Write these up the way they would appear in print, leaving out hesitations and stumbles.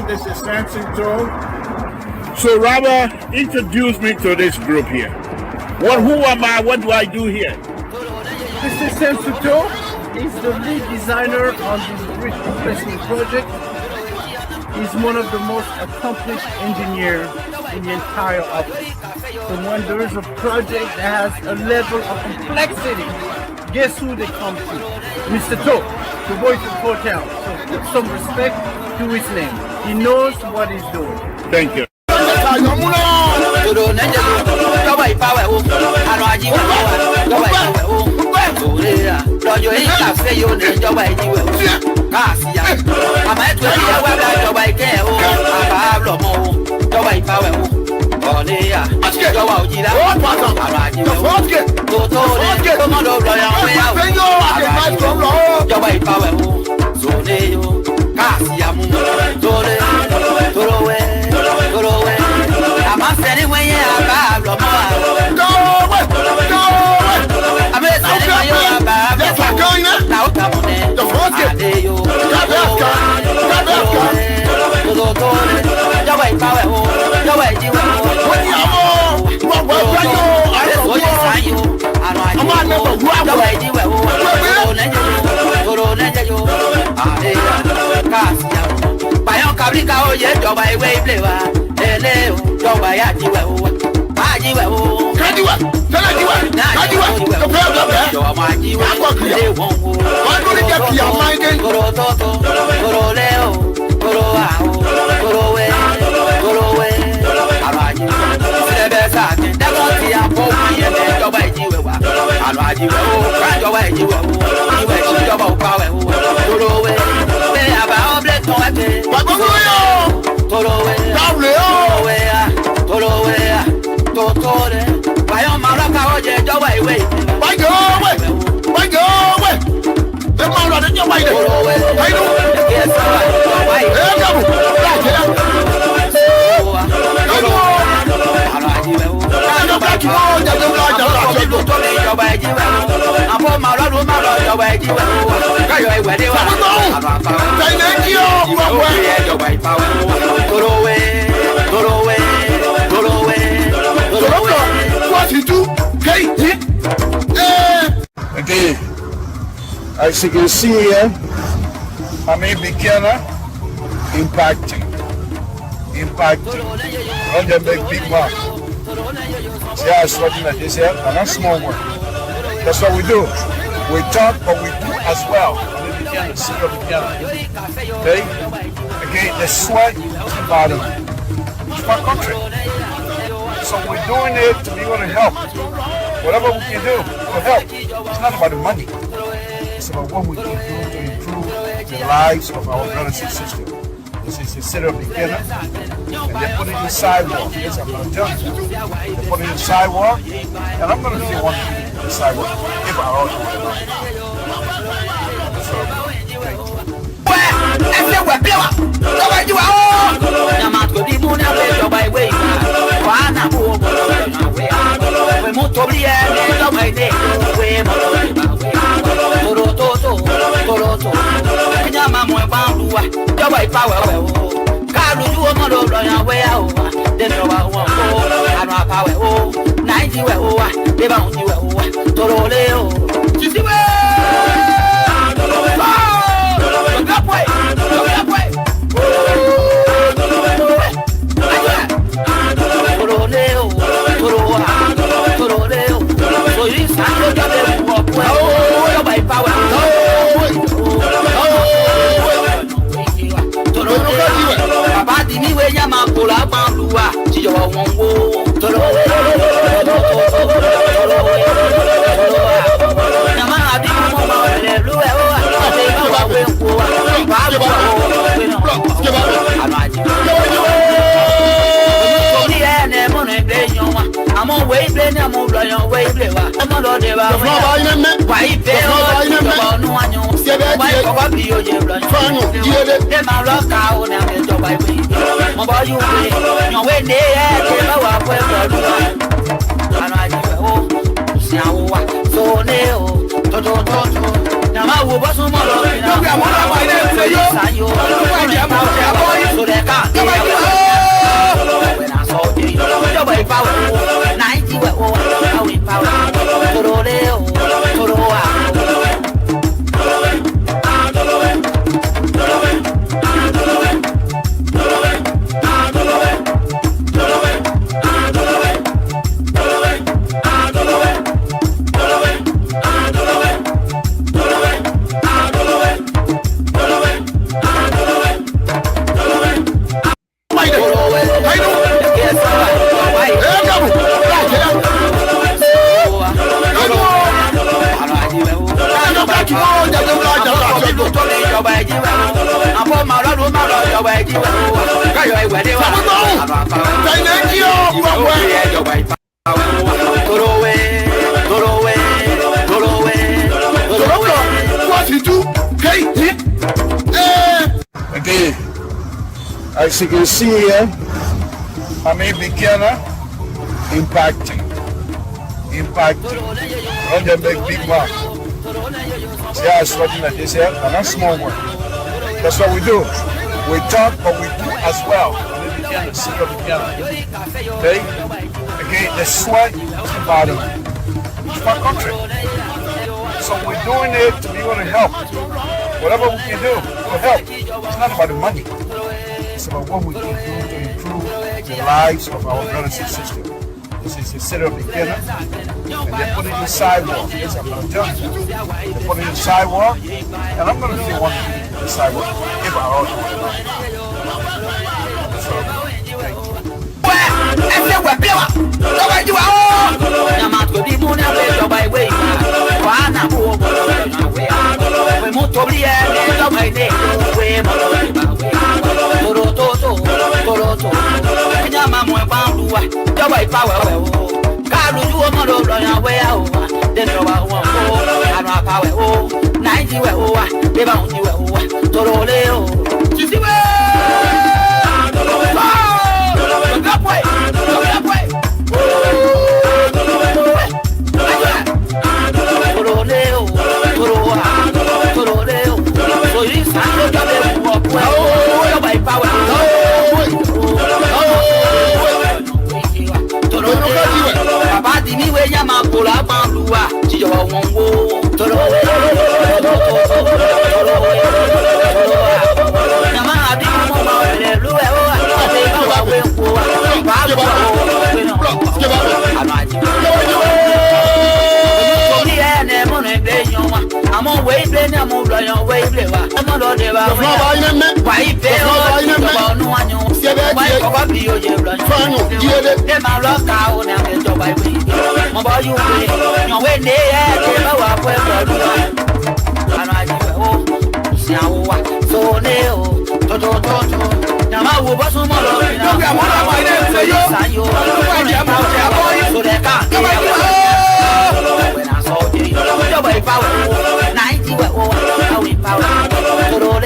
This is Samson. So Robert, introduce me to this group here. Who am I? What do I do here? Mr. Samson is the lead designer on this bridge replacement project. He's one of the most accomplished engineers in the entire office. So when there is a project that has a level of complexity, guess who they come to? Mr. To, the voice of Port Town. So put some respect to his name. He knows what he's doing. Thank you. Okay, as you can see here, I'm a beginner impacting. Run them big mark. See how it's working like this here? And that's small work. That's what we do. We talk, but we do as well. Okay? Again, the sweat is the bottom. It's my country. So we're doing it to be able to help. Whatever we can do to help. It's not about the money. It's about what we can do to improve the lives of our brothers and sisters. This is the city of beginner, and they put it in the sidewalk. Yes, I'm going to tell you. They put it in the sidewalk, and I'm going to be one in the sidewalk if I all do it. So, thank you. I'm on way, then I'm on way, I'm on the why pay no one knows. Why for be your children? Then my rock out and get your wife. My boy, you way, no way, near, came out with and I do home. So neo, Toto, Nama was no more. Don't be a mother by them, say you, so they can't get when I saw you, the way power, 90 were over, power, Toro, Okay, as you can see here, I'm a beginner impacting. Don't just make big mark. See how it's working like this here? And that's small one. That's what we do. We talk, but we do as well. I'm a beginner, senior beginner. Okay? Again, the sweat bottom. It's my country. So we're doing it to be able to help. Whatever we can do to help. It's not about the money. It's about what we can do to improve the lives of our brothers and sisters. This is the city of beginner. And they put it in the sidewalk. Yes, I'm going to tell you. They put it in the sidewalk. And I'm going to see one in the sidewalk. If I all do it. So, thank you. I'm on way, I'm on way, I'm on the why pay no one knows. Why for be your children? Then my rock out and get your wife. My boy, you way, no way, near, came out with and I do home. So neo, Toto, Nama was no more. Don't be a mother by them, say you, so they can't get when I saw you, the way power, 90 were over, power, Toro,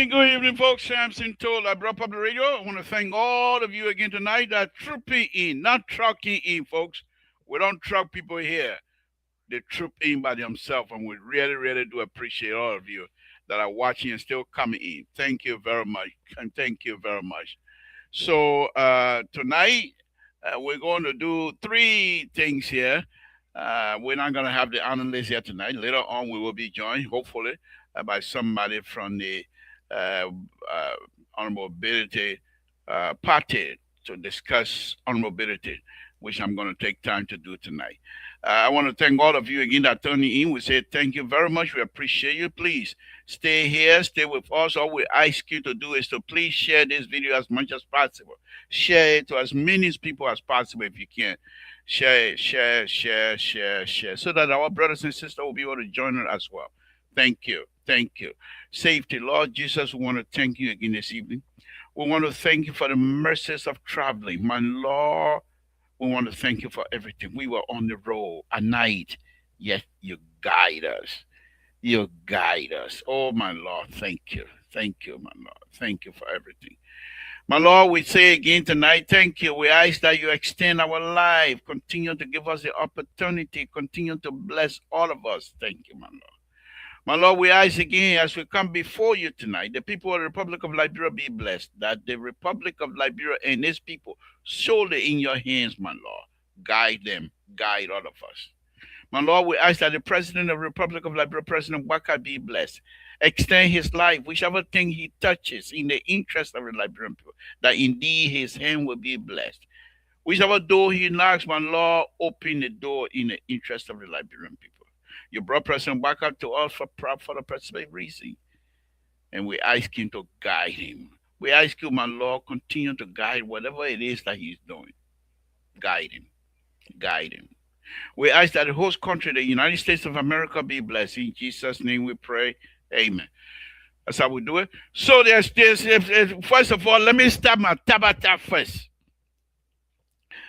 Good evening, folks. Samson told I brought up the radio. I want to thank all of you again tonight that trooping in, not trucking in, folks. We don't truck people here. They troop in by themselves, and we really, really do appreciate all of you that are watching and still coming in. Thank you very much, and thank you very much. So tonight we're going to do three things here. We're not going to have the analyst here tonight. Later on, we will be joined, hopefully, by somebody from the Honorable Ability Party. to discuss honorability, which I'm going to take time to do tonight. I want to thank all of you again that turned in. We say thank you very much. We appreciate you. Please stay here, stay with us. All we ask you to do is to please share this video as much as possible. Share it to as many people as possible if you can. Share it, share, so that our brothers and sisters will be able to join us as well. Thank you. Thank you. Safety, Lord Jesus, we want to thank you again this evening. We want to thank you for the mercies of traveling. My Lord, we want to thank you for everything. We were on the road at night, yet you guide us. You guide us. Oh, my Lord, thank you. Thank you, my Lord. Thank you for everything. My Lord, we say again tonight, thank you. We ask that you extend our life, continue to give us the opportunity, continue to bless all of us. Thank you, my Lord. My Lord, we ask again as we come before you tonight, the people of the Republic of Liberia be blessed, that the Republic of Liberia and its people solely in your hands, my Lord. Guide them, guide all of us. My Lord, we ask that the President of the Republic of Liberia, President Waka, be blessed. Extend his life, whichever thing he touches in the interest of the Liberian people, that indeed his hand will be blessed. Whichever door he knocks, my Lord, open the door in the interest of the Liberian people. You brought President Waka to us for the specific reason, and we ask him to guide him. We ask you, my Lord, continue to guide whatever it is that he's doing. Guide him. Guide him. We ask that the host country, the United States of America, be blessed. In Jesus' name we pray. Amen. That's how we do it. So there's this. First of all, let me start my tabata first.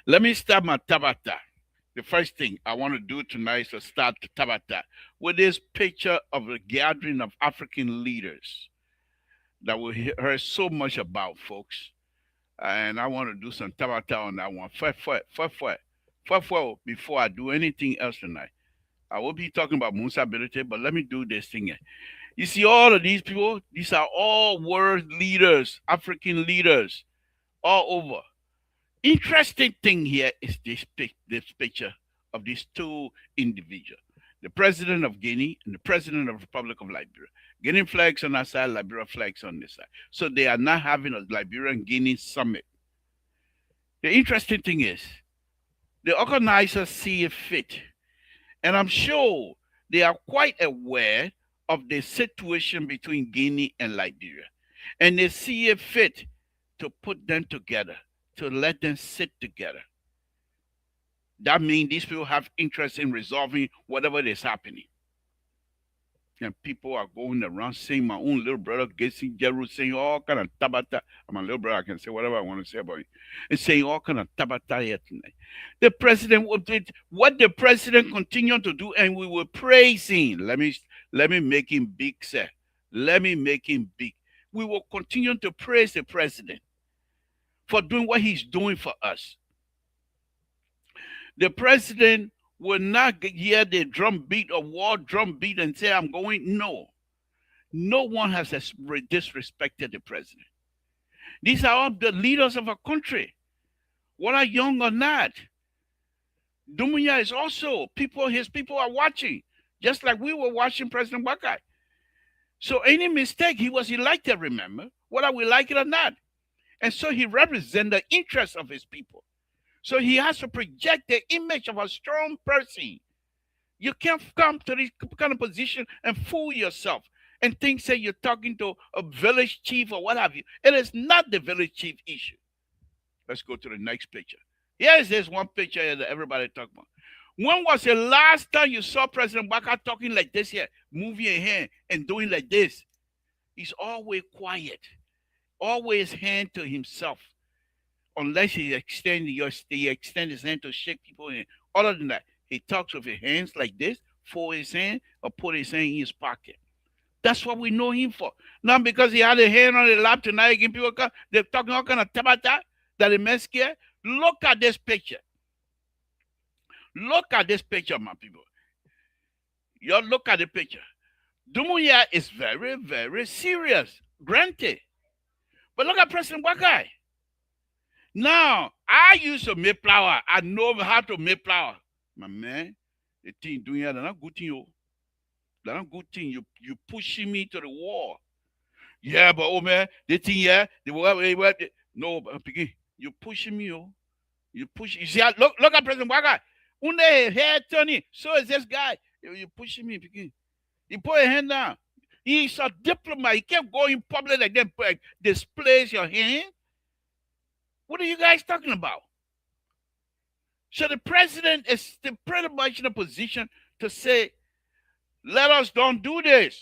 Let me start my tabata. The first thing I want to do tonight is to start the tabata with this picture of a gathering of African leaders that we heard so much about, folks. And I want to do some tabata on that one. Before I do anything else tonight. I will be talking about Musa ability, but let me do this thing here. You see, all of these people, these are all world leaders, African leaders, all over. Interesting thing here is this picture of these two individuals, the president of Guinea and the president of the Republic of Liberia. Guinea flags on that side, Liberia flags on this side. So they are not having a Liberian-Guinea summit. The interesting thing is, the organizers see it fit, and I'm sure they are quite aware of the situation between Guinea and Liberia, and they see it fit to put them together, to let them sit together. That means these people have interest in resolving whatever is happening. And people are going around saying, my own little brother Gessi Jeru saying all kind of tabata. I'm a little brother, I can say whatever I want to say about you. And saying all kind of tabata here tonight. The president did what the president continued to do, and we were praising. Let me make him big, sir. Let me make him big. We will continue to praise the president for doing what he's doing for us. The president will not hear the drum beat or war drum beat and say, I'm going. No. No one has disrespected the president. These are all the leaders of a country, whether young or not. Dumbuya is also, his people are watching, just like we were watching President Wakai. So any mistake, he was elected, remember, whether we like it or not. And so he represents the interests of his people. So he has to project the image of a strong person. You can't come to this kind of position and fool yourself and think that you're talking to a village chief or what have you. It is not the village chief issue. Let's go to the next picture. Here's this one picture that everybody talk about. When was the last time you saw President Waka talking like this here, moving a hand and doing like this? He's always quiet, always hand to himself. Unless he extend his hand to shake people in. Other than that, he talks with his hands like this, fold his hand, or put his hand in his pocket. That's what we know him for. Not because he had a hand on the lap tonight, again, people come, they're talking all kind of tabata that they may scare. Look at this picture. Look at this picture, my people. You look at the picture. Dumbuya is very, very serious. Granted. But look at President Wakai. Now, I used to make flour. I know how to make flour. My man, the thing doing that, that's not good thing, yo. That's not good thing. You pushing me to the wall. Yeah, but oh man, the thing, yeah, no, begin. You pushing me, oh. You push. You see, look at President Waka. One day, hair Tony. So is this guy. You pushing me, because he put his hand down. He's a diplomat. He can't go in public like that, displays your hand. What are you guys talking about? So the president is pretty much in a position to say, let us don't do this.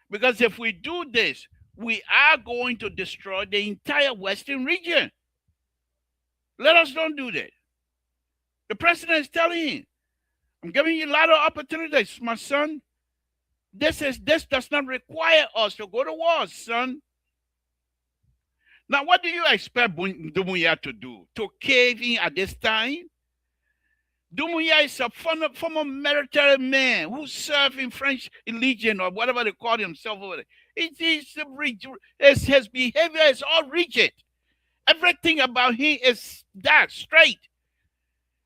Because if we do this, we are going to destroy the entire Western region. Let us don't do that. The president is telling him, I'm giving you a lot of opportunities, my son. This does not require us to go to war, son. Now, what do you expect Dumuya to do? To cave in at this time? Dumuya is a former military man who served in French Legion or whatever they call himself over there. His behavior is all rigid. Everything about him is that straight.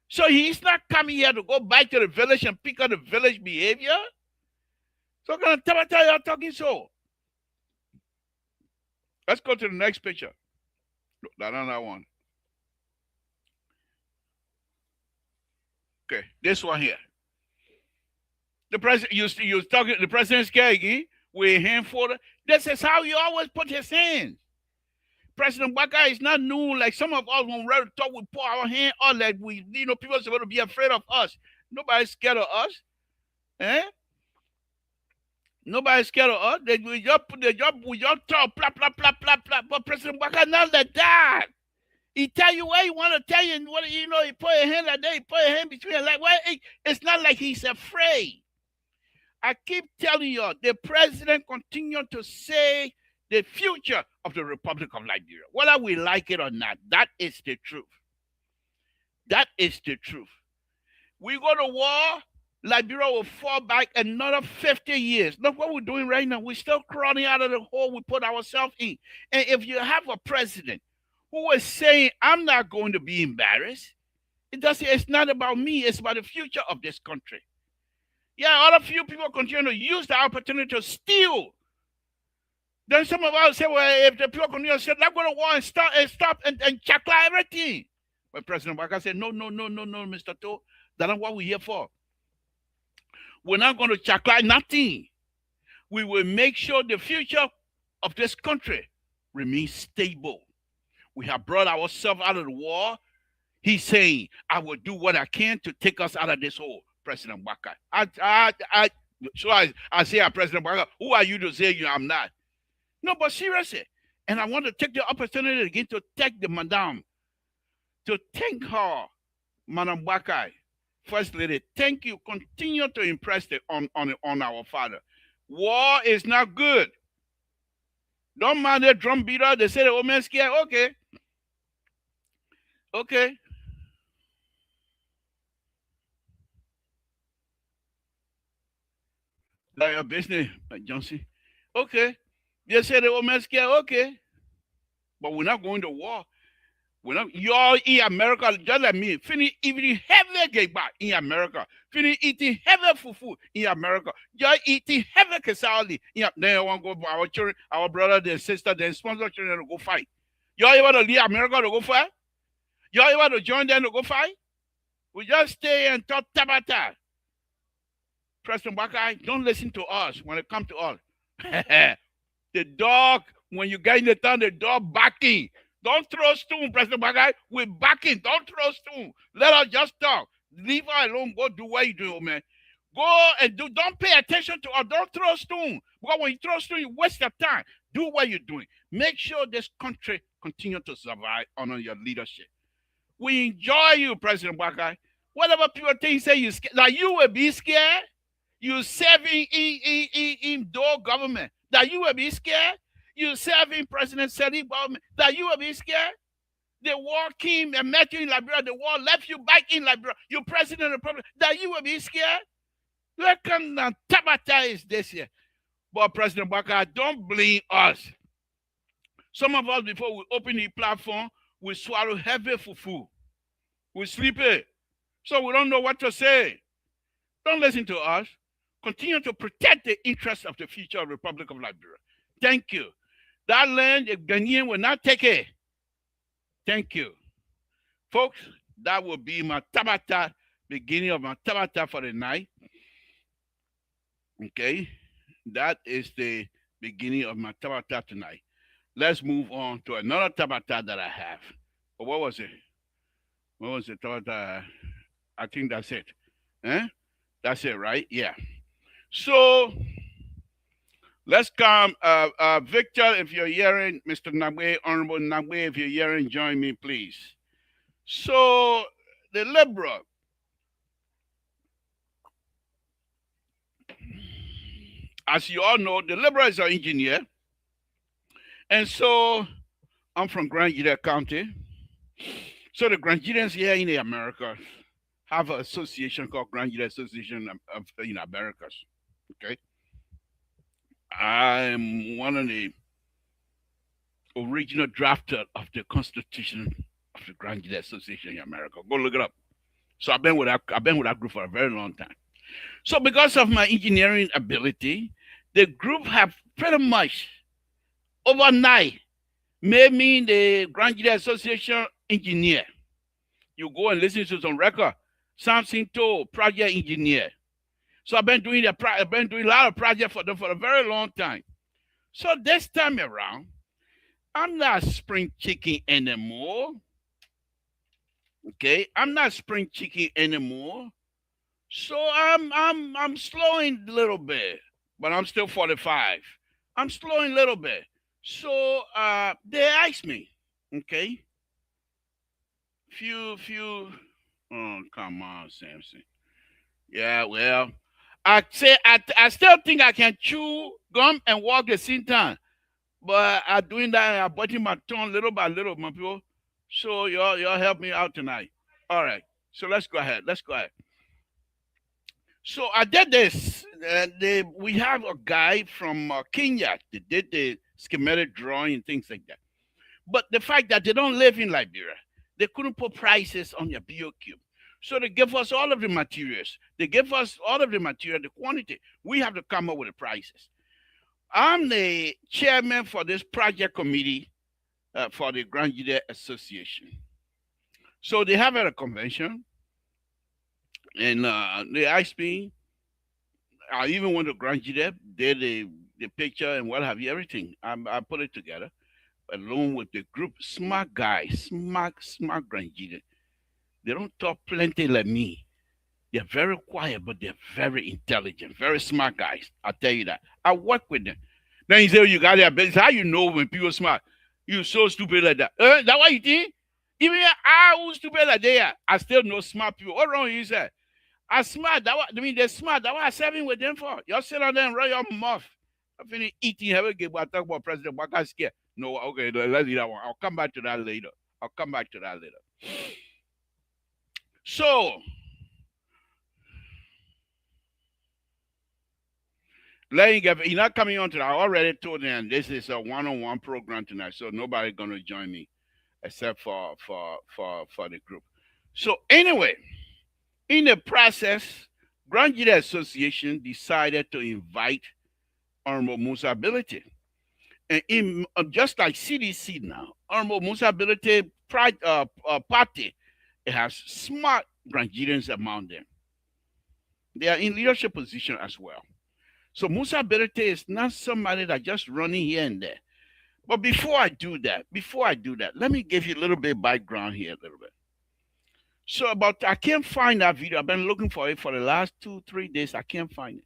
So he's not coming here to go back to the village and pick up the village behavior. So kind of Tabata you're talking so. Let's go to the next picture. Another one. Okay, this one here. The president you talking the president's guy with a handful. This is how he always put his hands. President Waka is not new like some of us when we're talk, we put our hand on like people are supposed to be afraid of us. Nobody's scared of us. Eh? Nobody's scared of us. We just put the job, we just talk, blah, blah, blah, blah, blah. But President Waka not like that. He tell you what he want to tell you, and what he put a hand like that, he put a hand between like well, it's not like he's afraid. I keep telling you, the president continue to say the future of the Republic of Liberia, whether we like it or not. That is the truth. That is the truth. We go to war, Liberia will fall back another 50 years. Look what we're doing right now. We're still crawling out of the hole we put ourselves in. And if you have a president who is saying, I'm not going to be embarrassed, it's not about me, it's about the future of this country. Yeah, other few people continue to use the opportunity to steal. Then some of us say, well, if the people continue to say, let's go to war and stop and chakla everything. But President Waka said, no, Mr. To, that's not what we're here for. We're not going to chakla nothing. We will make sure the future of this country remains stable. We have brought ourselves out of the war. He's saying, I will do what I can to take us out of this hole, President Waka. So I say, President Waka, who are you to say I'm not? No, but seriously. And I want to take the opportunity again to thank the madam, to thank her, Madam Wakai, First Lady. Thank you. Continue to impress on our father. War is not good. Don't mind the drum beater. They say the old man scared. Okay. Okay. That's your business, Johnson. Okay. They say the old man scared. Okay. But we're not going to war. You're in America, just like me. Finish eating heavy geba in America. Finish eating heavy fufu in America. You're eating heavy kesali. Then I want to go our children, our brother, their sister, their sponsor children to go fight. You're able to leave America to go fight? You're able to join them to go fight? We just stay and talk tabata. President Waka, don't listen to us when it comes to us. The dog, when you get in the town, the dog barking. Don't throw stone, President Waka. We're backing. Don't throw stone. Let us just talk. Leave her alone. Go do what you do, man. Go and do. Don't pay attention to us. Don't throw stone. Because when you throw stone, you waste your time. Do what you're doing. Make sure this country continue to survive under your leadership. We enjoy you, President Waka. Whatever people think say you scared, that you will be scared. You serving in door government. That you will be scared. You serving President Sadi government. That you will be scared. The war came and met you in Liberia. The war left you back in Liberia. You president of the republic. That you will be scared. Where can Tabata is this year? But President Waka, don't blame us. Some of us, before we open the platform, we swallow heavy fufu. We sleep it. So we don't know what to say. Don't listen to us. Continue to protect the interests of the future of the Republic of Liberia. Thank you. That land, the Ghanaian will not take it. Thank you. folks, that will be my tabata, beginning of my tabata for the night. Okay, that is the beginning of my tabata tonight. Let's move on to another tabata that I have. But what was it? What was the tabata? I think that's it. Eh? That's it, right? Yeah. So let's come, Victor, if you're hearing, Mr. Nagwe, Honorable Nagwe, if you're hearing, join me, please. So the liberal, as you all know, the liberal is an engineer. And so I'm from Grand Gila County. So the Grandians here in the Americas have an association called Grand Gila Association of in Americas. Okay. I'm one of the original drafter of the Constitution of the Grand Gila Association in America. Go look it up. So I've been with that group for a very long time. So because of my engineering ability, the group have pretty much overnight made me the Grand Gila Association engineer. You go and listen to some record. Samson told project engineer. So I've been doing a lot of projects for them for a very long time. So this time around, I'm not spring chicken anymore. Okay, I'm not spring chicken anymore. So I'm slowing a little bit, but I'm still 45. I'm slowing a little bit. So they asked me, okay. Few. Oh, come on, Samson. Yeah, well, I still think I can chew gum and walk at the same time, but I'm doing that. I'm biting my tongue little by little, my people. So y'all help me out tonight. All right. So let's go ahead. So I did this. We have a guy from Kenya that did the schematic drawing and things like that. But the fact that they don't live in Liberia, they couldn't put prices on their BOQ. So they give us all of the materials. They give us all of the material, the quantity. We have to come up with the prices. I'm the chairman for this project committee for the Grand Gila Association. So they have at a convention, and they asked me. I even went to Grand Gila, did the picture and what have you, everything. I put it together along with the group. Smart guys, smart Grand Gila. They don't talk plenty like me. They're very quiet, but they're very intelligent, very smart guys. I'll tell you that. I work with them. Then you say, oh, you got their business. How you know when people are smart? You're so stupid like that. That what you think? Even I who's stupid like they are, I still know smart people. What wrong you say? I smart. They're smart. That's what I'm serving with them for. Y'all sit down there and run your mouth. I finish eating. Have a good. I talk about President. What got scared? No, okay, let's leave that one. I'll come back to that later. So, you're not coming on tonight. I already told them this is a one-on-one program tonight, so nobody's gonna join me except for the group. So anyway, in the process, Grand Gila Association decided to invite Honorable Musa Ability. And just like CDC now, Honorable Musa Ability party, it has smart Grandians among them. They are in leadership position as well. So Musa Ability is not somebody that just running here and there. But before I do that, let me give you a little bit of background here, a little bit. So I can't find that video. I've been looking for it for the last 2-3 days. I can't find it.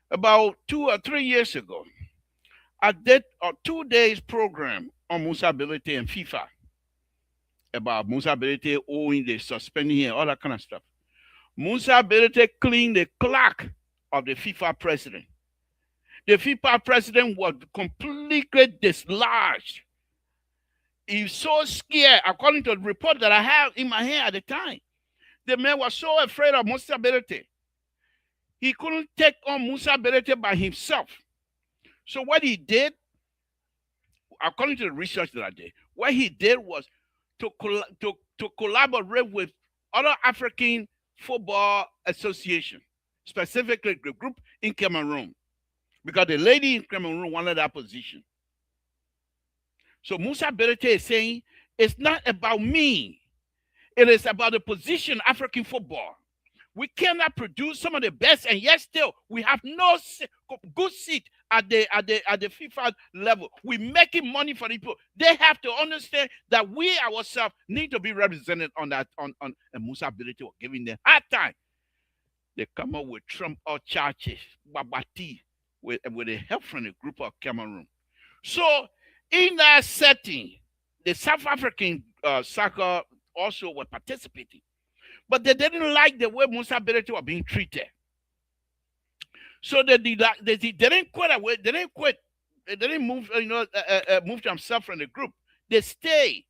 About 2 or 3 years ago, I did a 2 days program on Musa Ability and FIFA about Musa Ability owing the suspending and all that kind of stuff. Musa Ability cleaned the clock of the FIFA president. The FIFA president was completely dislodged. He was so scared, according to the report that I have in my hand at the time. The man was so afraid of Musa Ability. He couldn't take on Musa Ability by himself. So what he did, according to the research that I did, what he did was to collaborate with other African football association, specifically the group in Cameroon, because the lady in Cameroon wanted that position. So Musa Ability is saying, it's not about me. It is about the position African football. We cannot produce some of the best, and yet still we have no good seat at the FIFA level. We're making money for the people. They have to understand that we ourselves need to be represented on that on and Musa ability of giving them hard time. They come up with Trump or churches, Babati, with the help from the group of Cameroon. So in that setting, the South African soccer also were participating. But they didn't like the way Musa Berete were being treated. So they didn't quit away. They didn't quit. They didn't move, move themselves from the group. They stayed.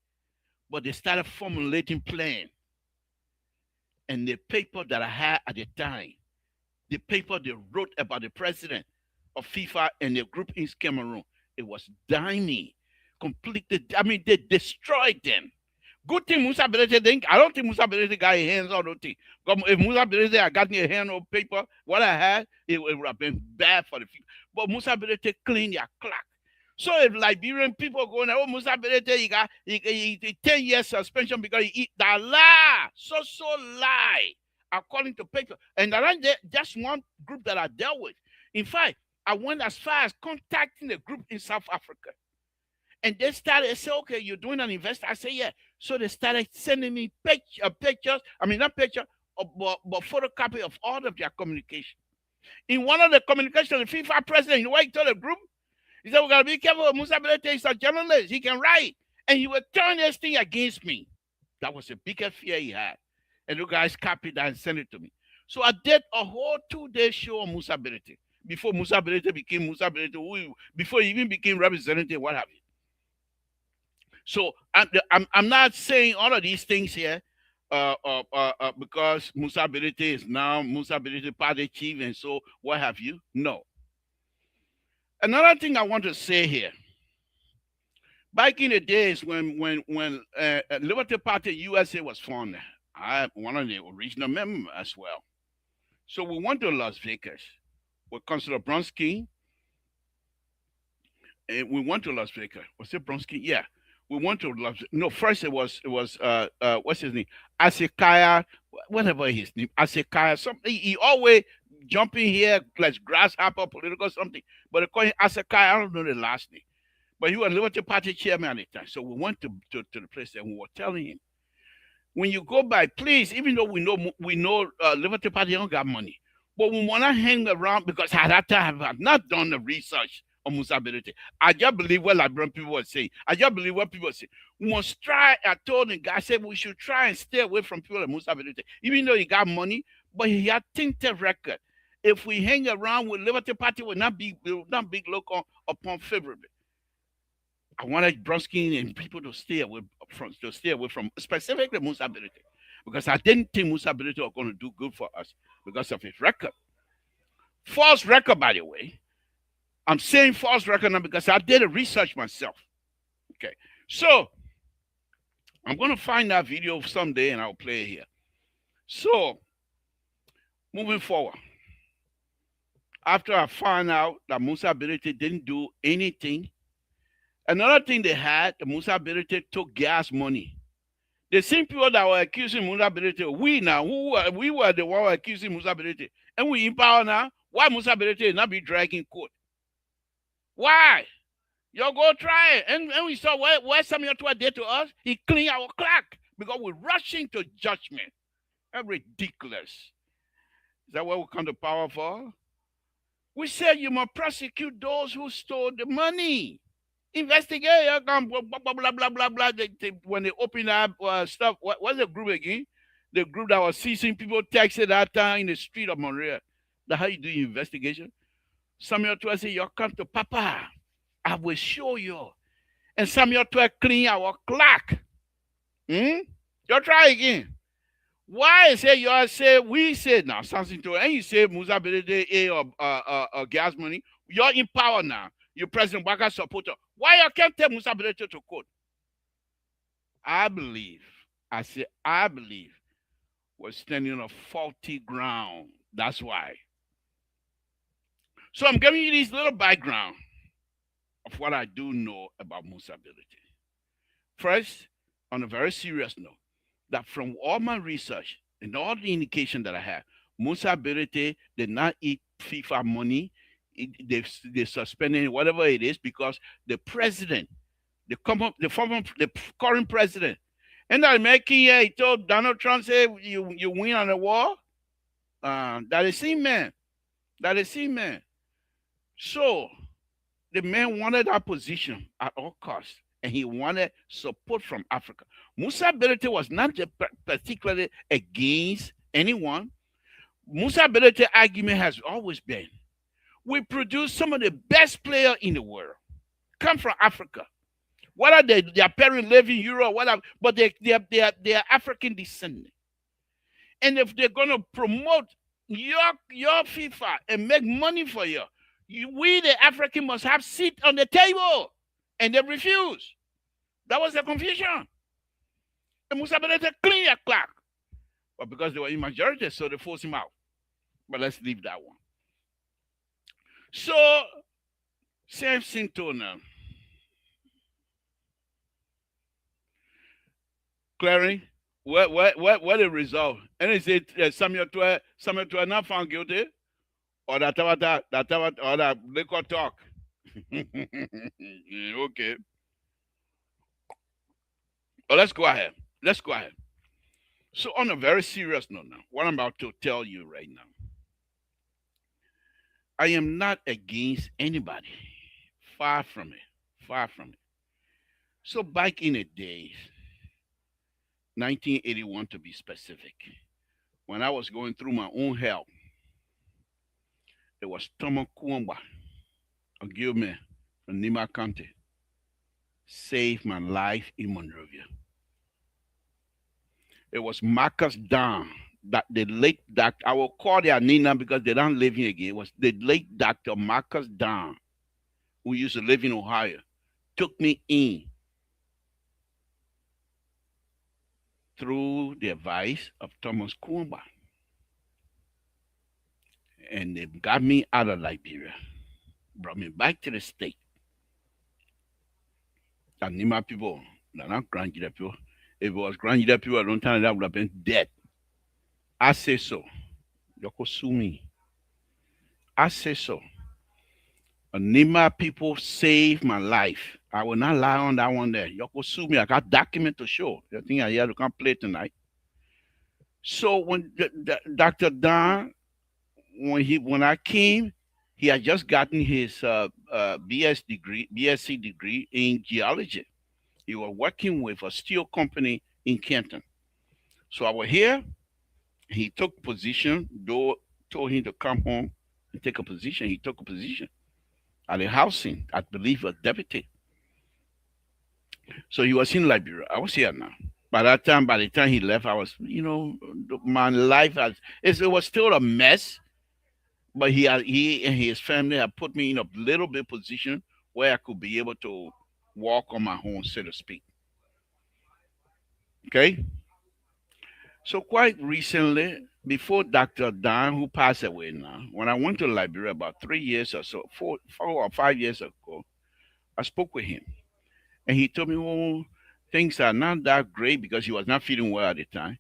But they started formulating plans. And the paper that I had at the time, the paper they wrote about the president of FIFA and the group in Cameroon, it was dying. Completely, I mean, they destroyed them. Good thing Musa Berete, I don't think Musa Berete got his hands on those things. If Musa Berete had gotten a hand on paper, what I had, it would have been bad for the people. But Musa Berete cleaned their clock. So if Liberian people going, oh, Musa Berete, he got 10 years suspension because he eat that lie. So lie, according to paper. And that's one group that I dealt with. In fact, I went as far as contacting the group in South Africa. And they started to say, okay, you're doing an investor. I say, yeah. So they started sending me pictures. I mean, not picture, but photocopy of all of their communication. In one of the communications, the FIFA president, you know what he told the group? He said, we got to be careful. Musa Berete is a journalist. He can write. And he would turn this thing against me. That was the biggest fear he had. And you guys copied that and sent it to me. So I did a whole 2-day show on Musa Berete. Before Musa Berete became Musa Berete, before he even became representative, what have you. So I'm not saying all of these things here because Musa Berete is now Musa Berete party chief and so what have you. No. Another thing I want to say here. Back in the days when Liberty Party USA was formed, I'm one of the original members as well. So we went to Las Vegas with Councilor Bronsky. And we went to Las Vegas. Was it Bronsky? Yeah. We went to Las Vegas. No, first it was what's his name? Asekaya, whatever his name, Asekaya, something. He always jumping here like grasshopper political something. But they call him Asekaya, I don't know the last name. But he was Liberty Party chairman at the time. So we went to the place and we were telling him, when you go by, please, even though we know Liberty Party don't got money, but we want to hang around because at that time I have not done the research on Musa Berete. I just believe what Liberian people were saying. I just believe what people say. We must try. I told the guy, I said we should try and stay away from people like Musa Berete, even though he got money, but he had tainted record. If we hang around with Liberty Party, will not be looked upon favorably. I wanted Bronsky and people to stay away from specifically Musa Berete, because I didn't think Musa Berete was going to do good for us because of his record. False record, by the way. I'm saying false record now because I did a research myself. Okay, so I'm going to find that video someday and I'll play it here. So, moving forward, after I found out that Musa Berete didn't do anything, another thing they had, the Musa Berete took gas money. The same people that were accusing Musa Berete, we were the one accusing Musa Berete, and we in power now. Why Musa Berete is not be dragging court? Why? You go try it. And we saw what Samuel Tua did to us. He cleaned our clock because we're rushing to judgment. That's ridiculous. Is that what we come to power for? We said you must prosecute those who stole the money. Investigate, blah, blah, blah, blah, blah. When they open up stuff, what's the group again? The group that was seizing people taxes that time in the street of Montreal. That's how you do your investigation. Samuel Tua said, you come to Papa. I will show you. And Samuel Tua clean our clock. You try again. Why is it you say, we said now, Samson Tua, and you say Musa Berete or gas money, you're in power now. You're President Waka supporter. Why you can't tell Musa Berete to court? I believe we're standing on a faulty ground. That's why. So I'm giving you this little background of what I do know about Musa Berete. First, on a very serious note, that from all my research and all the indication that I have, Musa Berete did not eat FIFA money. They suspended whatever it is because the president, the current president, and that American, yeah, he told Donald Trump, say you win on the war. That is same man. That is same man. So the man wanted that position at all costs, and he wanted support from Africa. Musa Berete was not particularly against anyone. Musa Berete argument has always been, we produce some of the best players in the world, come from Africa. Whether their parents live in Europe, whatever, but they are African descendant. And if they're gonna promote your FIFA and make money for you, we the African must have seat on the table. And they refuse. That was the confusion. And Musa Berete clean your clock. But because they were in majority, so they forced him out. But let's leave that one. So Samson told them, Clary, what the result? And he said Samuel 12 not found guilty, or that or that liquor talk. Okay. Well, let's go ahead. Let's go ahead. So on a very serious note now, what I'm about to tell you right now, I am not against anybody. Far from it. Far from it. So back in the days, 1981 to be specific, when I was going through my own hell, it was Thomas Kuamba, a Gilman from Nima County, saved my life in Monrovia. It was Marcus Down, that the late doctor, I will call their name now because they don't live here again. It was the late Dr. Marcus Down, who used to live in Ohio, took me in through the advice of Thomas Kuamba. And they got me out of Liberia, brought me back to the state. And Nima people, they're not Grand people. If it was Grand people at one time, that would have been dead. I say so. Yoko sue me. I say so. Nima people saved my life. I will not lie on that one there. Yoko sue me. I got document to show. The thing I hear to come play tonight. So when Dr. Don, when I came, he had just gotten his BSc degree in geology. He was working with a steel company in Canton. So I was here. He took position. Though told him to come home and take a position. He took a position at a housing, I believe, a deputy. So he was in Liberia. I was here now. By the time he left, I was, my life it was still a mess. But he and his family had put me in a little bit position where I could be able to walk on my own, so to speak. Okay. So quite recently, before Dr. Dan, who passed away now, when I went to Liberia about 3 years or so, 4 or 5 years ago, I spoke with him. And he told me, oh, things are not that great because he was not feeling well at the time.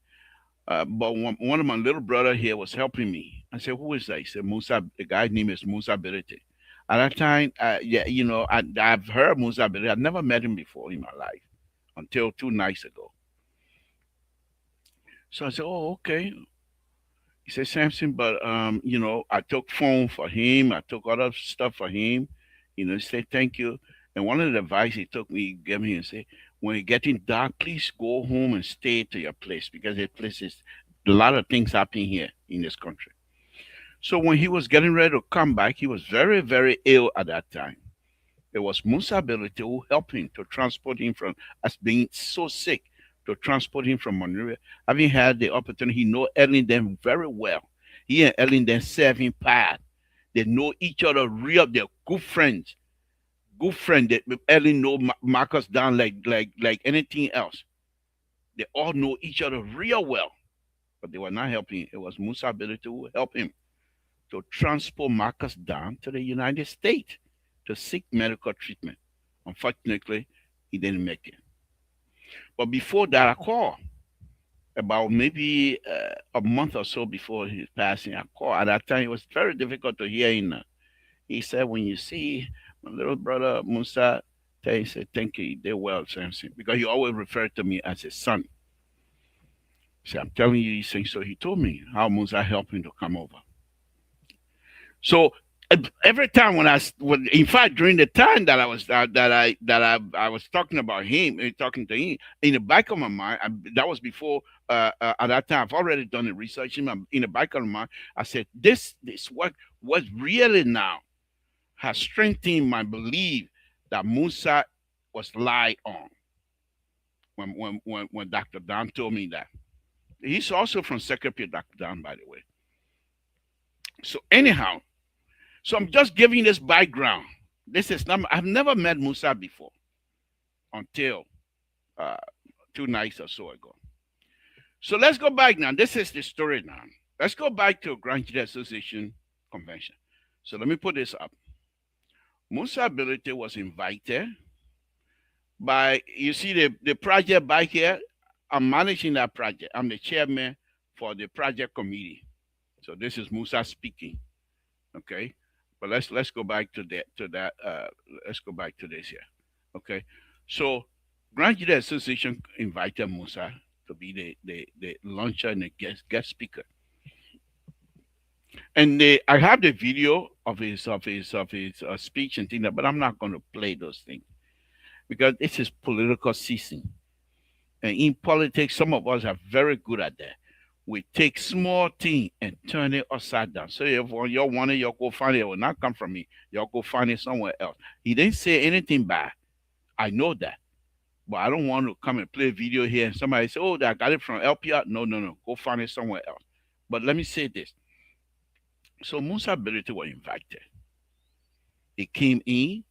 But one of my little brother here was helping me. I said, who is that? He said, Musa, the guy's name is Musa Berete. At that time, I've heard Musa Berete. I've never met him before in my life until 2 nights ago. So I said, oh, okay. He said, Samson, but, I took phone for him. I took other stuff for him. He said, thank you. And one of the advice he gave me and said, when it's getting dark, please go home and stay to your place because the place is a lot of things happening here in this country. So when he was getting ready to come back, he was very, very ill at that time. It was Musa Berete who helped him to transport him from, as being so sick, to transport him from Monrovia. Having had the opportunity, he know Ellington very well. He and Ellington serving part. They know each other real, they're good friends. Good friend that Ellen know Marcus down like anything else. They all know each other real well, but they were not helping. It was Musa Berete who helped him to transport Marcus down to the United States to seek medical treatment. Unfortunately, he didn't make it. But before that, I called about maybe a month or so before his passing. I called. At that time, it was very difficult to hear him. He said, "When you see my little brother Musa, tell him, say thank you. He did well, Samson, because he always referred to me as his son. So I'm telling you these things." So he told me how Musa helped him to come over. So every time in fact, during the time that I was talking about him, talking to him, in the back of my mind, that was before. At that time, I've already done the research. In the back of my mind, I said, "This what really now has strengthened my belief that Musa was lied on." When Dr. Don told me that, he's also from Secretary Dr. Don, by the way. So anyhow, so I'm just giving this background. This is not. I've never met Musa before until uh, 2 nights or so ago. So let's go back now. This is the story now. Let's go back to Grand Jury Association convention. So let me put this up. Musa Ability was invited by, you see the project back here. I'm managing that project. I'm the chairman for the project committee. So this is Musa speaking. Okay. But let's go back to that. Let's go back to this here. Okay. So Grand Jury Association invited Musa to be the launcher and the guest speaker. And I have the video of his speech and things, but I'm not going to play those things because this is political season. And in politics, some of us are very good at that. We take small thing and turn it upside down. So if you want it, you'll go find it. It will not come from me. You'll go find it somewhere else. He didn't say anything bad. I know that. But I don't want to come and play a video here and somebody say, "Oh, I got it from LPR." No, no, no. Go find it somewhere else. But let me say this. So Musa Ability was invited. He came in.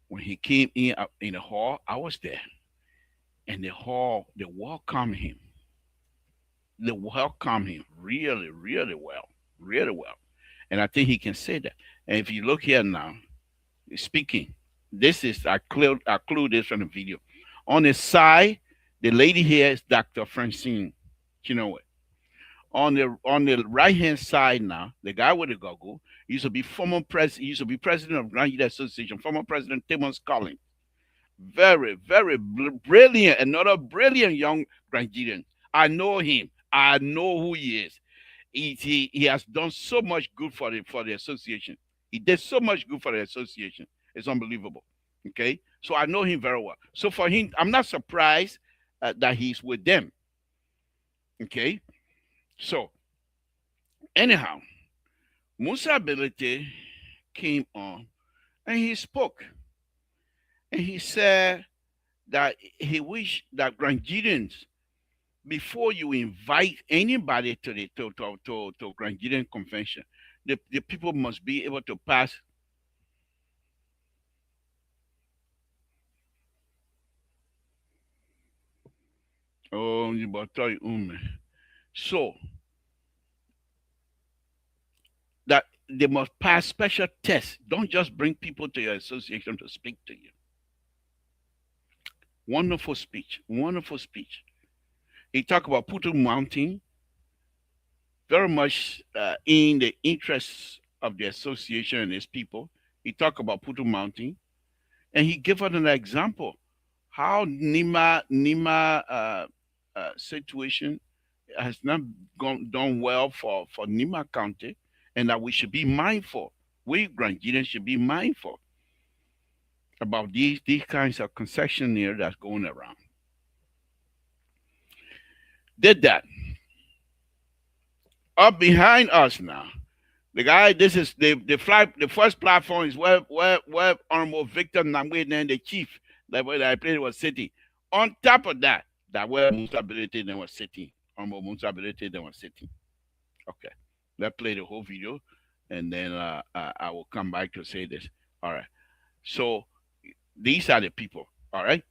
When he came in the hall, I was there. And the hall, they welcomed him. They welcomed him really, really well. Really well. And I think he can say that. And if you look here now, he's speaking. This is, I clue this from the video. On the side, the lady here is Dr. Francine Chinoe. On the right hand side now, the guy with the goggle used to be president of Grand Jury Association, former president Timmons Collins. Very, very brilliant, another brilliant young Nigerian. I know him. I know who he is. He has done so much good for the association. He did so much good for the association. It's unbelievable. Okay, so I know him very well. So for him, I'm not surprised that he's with them. Okay, so anyhow, Musa Ability came on and he spoke. And he said that he wished that Nigerians, before you invite anybody to the to Nigerian convention, the people must be able to pass. Oh, so that they must pass special tests. Don't just bring people to your association to speak to you. Wonderful speech. Wonderful speech. He talked about Putu Mountain, very much in the interests of the association and its people. He talked about Putu Mountain, and he gave us an example how Nima situation has not done well for Nima County, and that we should be mindful. We Nigerians should be mindful about these kinds of concessionaire that's going around. Did that. Up behind us now, the guy. This is the first platform is where Honorable Victor Namwe, then the chief that where I played was sitting. On top of that, that where Musa Ability then was sitting. Honorable Musa Ability then was sitting. Okay, let's play the whole video, and then I will come back to say this. All right. So these are the people. All right.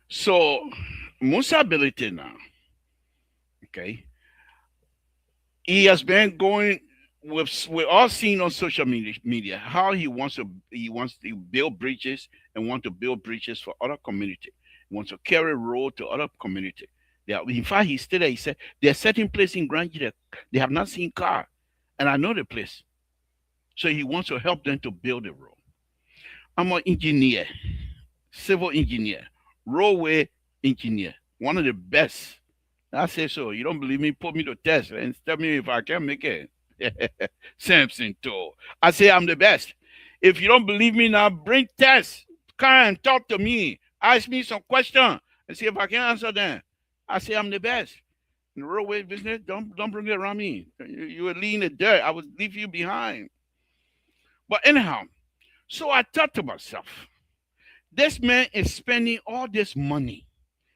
So Musa Ability now. Okay. He has been going we're all seeing on social media how he wants to build bridges and want to build bridges for other community. Wants to carry road to other community. In fact, he stayed there. He said there are certain places in Grange that they have not seen car, and I know the place. So he wants to help them to build the road. I'm an engineer, civil engineer, roadway engineer, one of the best. I say so. You don't believe me? Put me to test and tell me if I can make it. Samson told. I say I'm the best. If you don't believe me now, bring tests. Come and talk to me. Ask me some questions and see if I can answer them. I say I'm the best. In the roadway business, don't bring it around me. You will leave in the dirt. I will leave you behind. But anyhow, so I thought to myself, this man is spending all this money,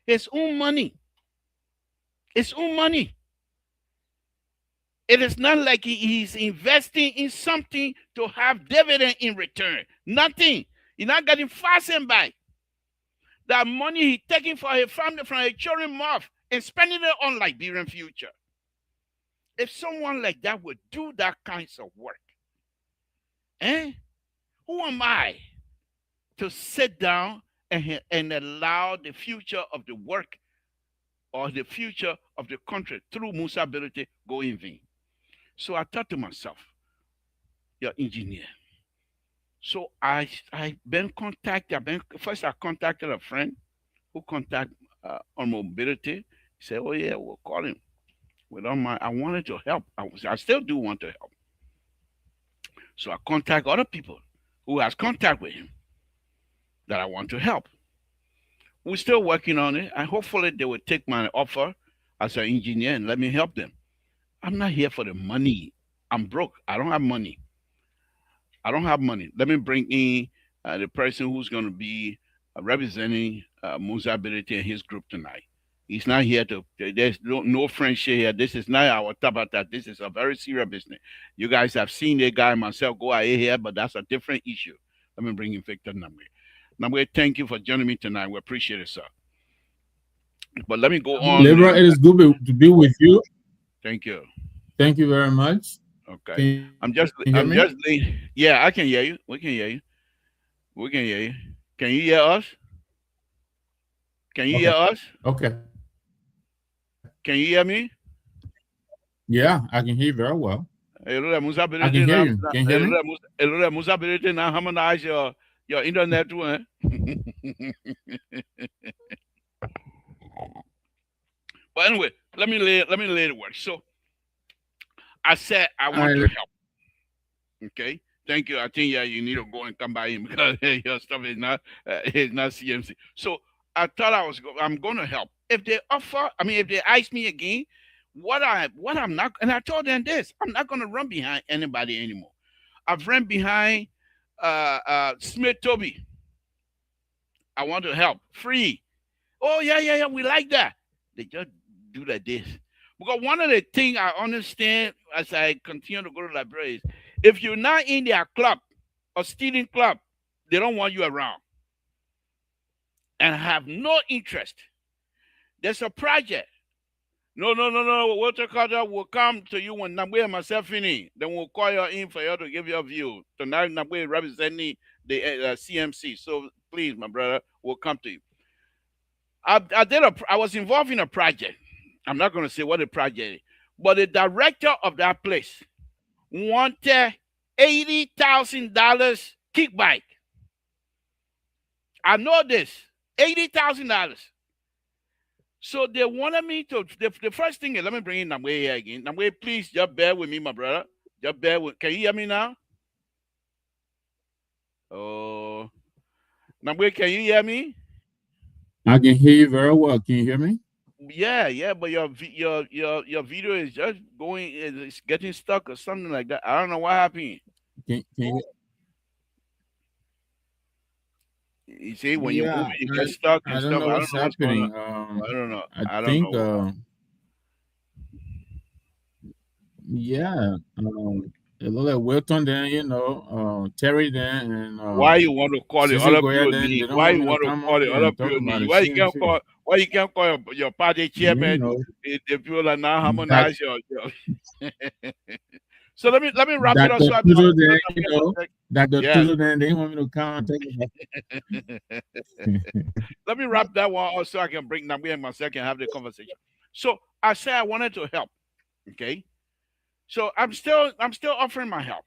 his own money, his own money. It is not like he's investing in something to have dividend in return. Nothing. He's not getting fastened by that money he's taking for his family from his children's mouth and spending it on Liberian future. If someone like that would do that kinds of work, who am I to sit down and allow the future of the work or the future of the country through Musa ability go in vain? So I thought to myself, you're engineer. So I been contacted. First I contacted a friend who contacted on mobility. He said, "Oh yeah, we'll call him." Without my, I wanted to help. I still do want to help. So I contact other people who has contact with him that I want to help. We're still working on it, and hopefully they will take my offer as an engineer and let me help them. I'm not here for the money. I'm broke. I don't have money. I don't have money. Let me bring in the person who's going to be representing Musa Ability and his group tonight. He's not here to, there's no friendship here. This is not our tabata. This is a very serious business. You guys have seen the guy myself go out here, but that's a different issue. Let me bring in Victor Namwe. Namwe, thank you for joining me tonight. We appreciate it, sir. But let me go on. Lebra, it is good to be with you. Thank you. Thank you very much. Okay. I'm just yeah, I can hear you. We can hear you. We can hear you. Can you hear us? Can you hear us? Okay. Can you hear me? Yeah, I can hear you very well. I can hear you. Can you hear me? Ability now harmonize your internet too, eh? But anyway, let me lay the work. So I said I want to help. Okay, thank you. I think you need to go and come by him because your stuff is not CMC. So I thought I'm going to help. If they offer, if they ask me again, what I'm not, and I told them this, I'm not going to run behind anybody anymore. I've run behind Smith Toby. I want to help free. Oh yeah, we like that. They just do like this. Because one of the things I understand as I continue to go to libraries, if you're not in their club or student club, they don't want you around and have no interest. There's a project. No. Water Carter will come to you when Nabwe and myself finish. Then we'll call you in for you to give your view. Tonight, Nabwe representing the CMC. So please, my brother, we'll come to you. I was involved in a project. I'm not going to say what the project is, but the director of that place wanted $80,000 kickback. I know this, $80,000. So they wanted me to. The first thing is, let me bring in Namwe here again. Namwe, please just bear with me, my brother. Just bear with. Can you hear me now? Oh, Namwe, can you hear me? I can hear you very well. Can you hear me? Yeah, but your video is just going, it's getting stuck or something like that. I don't know what happened. Can you... You see, when you move, you get stuck and stuff. Know what's happening. I don't know. I think know. Yeah. A little Wilton then, Terry then, and why you want to call the other people? Why you want to call the other people? Why you can't call your party chairman? The people are now harmonize your. So let me wrap it That up. the So tutor then, that the yeah. tutor then they want me to come and Let me wrap that one up so I can bring Nambi and myself and have the conversation. So I said I wanted to help. Okay. So I'm still offering my help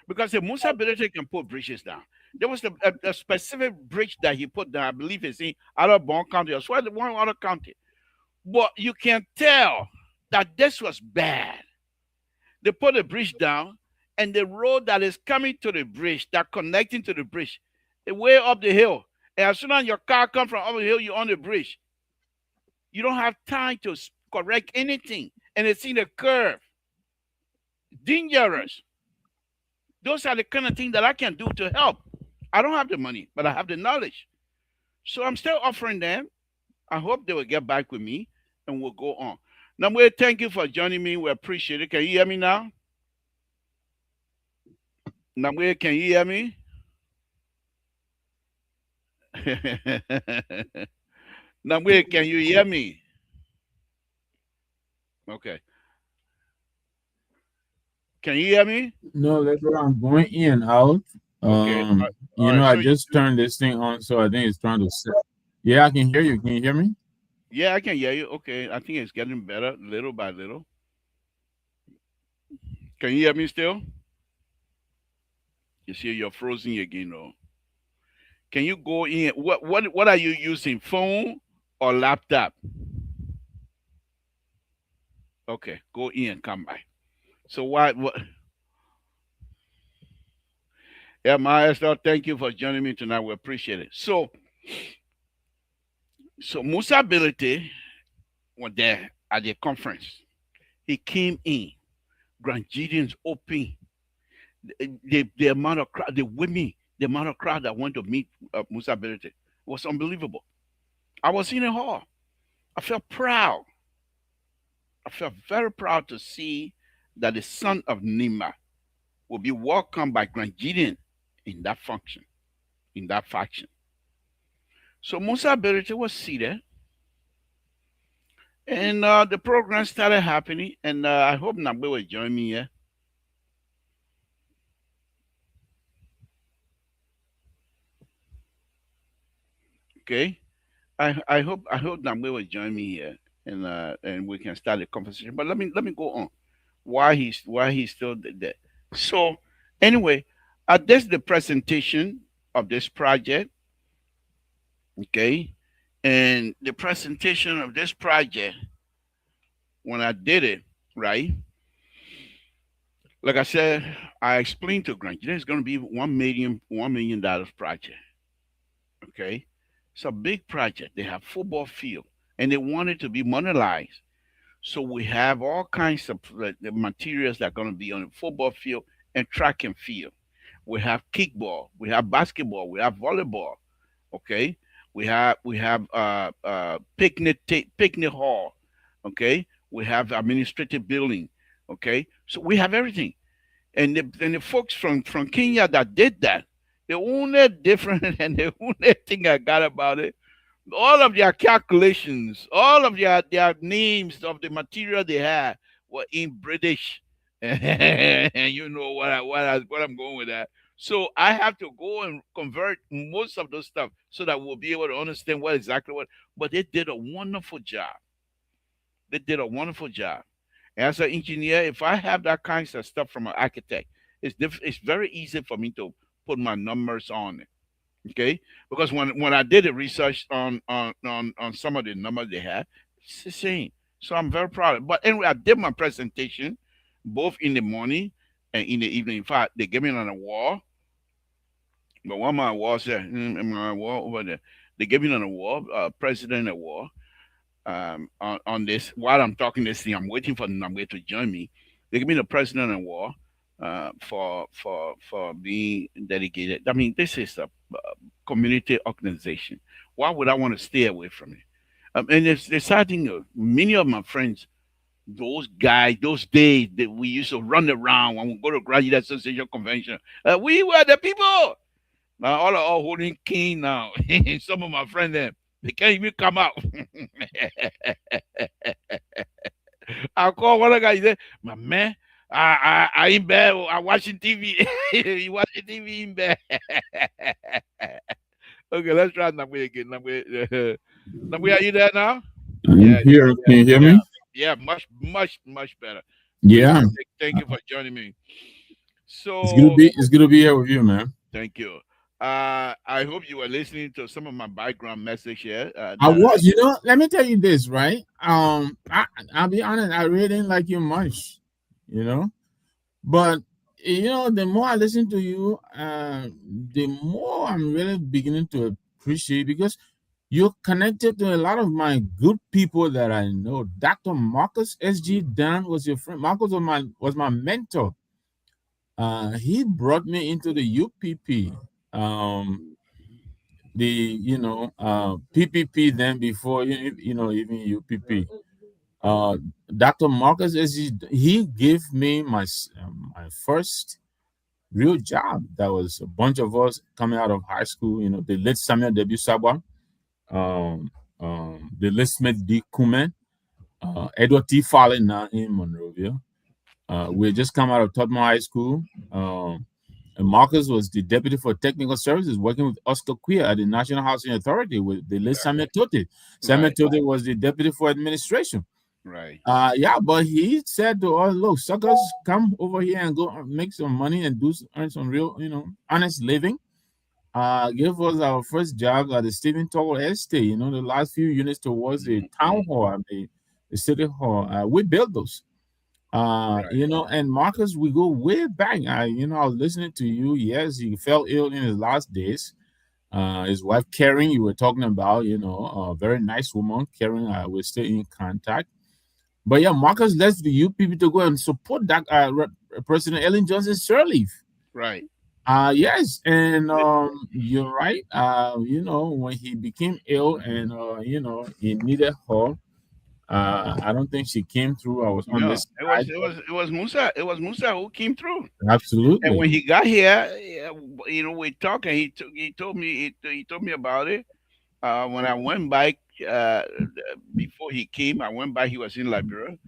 because the Musa ability can put bridges down. There was a specific bridge that he put down. I believe it's in Alabama County or one other county. But you can tell that this was bad. They put a bridge down, and the road that is coming to the bridge, that connecting to the bridge, is way up the hill. And as soon as your car comes from up the hill, you're on the bridge. You don't have time to correct anything. And it's in a curve. Dangerous. Those are the kind of things that I can do to help. I don't have the money, but I have the knowledge. So I'm still offering them. I hope they will get back with me and we'll go on. Namwe, thank you for joining me. We appreciate it. Can you hear me now? Namwe, can you hear me? Namwe, can you hear me? Okay. Can you hear me? No, that's what I'm going in out. Okay. I just turned this thing on, so I think it's trying to set. Yeah, I can hear you. Can you hear me? Yeah, I can hear you. Okay. I think it's getting better little by little. Can you hear me still? You see, you're frozen again, though. Can you go in? What are you using? Phone or laptop? Okay, go in and come back. So what? Yeah, Maestro, thank you for joining me tonight. We appreciate it. So Musa Ability was there at the conference. He came in. Grand Gideon's open. The amount of crowd, the women, the amount of crowd that went to meet Musa Ability was unbelievable. I was in a hall. I felt proud. I felt very proud to see that the son of Nima will be welcomed by Grand Gideon in that function, in that faction. So Musa Ability was seated, and the program started happening, and I hope Nabe will join me here. Okay, I hope Nabe will join me here, and we can start the conversation. But let me go on. Why he's still there? So anyway, this is the presentation of this project. Okay, and the presentation of this project, when I did it, right? Like I said, I explained to Grant, it's going to be $1 million project. Okay, it's a big project. They have football field, and they want it to be monetized. So we have all kinds of the materials that are going to be on the football field and track and field. We have kickball, we have basketball, we have volleyball. Okay, we have picnic hall. Okay, we have administrative building. Okay, so we have everything. And the folks from Kenya that did that, the only different and the only thing I got about it, all of their calculations, all of their names of the material they had were in British. And you know what I'm going with that. So I have to go and convert most of those stuff so that we'll be able to understand what. But they did a wonderful job. They did a wonderful job. As an engineer, if I have that kinds of stuff from an architect, it's very easy for me to put my numbers on it. Okay, because when I did the research on some of the numbers they had, it's the same. So I'm very proud. But anyway, I did my presentation both in the morning and in the evening. In fact, they gave me an award. But one of my awards there, my award over there, they gave me an award, president award. On this, while I'm talking this thing, I'm waiting for Namwe to join me. They give me the president award for being dedicated. I mean, this is a community organization. Why would I want to stay away from it? And it's deciding. Many of my friends, those guys, those days that we used to run around when we go to graduate association convention, we were the people. Now all are all holding king now. Some of my friends they can't even come out. I call one guy. He said, "My man, I in bed. I watching TV. You watching TV in bed. Okay, let's try Nabwe again. Nabwe, Nabwe, are you there now? I'm Yeah, here. Can you hear me? yeah, much better. Please, Yeah. thank you for joining me. It's gonna So, be it's gonna be here with you, man. thank you. I hope you were listening to some of my background message here. I was, let me tell you this, right? I'll be honest, I really didn't like you much, you know. But the more I listen to you, the more I'm really beginning to appreciate because you're connected to a lot of my good people that I know. Dr. Marcus S.G. Dunn was your friend. Marcus was my mentor. He brought me into the UPP. PPP then before even UPP. Dr. Marcus he gave me my first real job. That was a bunch of us coming out of high school. The late Samuel W. Sabwa, the late Smith D. Kuman, Edward T. Fallon now in Monrovia. We had just come out of Tottenham High School. And Marcus was the deputy for technical services, working with Oscar Queer at the National Housing Authority with the late Samuel Tote. Samuel Tote was the deputy for administration. Right. But he said to us, look, suckers, come over here and go make some money and earn some real, honest living. Give us our first job at the Stephen Towell Estate, the last few units towards the town hall, the city hall. We built those. And Marcus, we go way back. I was listening to you. Yes, he fell ill in his last days. His wife Karen, you were talking about, a very nice woman. Karen, we're still in contact. But yeah, Marcus left the UPP to go and support that President Ellen Johnson Sirleaf. Right. Yes, and you're right. When he became ill and he needed her. I don't think she came through. I was on this. It was Musa. It was Musa who came through. Absolutely. And when he got here, we talked, and he told me about it. When I went by before he came, I went by. He was in Liberia,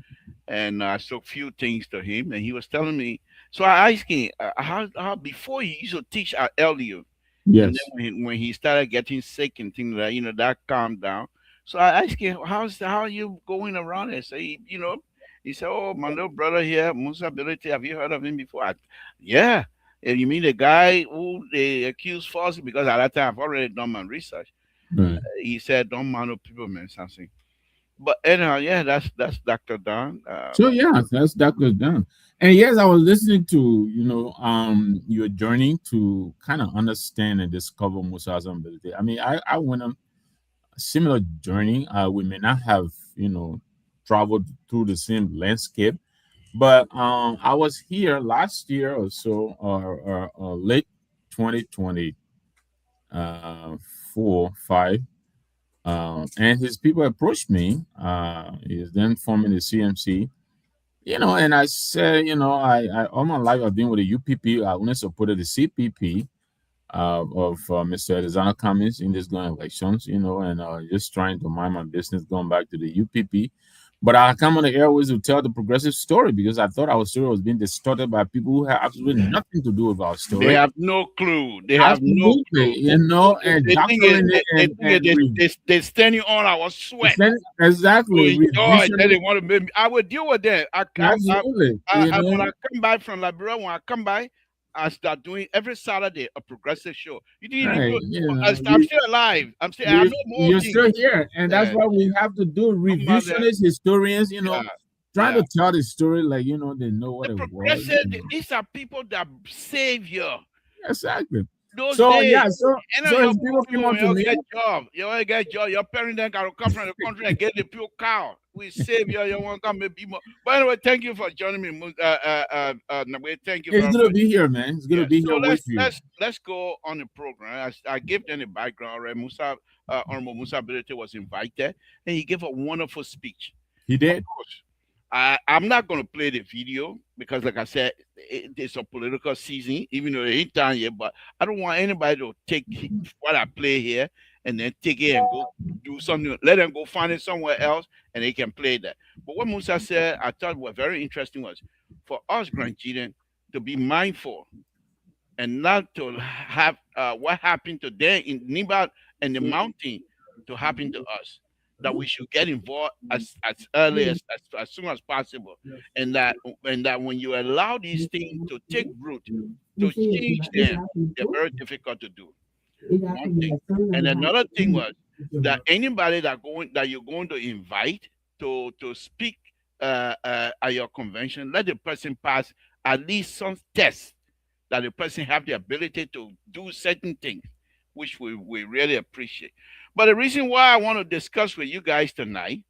and I saw a few things to him, and he was telling me. So I asked him how before he used to teach at LU. Yes. And then when he started getting sick and things like that, that calmed down. So I asked him, how are you going around it? So he said, oh, my little brother here, Musa Ability, have you heard of him before? Yeah. And you mean the guy who they accused falsely? Because at that time I've already done my research. Right. He said, don't mind no people, man, something. But anyhow, yeah, that's Dr. Don. So yeah, that's Dr. Don. And yes, I was listening to your journey to kind of understand and discover Musa's ability. I mean, I went on a similar journey. We may not have traveled through the same landscape, but I was here last year or so, or late 2020, 4-5. And his people approached me. He's then forming the CMC, and I said, I all my life I've been with the UPP. I only supported the CPP of Mr. Arizona Cummings in this going elections, and just trying to mind my business, going back to the UPP. But I come on the airways to tell the progressive story because I thought our story was being distorted by people who have absolutely nothing to do with our story. They have no clue. They have no clue. And they stand you on our sweat. Exactly. They want to make me. I will deal with that. Absolutely. When I come back from Liberia, when I come by, I start doing every Saturday a progressive show. You didn't even I'm still alive. I'm still. I know more. You're still here, and that's what we have to do. Revisionist historians, trying to tell the story like they know what it was. These are people that save you. Exactly. Those so days, people came up to me. You get job. Your parents then got to come from the country and get the pure cow. We save you. You want to come maybe more. But anyway, thank you for joining me. Thank you. It's good to be here, man. It's good to be here with you. Let's go on the program. I gave them the background. Right, Honorable Musa Ability was invited, and he gave a wonderful speech. He did. Of course, I'm not going to play the video because, like I said, it's a political season, even though it ain't done yet. But I don't want anybody to take what I play here and then take it and go do something. Let them go find it somewhere else and they can play that. But what Musa said, I thought was very interesting was for us grandchildren to be mindful and not to have what happened to them in Nibal and the mountain to happen to us. That we should get involved as early as soon as possible, and that when you allow these things to take root, to change them, they're very difficult to do. One thing, and another thing was that anybody that you're going to invite to speak at your convention, let the person pass at least some tests that the person have the ability to do certain things, which we really appreciate. But the reason why I want to discuss with you guys tonight,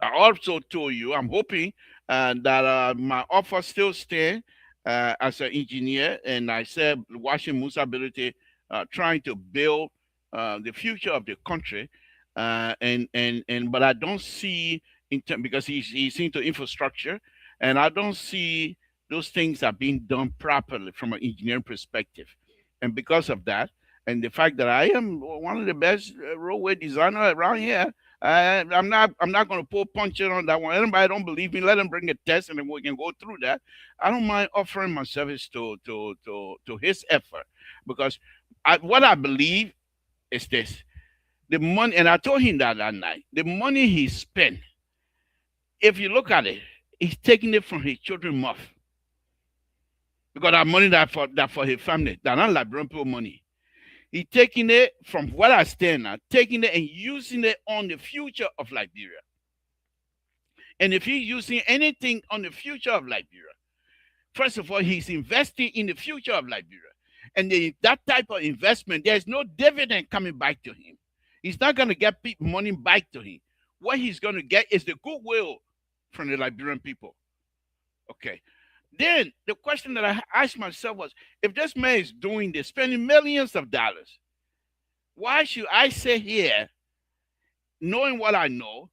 I also told you I'm hoping that my offer still stand as an engineer, and I said watching Musa ability, trying to build the future of the country, and but I don't see because he's into infrastructure, and I don't see those things are being done properly from an engineering perspective, and because of that, and the fact that I am one of the best roadway designer around here, I'm not going to pull punches on that one. Anybody don't believe me, let them bring a test and then we can go through that. I don't mind offering my service to his effort because what I believe is this: the money, and I told him that night, the money he spent. If you look at it, he's taking it from his children's mouth because that money that for his family, that not Liberian people money. He's taking it from what I stand now, taking it and using it on the future of Liberia. And if he's using anything on the future of Liberia, first of all, he's investing in the future of Liberia. And that type of investment, there's no dividend coming back to him. He's not going to get money back to him. What he's going to get is the goodwill from the Liberian people. Okay. Then the question that I asked myself was, if this man is doing this, spending millions of dollars, why should I sit here, knowing what I know,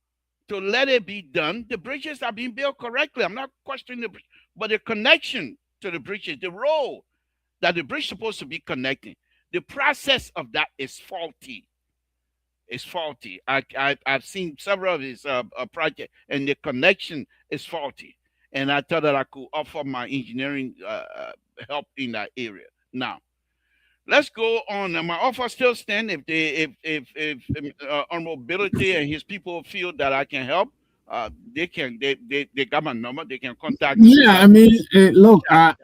to let it be done? The bridges are being built correctly. I'm not questioning the bridge, but the connection to the bridges, the role that the bridge is supposed to be connecting, the process of that is faulty. It's faulty. I've seen several of his projects, and the connection is faulty. And I thought that I could offer my engineering help in that area. Now, let's go on. My offer still stands. If on mobility and his people feel that I can help, they got my number. They can contact me. Yeah, I mean, look, I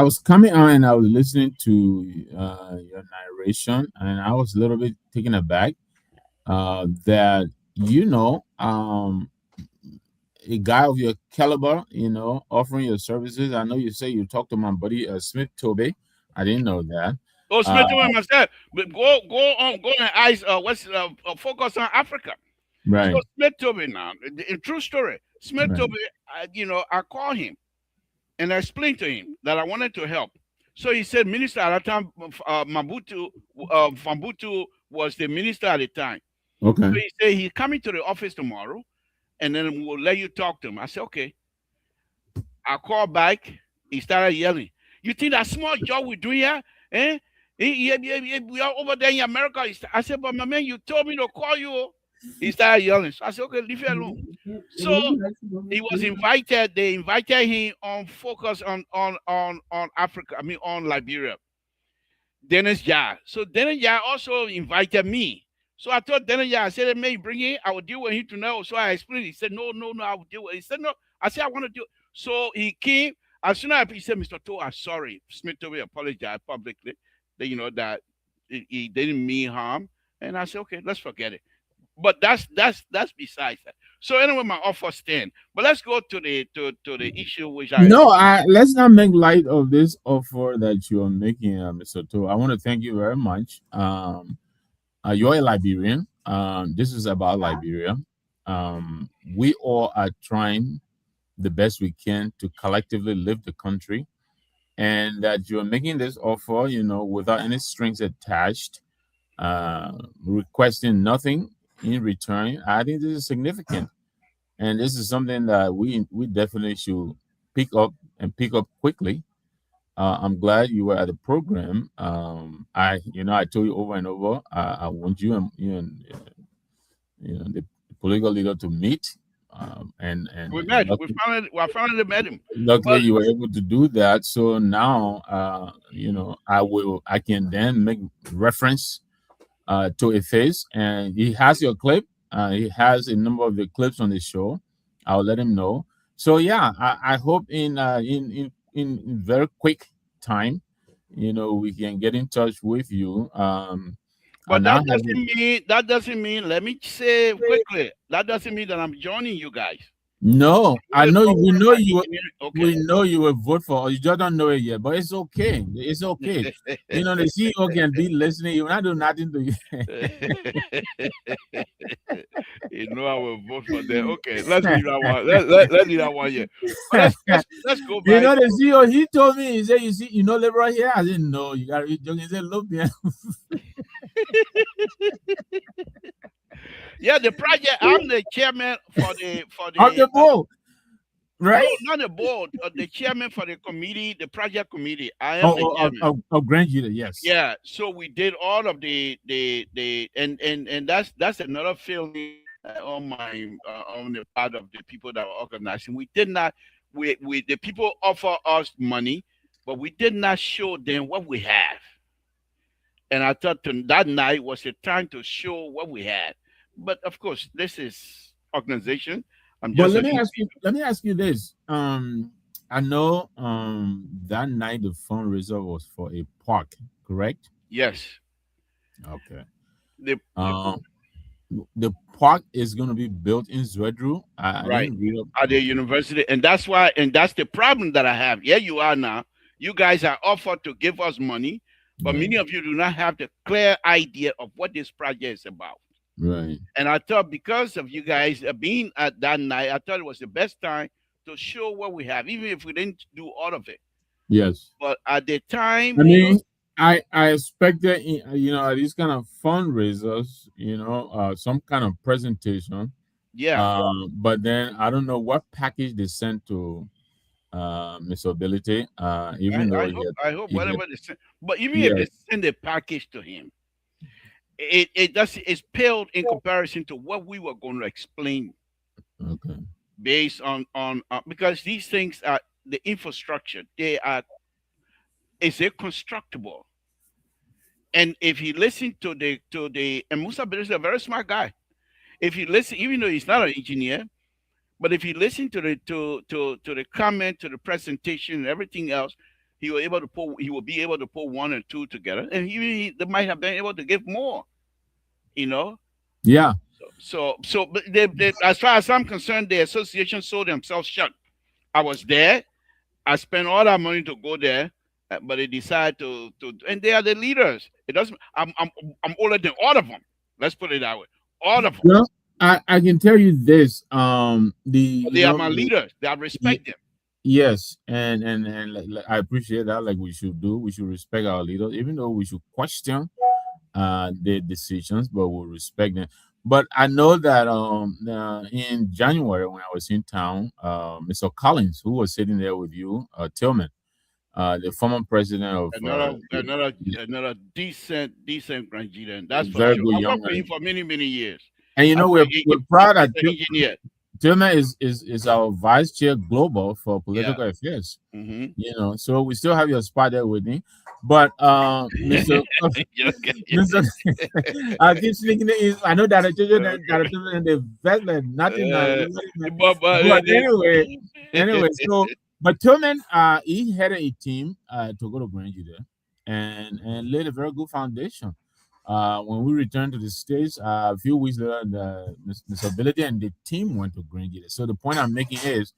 was coming on and I was listening to your narration, and I was a little bit taken aback that a guy of your caliber, offering your services. I know you say you talked to my buddy Smith Toby. I didn't know that. Oh, Smith Toby myself. But go and eyes. Focus on Africa. Right. So Smith Toby now, a true story. Smith Right. Toby, I called him and I explained to him that I wanted to help. So he said, Minister at that time, Fambutu was the minister at the time. Okay. So he said he's coming to the office tomorrow, and then we'll let you talk to him. I said, okay. I called back. He started yelling. You think that small job we're doing here? Eh? We are over there in America. I said, but my man, you told me to call you. He started yelling. So I said, okay, leave it alone. So he was invited. They invited him on focus on Africa. I mean, on Liberia. Dennis Yah. So Dennis Yah also invited me. So I told Dennis Yah, I said, may bring him. I will deal with him tonight. So I explained. He said, no, I will deal with it. He said, no. I said, I want to do it. So he came. As soon as he said, Mr. Toe, I'm sorry. Smith Toby apologized publicly that, that he didn't mean harm. And I said, okay, let's forget it. But that's besides that. So anyway, my offer stand. But let's go to the issue which let's not make light of this offer that you are making, Mr. Toe. I want to thank you very much. You're a Liberian. This is about Liberia. We all are trying the best we can to collectively live the country, and that you're making this offer, without any strings attached, requesting nothing in return. I think this is significant, and this is something that we definitely should pick up quickly. I'm glad you were at the program. I told you over and over. I want you and the political leader to meet. and We met. luckily, We finally met him. luckily But you were able to do that. So now, I can then make reference to a face, and he has your clip. He has a number of the clips on the show. I'll let him know. So yeah, I hope in very quick time, we can get in touch with you. but And now having that doesn't mean, let me say quickly, that doesn't mean that I'm joining you guys. no, I Really know for we one of know my you. engineering. Okay. We know you will vote for us. You just don't know it yet, but it's okay. It's okay. The CEO can be listening. You will not do nothing to I will vote for them. Okay, let's leave that one. Let's leave that one here. But you. let's go back. The CEO, he told me, he said, liberal here. I said, no, you got to read. He said, look, man. Yeah, the project. I'm the chairman for On the the ball, no, right? not the board, the chairman for the committee, the project committee. I am the Oh, chairman. Grand Judah, yes. Yeah, so we did all of and that's another feeling on the part of the people that were organizing. We did not we the people offer us money, but we did not show them what we have. And I thought that night was a time to show what we had. But of course, this is organization. I'm But just let an me ask you. individual. Let me ask you this. I know that night the fundraiser was for a park, correct? Yes, Okay. the Um, the park is going to be built in Zwedru. I right didn't read up. at the Okay. university, and that's why, and that's the problem that I have. Here you are now. You guys are offered to give us money, but Right. many of you do not have the clear idea of what this project is about. Right. And I thought because of you guys being at that night, I thought it was the best time to show what we have, even if we didn't do all of it. Yes. But at the time, I mean, I expected, at these kind of fundraisers, some kind of presentation. yeah, But then I don't know what package they sent to Miss Ability. Even though I hope he had whatever they send, but even if yeah. they send a package to him, it's paled in comparison to what we were going to explain Okay. based on because these things are the infrastructure. They are is it constructible? And if he listened to the and Musa Bill is a very smart guy. If he listen, even though he's not an engineer, but if he listened to the comment, to the presentation, and everything else, he will be able to pull one and two together, and they might have been able to give more. You know, Yeah. but as far as I'm concerned, the association sold themselves shut. I was there. I spent all that money to go there, but they decided and they are the leaders. It doesn't. I'm older than all of them. Let's put it that way. All of them. Well, I can tell you this. But they are my leaders. I respect them. Yes, and I appreciate that. Like we should do, we should respect our leaders, even though we should question their decisions, but we'll respect them. But I know that in January when I was in town, Mr. Collins, who was sitting there with you, Tillman, the former president of Another decent Grandian. That's for very sure. good I young worked for him man. for many years. And we're proud that An engineer. Tillman is our vice chair global for Yeah. political affairs. Mm-hmm. So we still have your spot there with me. But Mr. Mr. I keep speaking it. I know that I told you that in the vet like nothing. But anyway, so but Tillman, he had a team to go to Grand Judah and laid a very good foundation. When we returned to the States, a few weeks later, the ability and the team went to Grand Judah. So the point I'm making is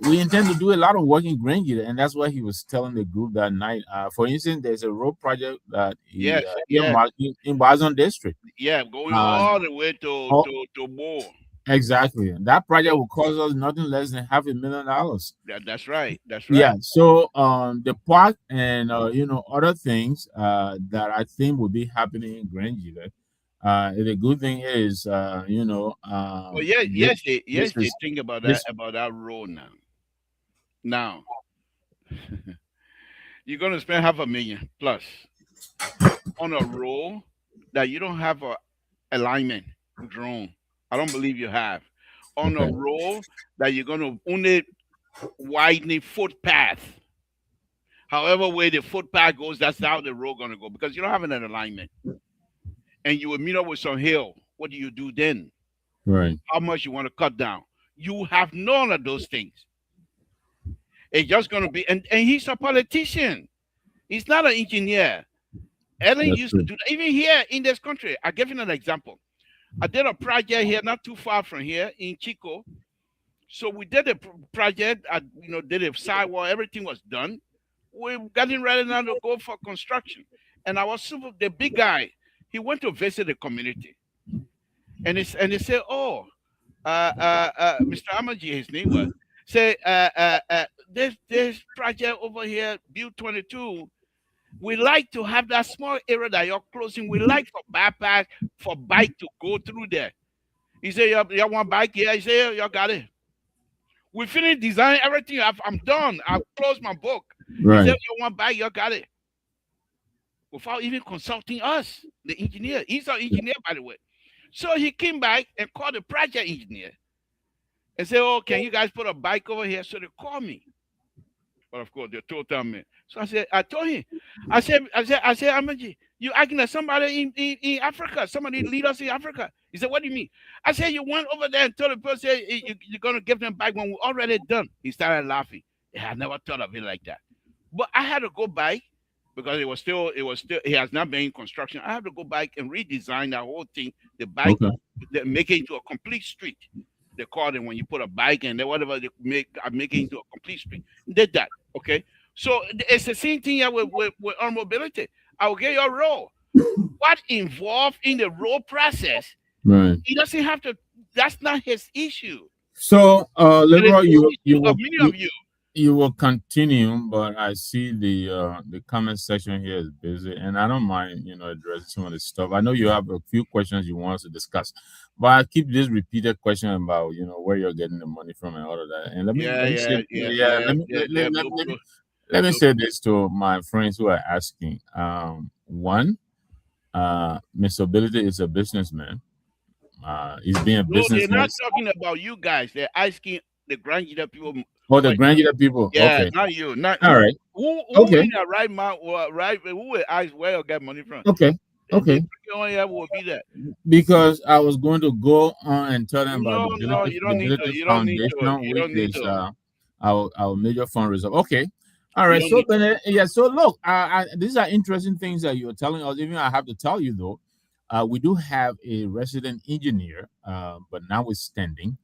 we intend to do a lot of work in Grand Judah, and that's what he was telling the group that night. For instance, there's a road project that he earmarked in Bazon District. Yeah, going all the way to Moore. Exactly. That project will cost us nothing less than $500,000. That's right. That's right. Yeah. So the park and other things that I think will be happening in Grand Judah. The good thing is Well, yes, they think about that road now. Now you're gonna spend $500,000 plus on a road that you don't have a alignment drone. I don't believe you have. on a Okay. road that you're going to only widen the footpath. However way the footpath goes, that's how the road going to go because you don't have an alignment. And you will meet up with some hill. What do you do then? Right. How much you want to cut down? You have none of those things. It's just going to be, and he's a politician. He's not an engineer. Ellen That's used to true. do that. Even here in this country, I'll give you an example. I did a project here, not too far from here in Chico. So we did a project, did a sidewalk, everything was done. We're getting ready now to go for construction. And the big guy, he went to visit the community. And they said, oh, Mr. Amaji, his name was, say, this project over here, Build 22, we like to have that small area that you're closing. We like for bypass, for bike to go through there. He said, you want bike? Yeah, he said, yeah, you got it. We finished designing everything. I'm done. I've closed my book. Right. He said, you want bike? You got it. Without even consulting us, the engineer. He's an engineer, by the way. So he came back and called the project engineer and said, oh, can you guys put a bike over here? So they called me. But of course, they told me. So I told him, I said, Amaji, you acting like somebody in Africa, somebody lead us in Africa. He said, what do you mean? I said, you went over there and told the person you're going to give them back when we're already done. He started laughing. I never thought of it like that. But I had to go back because it was still, he has not been in construction. I have to go back and redesign that whole thing, the bike, make it into a complete street. They call it when you put a bike and whatever they make it into a complete street. Did that, okay? So it's the same thing here with our mobility. I will get your role. What involved in the role process? Right. He doesn't have to. That's not his issue. So, Leroy, you will continue, but I see the comment section here is busy, and I don't mind addressing some of this stuff. I know you have a few questions you want us to discuss, but I keep this repeated question about where you're getting the money from and all of that. And let me say this to my friends who are asking. One, Mr. Ability is a businessman. He's being a businessman. They're not talking about you guys. They're asking the Grandida people. Oh, the Grandida people. Yeah, okay. Not you. Not all right. Who okay. In the right mouth, right? Who will ask where you get money from? Okay. Okay. Will be that. Because I was going to go on and tell them about you don't need to. You don't need to. You don't need to. Our major fundraiser. Okay. All right. So, so look, these are interesting things that you're telling us. Even I have to tell you though, we do have a resident engineer, but notwithstanding,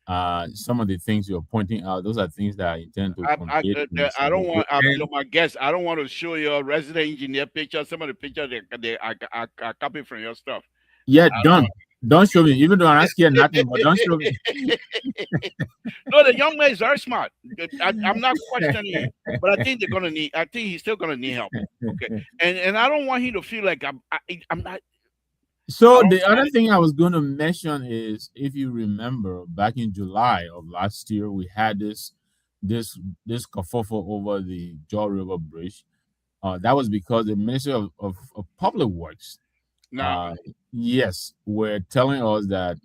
some of the things you're pointing out, those are things that I intend to. I don't want. My guess. I don't want to show your resident engineer picture. Some of the pictures I copy from your stuff. Yeah, don't show me. Even though I'm not scared nothing, but don't show me. No, the young man is very smart. I'm not questioning him, but I think they're gonna need. I think he's still gonna need help. Okay, and I don't want him to feel like I'm not. So the other thing I was going to mention is, if you remember, back in July of last year, we had this kerfuffle over the Jaw River Bridge. That was because the Ministry of Public Works, yes, were telling us that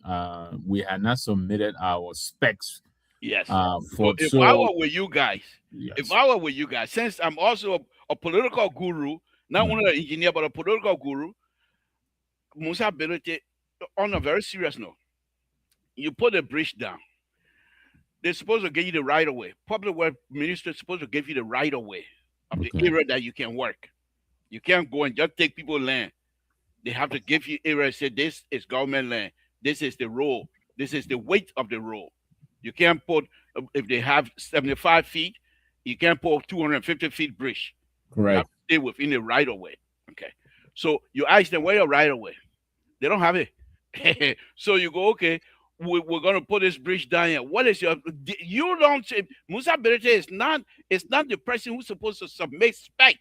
we had not submitted our specs. Yes. If I were with you guys, since I'm also a political guru, not only an engineer but a political guru. Musa ability, on a very serious note, you put a bridge down. They're supposed to give you the right of way. Public Works Minister is supposed to give you the right of way of the area that you can work. You can't go and just take people's land. They have to give you area and say, this is government land. This is the road. This is the weight of the road. You can't put, if they have 75 feet, you can't put 250 feet bridge. Correct. You have to stay within the right of way. Okay. So you ask them, where your right of way? They don't have it. So you go, okay, we're going to put this bridge down here. What is you don't say, Musa Berete is not the person who's supposed to submit spec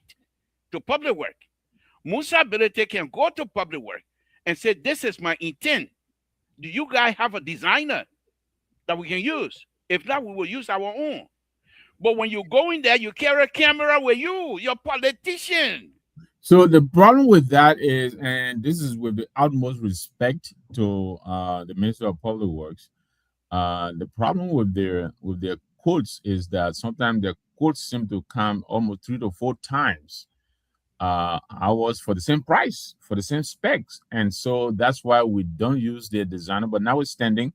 to public work. Musa Berete can go to public work and say, this is my intent. Do you guys have a designer that we can use? If not, we will use our own. But when you go in there, you carry a camera with you. You're a politician. So the problem with that is, and this is with the utmost respect to the Minister of Public Works, The problem with their quotes is that sometimes their quotes seem to come almost 3 to 4 times ours for the same price, for the same specs, and so that's why we don't use their designer. But notwithstanding,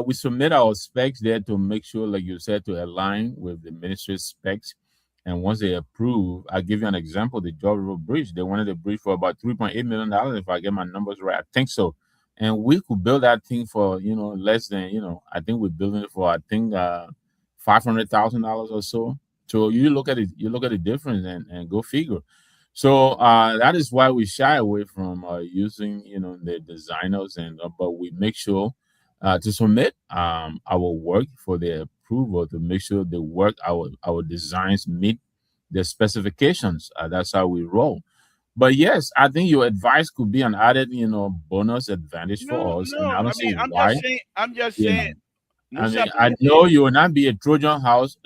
we submit our specs there to make sure, like you said, to align with the ministry specs. And once they approve, I'll give you an example. The George River Bridge, they wanted a bridge for about $3.8 million, if I get my numbers right. I think so. And we could build that thing for, less than, I think we're building it for, I think, $500,000 or so. So you look at it, you look at the difference and go figure. So that is why we shy away from using, the designers, but we make sure to submit our work for their approval to make sure the work, our designs meet the specifications. That's how we roll. But yes, I think your advice could be an added, bonus advantage No, for us, and no. I don't I see mean, I'm why. just saying. I'm just You saying. know, I Musa mean, I know you will not be a Trojan horse,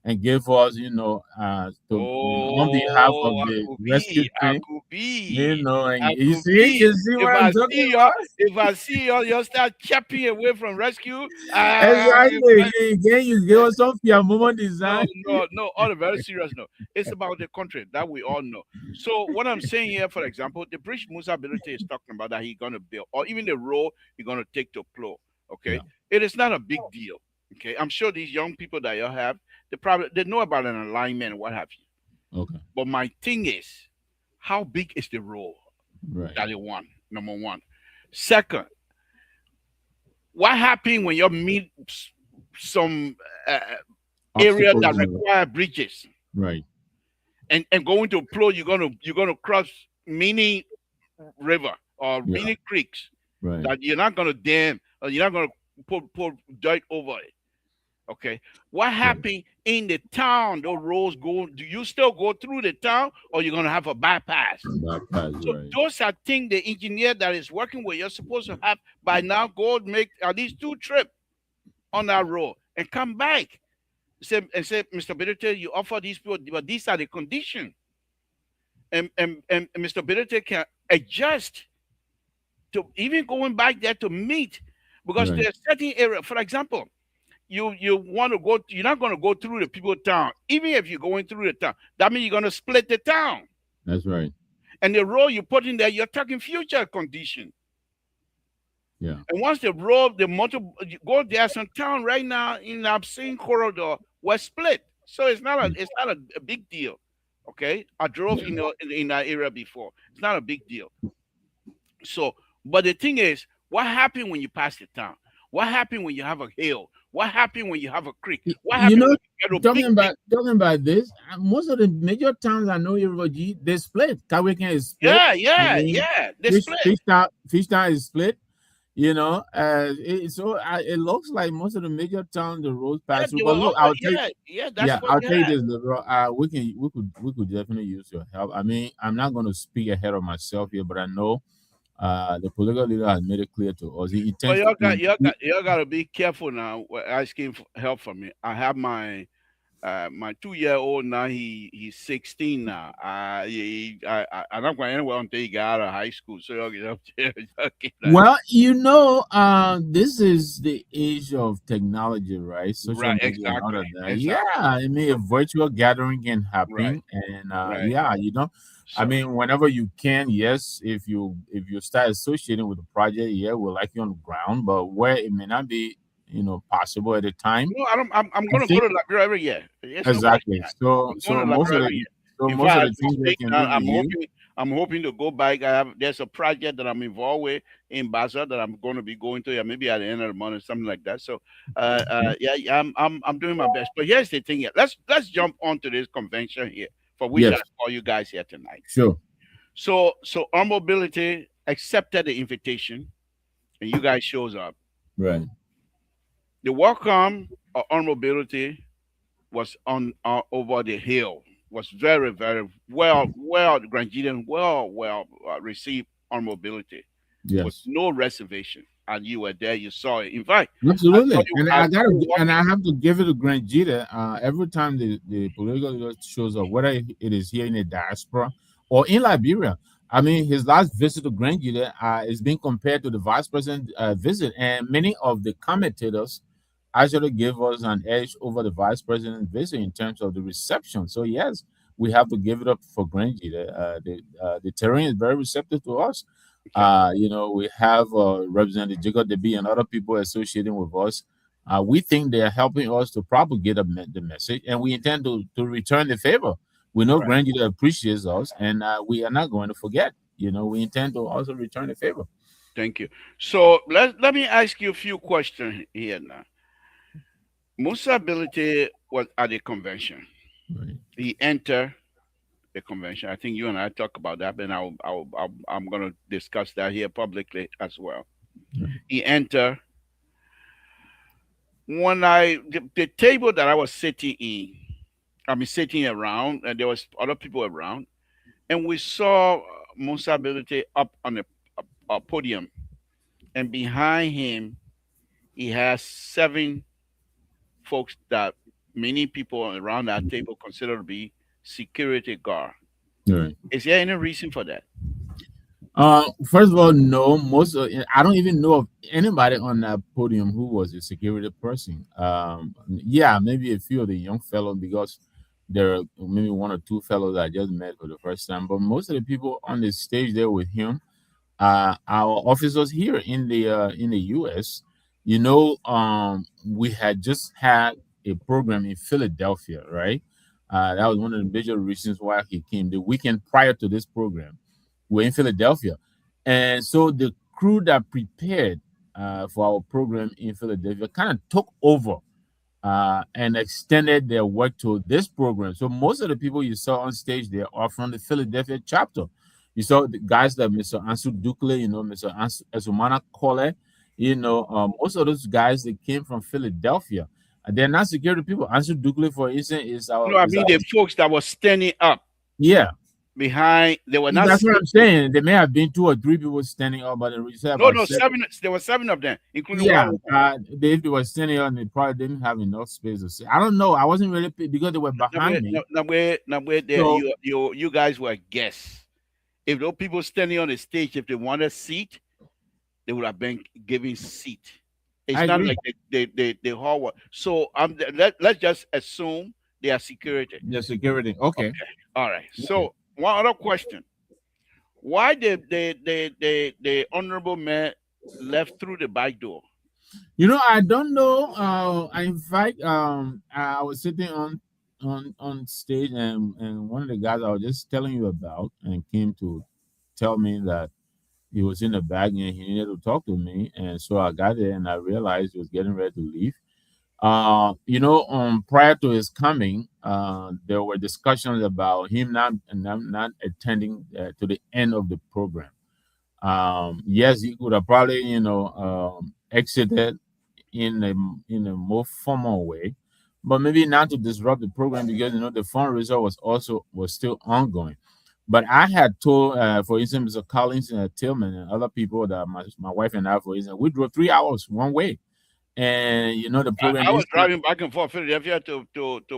and give us, on behalf of Oh, I the could rescue be. I team, could be. and I you could see, be. you see If what I'm I talking see you, about? if I see you start chapping away from rescue. Exactly. Again, you give us some your moment No, design. no, no. On a very serious note, it's about the country that we all know. So what I'm saying here, for example, the bridge Musa ability is talking about that he's gonna build, or even the road he's gonna take to plow. Yeah. Okay, it is not a big deal. Okay, I'm sure these young people that you have, they know about an alignment and what have you. Okay. But my thing is, how big is the road? Right. That is one. Number one. Second, what happens when you meet some uh, area Obstacles that in the way. require bridges? Right. And going to flow, you're gonna cross many river or Yeah. many creeks Right. that you're not gonna dam or you're not gonna put dirt over it. Okay, what Right. happened in the town? Those roads go. Do you still go through the town, or you're gonna have a bypass? Bypass. So Right. those are things the engineer that is working with you're supposed to have by now. Go make at least 2 trips on that road and come back. Say, Mr. Benedict, you offer these people, but these are the conditions. And Mr. Benedict can adjust to even going back there to meet because Right. there's certain area. For example, you want to go, you're not going to go through the people town. Even if you're going through the town, that means you're going to split the town. That's right. And the road you put in there, you're talking future condition. Yeah. And once the road, the motor you go there, some town right now in the obscene corridor was split. So it's not a big deal. Okay. I drove Yeah. in that area before. It's not a big deal. So, but the thing is, what happened when you pass the town? What happened when you have a hill? What happened when you have a creek? What You happened know, when you get a talking big about this, most of the major towns I know everybody they split. Kawikan is split. yeah, I yeah, mean, yeah. They split. Fishtown is split. It looks like most of the major towns the roads Yeah, pass through. they were But look, all, yeah, yeah, that's what I'll tell you yeah. this, Lebron. We could definitely use your help. I mean, I'm not going to speak ahead of myself here, but I know the political leader has made it clear to us he But intends to. y'all got to be careful now when asking for help from me. I have my 2-year-old now. He's 16 now. I'm not going anywhere until he got out of high school. So y'all get up there. Well, this is the age of technology, right? Social Right, media and all exactly, of that. Yeah, exactly. I mean, a virtual gathering can Right, happen, and right. I So mean, whenever you can, yes, if you start associating with the project, yeah, we'll like you on the ground, but where it may not be, possible at the time, no, I don't. I'm I going to go think to the library every year. There's no question. exactly. So, I'm going so to the most of library the, every year. so In most fact, of as the we things they speak can now, do with you, I'm hoping to go back. There's a project that I'm involved with in Basel that I'm going to be going to. Yeah, maybe at the end of the month or something like that. So, yeah, I'm doing my best. But here's the thing. Here. Let's jump onto this convention here for which I yes, call you guys here tonight. sure, So our mobility accepted the invitation, and you guys shows up. right, The welcome of our mobility was on over the hill. Was very very well. The Grandidian well received on mobility with yes. no reservation, and you were there. You saw it. In fact, I saw Absolutely, you. and I I saw gotta, you and walking. I have to give it to Grant Jeter. Every time the political leader shows up, whether it is here in the diaspora or in Liberia, I mean, his last visit to Grandview is being compared to the vice president visit, and many of the commentators actually give us an edge over the vice president visit in terms of the reception. So yes, we have to give it up for Grandview. The terrain is very receptive to us. Okay. We have Representative Jacob DeBee and other people associating with us. We think they are helping us to propagate the message, and we intend to return the favor. We know Right. Grandview appreciates us, and we are not going to forget. We intend to also return the favor. Thank you. So let me ask you a few questions here now. Musa Ability was at the convention. Right. He entered the convention. I think you and I talk about that, and I'm going to discuss that here publicly as well. Right. He entered. The table that I was sitting in, I mean sitting around, and there was other people around, and we saw Musa Ability up on a podium, and behind him he has seven folks that many people around that table consider to be security guard. Right. Is there any reason for that? First of all, no. I don't even know of anybody on that podium who was a security person. Yeah, maybe a few of the young fellows because there are maybe one or two fellows I just met for the first time. But most of the people on the stage there with him, our officers here in the U.S. We had just had a program in Philadelphia, right? That was one of the major reasons why he came. The weekend prior to this program, we're in Philadelphia, and so the crew that prepared for our program in Philadelphia kind of took over and extended their work to this program. So most of the people you saw on stage there are from the Philadelphia chapter. You saw the guys like Mr. Ansu Dukle, Mr. Asumana Kole, most of those guys that came from Philadelphia. They're not security people. Ansu Dukle, for instance, No, I mean the folks that were standing up yeah. behind. They were not. That's what I'm saying. There may have been two or three people standing up, but you said No, about no, seven. seven. There were seven of them, including Yeah, one. if they were standing up, they probably didn't have enough space to sit. I don't know. I wasn't really because they were behind me. Now where there, So you guys were guests. If those people standing on the stage, if they wanted a seat, they would have been given seat. It's I not agree. like they hall was. So let's just assume they are security. The security. Okay. Okay. All right. Okay. So one other question. Why did the honorable man left through the back door? I don't know. In fact, I was sitting on stage, and one of the guys I was just telling you about, and came to tell me that he was in the back and he needed to talk to me, and so I got there and I realized he was getting ready to leave. Prior to his coming, there were discussions about him not attending to the end of the program. Yes, he could have probably, exited in a more formal way, but maybe not to disrupt the program because the fundraiser was still ongoing. But I had told, for instance, Mr. Collins and Tillman and other people that my wife and I, for instance, we drove 3 hours one way, and the program I was is driving back and forth Philadelphia to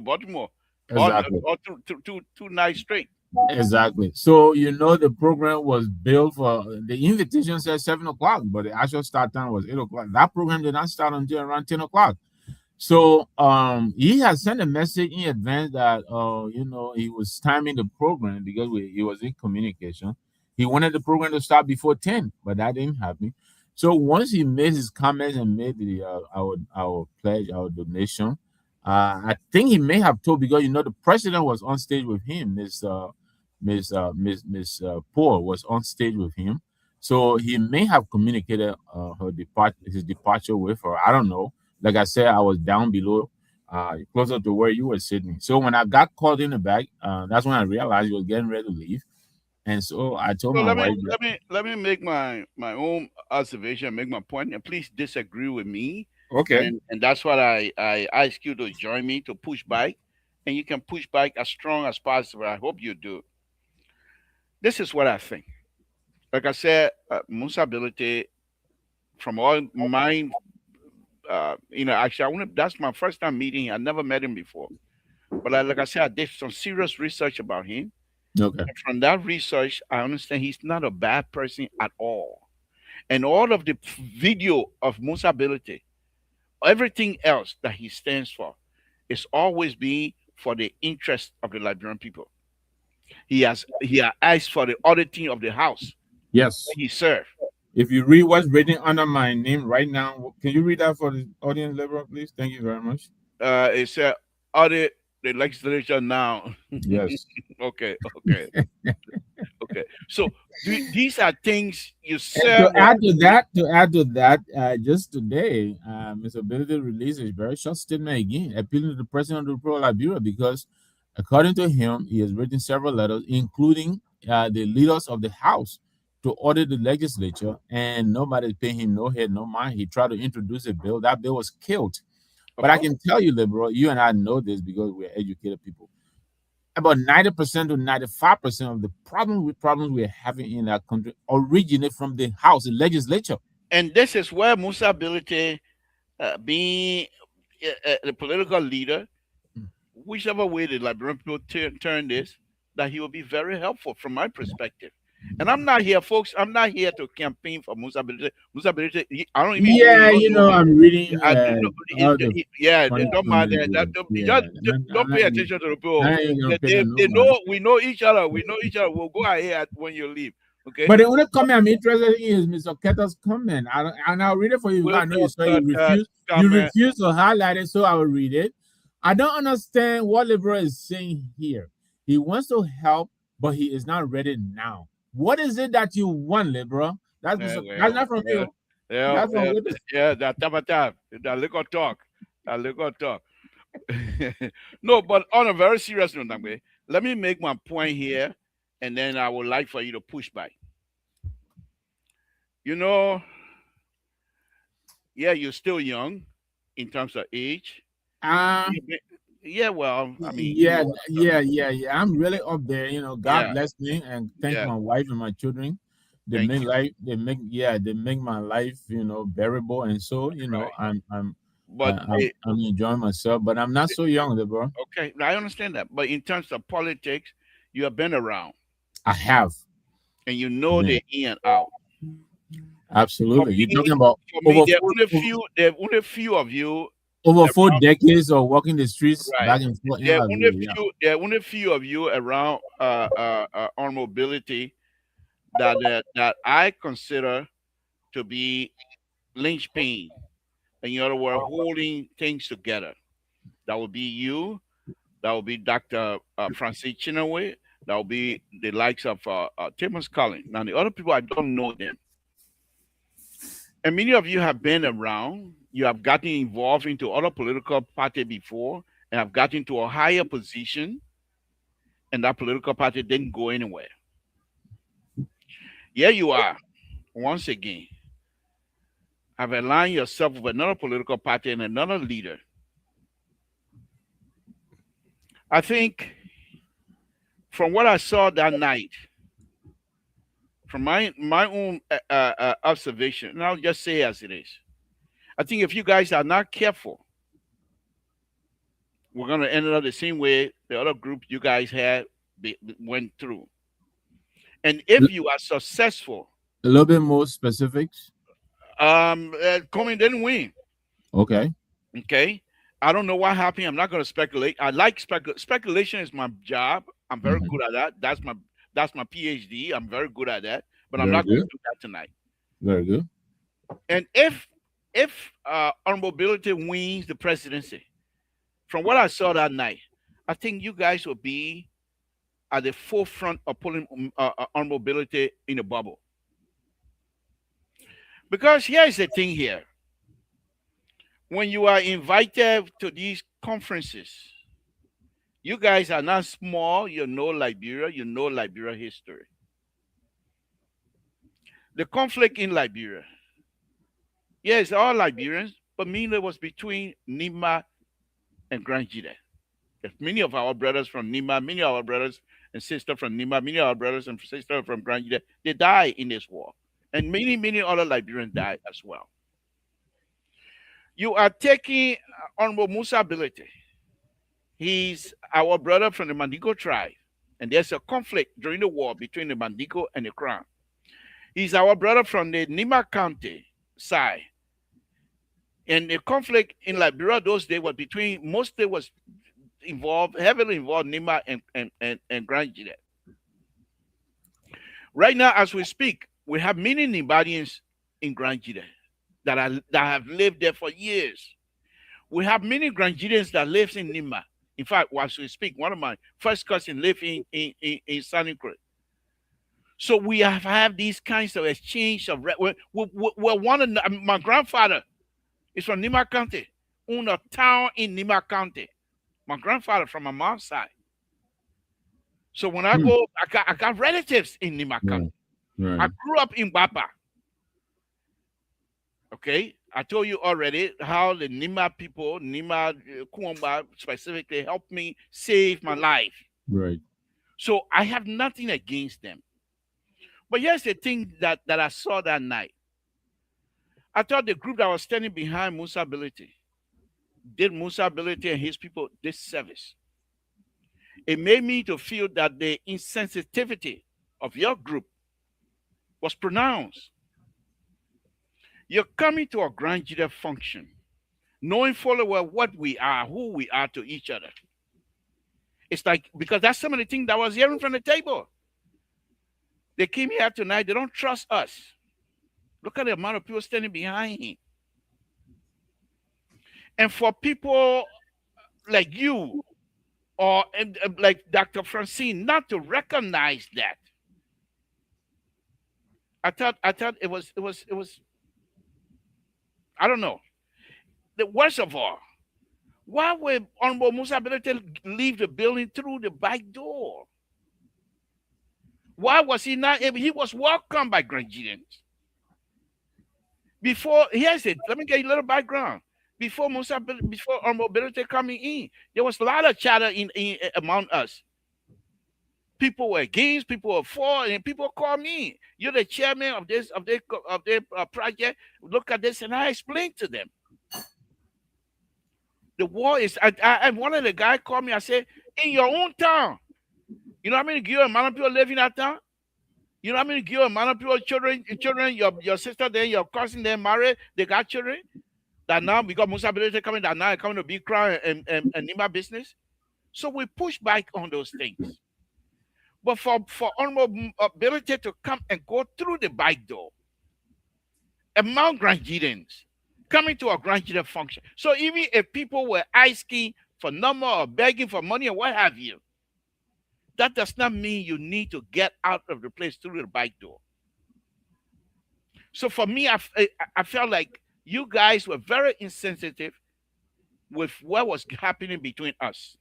Baltimore, exactly. all two nights straight. Exactly. So the program was built for the invitation said 7 o'clock, but the actual start time was 8 o'clock. That program did not start until around 10 o'clock. So he had sent a message in advance that he was timing the program because he was in communication. He wanted the program to start before 10, but that didn't happen. So once he made his comments and made the our pledge, our donation, I think he may have told because the president was on stage with him, Miss Paul was on stage with him, so he may have communicated his departure with her. I don't know. Like I said, I was down below, closer to where you were sitting. So when I got called in the back, that's when I realized he was getting ready to leave, and so I told So my wife that, let me make my own observation, make my point, and please disagree with me. okay, And that's what I ask you to join me to push back, and you can push back as strong as possible. I hope you do. This is what I think. Like I said, Musa Ability, from all my, actually, that's my first time meeting him. I never met him before. But like I said, I did some serious research about him. Okay. From that research, I understand he's not a bad person at all. And all of the video of Musa ability, everything else that he stands for, is always being for the interest of the Liberian people. He has asked for the auditing of the house where Yes. he served. If you read what's written under my name right now, can you read that for the audience, Liberal, please? Thank you very much. It said audit the legislature now. Yes. Okay. Okay. So these are things you And serve with. to add to that, just today, Mr. Ability released a very short statement again, appealing to the president of the Republic of Liberia because, according to him, he has written several letters, including the leaders of the House, to audit the legislature, and nobody's paying him no head, no mind. He tried to introduce a bill. That bill was killed. Of But I course. can tell you, Liberal, you and I know this because we're educated people. About 90% to 95% of the problems we're having in our country originate from the House, the legislature. And this is where Musa ability, being the political leader, whichever way the Liberian people turn this, that he will be very helpful from my perspective. And I'm not here, folks. I'm not here to campaign for Musa ability. Musa ability. I don't even know. Yeah, You don't you know know, him. I'm reading I do know. all the Yeah, funny don't mind comments that. here. Just, Yeah, don't pay attention to the people. I ain't gonna pay They, that no they mind. know we know each other. We know each other. We'll go ahead when you leave. Okay. But the only comment I'm interested in is Mr. Keta's comment. And I'll read it for you because We'll I know you talk said you comment. refuse to highlight it, so I will read it. I don't understand what Liberal is saying here. He wants to help, but he is not ready now. What is it that you want, Liberal? That's not from you. Yeah, That's from yeah, that tap, that little talk, that little talk. No, but on a very serious note, Nagbe, let me make my point here, and then I would like for you to push back. You know, yeah, you're still young in terms of age. um You may- Yeah, well, I mean, you yeah, know, yeah. I'm really up there. God yeah, bless me and thank yeah. my wife and my children. Thank you. They make my life, bearable. And so, Right, but I'm enjoying myself, but I'm not so young, bro. okay, I understand that. But in terms of politics, you have been around, I have. and you know Yeah, the in and out. For absolutely. You're me, talking about for me, there are only few of you over four around. decades of walking the streets Right. back and forth in Liberia. Yeah. There are only few of you around on mobility that I consider to be linchpin. In other words, holding things together. That would be you. That would be Dr. Francis Chinaway. That would be the likes of Thomas Collins. Now, the other people, I don't know them. And many of you have been around. You have gotten involved into other political party before and have gotten to a higher position, and that political party didn't go anywhere. Here you are, once again, have aligned yourself with another political party and another leader. I think from what I saw that night, from my own observation, and I'll just say as it is, I think if you guys are not careful, we're going to end up the same way the other group you guys had went through. And if you are successful, A little bit more specifics. Comey didn't win. Okay. Okay, I don't know what happened. I'm not going to speculate. I like speculation is my job. I'm very Mhm. good at that. That's my PhD. I'm very good at that. But I'm Very not going good. to do that tonight. Very good. And if Honorability wins the presidency, from what I saw that night, I think you guys will be at the forefront of pulling Honorability in a bubble. Because here's the thing here: when you are invited to these conferences, you guys are not small. You know Liberia. You know Liberia history. The conflict in Liberia, yes, all Liberians, but mainly was between Nima and Grand Jide. Many of our brothers from Nima, many of our brothers and sisters from Nima, many of our brothers and sisters from Grand Jide, they died in this war. And many other Liberians died as well. You are taking Honorable Musa Ability. He's our brother from the Mandigo tribe. and there's a conflict during the war between the Bandico and the Crown. He's our brother from the Nima County side. And the conflict in Liberia those days was between, mostly was heavily involved Nima and Grand Gide. Right now, as we speak, we have many Nibadians in Grand Gide that have lived there for years. We have many Grand Gideans that lives in Nima. In fact, as we speak, one of my first cousins live in Sunny Creek. So we have had these kinds of exchange of we're one of my grandfather is from Nima County, own a town in Nima County. My grandfather from my mom's side. So when I go, I got relatives in Nima County. Right. I grew up in Bapa. Okay, I told you already how the Nima people, Nima Kuomba specifically, helped me save my life. Right. So I have nothing against them. But here's the thing that I saw that night. I thought the group that was standing behind Musa Ability did Musa Ability and his people this service. It made me to feel that the insensitivity of your group was pronounced. You're coming to a Grand Jide function, knowing fully well what we are, who we are to each other. It's like, because that's some of the things that I was hearing from the table. They came here tonight, they don't trust us. Look at the amount of people standing behind him. And for people like you or like Dr. Francine not to recognize that, I thought it was I don't know. The worst of all, why would Honorable Musa Ability leave the building through the back door? Why was he not able? He was welcomed by Grand Gideons. Before, here's it. Let me get you a little background. Before Honorable Ability coming in, there was a lot of chatter in among us. People were against, people were for, and people called me. You're the chairman of this project. Look at this, and I explained to them. The war is. I one of the guys called me. I said, in your own town, you know how many Gio and Mana people live in that town? You know how many Gio and Mana people children, your sister there, your cousin there married, they got children. That now because Musa Ability coming, that now coming to Big Crown and Nima business. So we push back on those things. But for Honorable Ability to come and go through the back door among Grand Gideons, coming to a Grand Gideon function. So even if people were asking for number or begging for money or what have you, that does not mean you need to get out of the place through the back door. So for me, I felt like you guys were very insensitive with what was happening between us.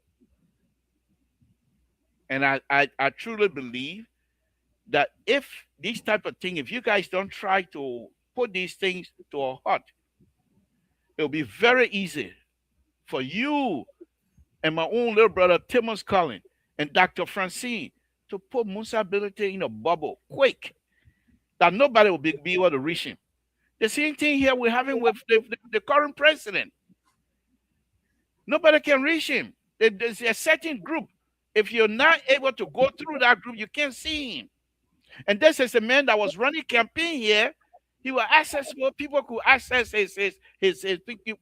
And I truly believe that if this type of thing, if you guys don't try to put these things to a halt, it'll be very easy for you and my own little brother, Timmons Collins, and Dr. Francine to put Musa Ability in a bubble quick, that nobody will be able to reach him. The same thing here we're having with the current president. Nobody can reach him. There's a certain group. If you're not able to go through that group, you can't see him. And this is a man that was running campaign here. He was accessible. People could access his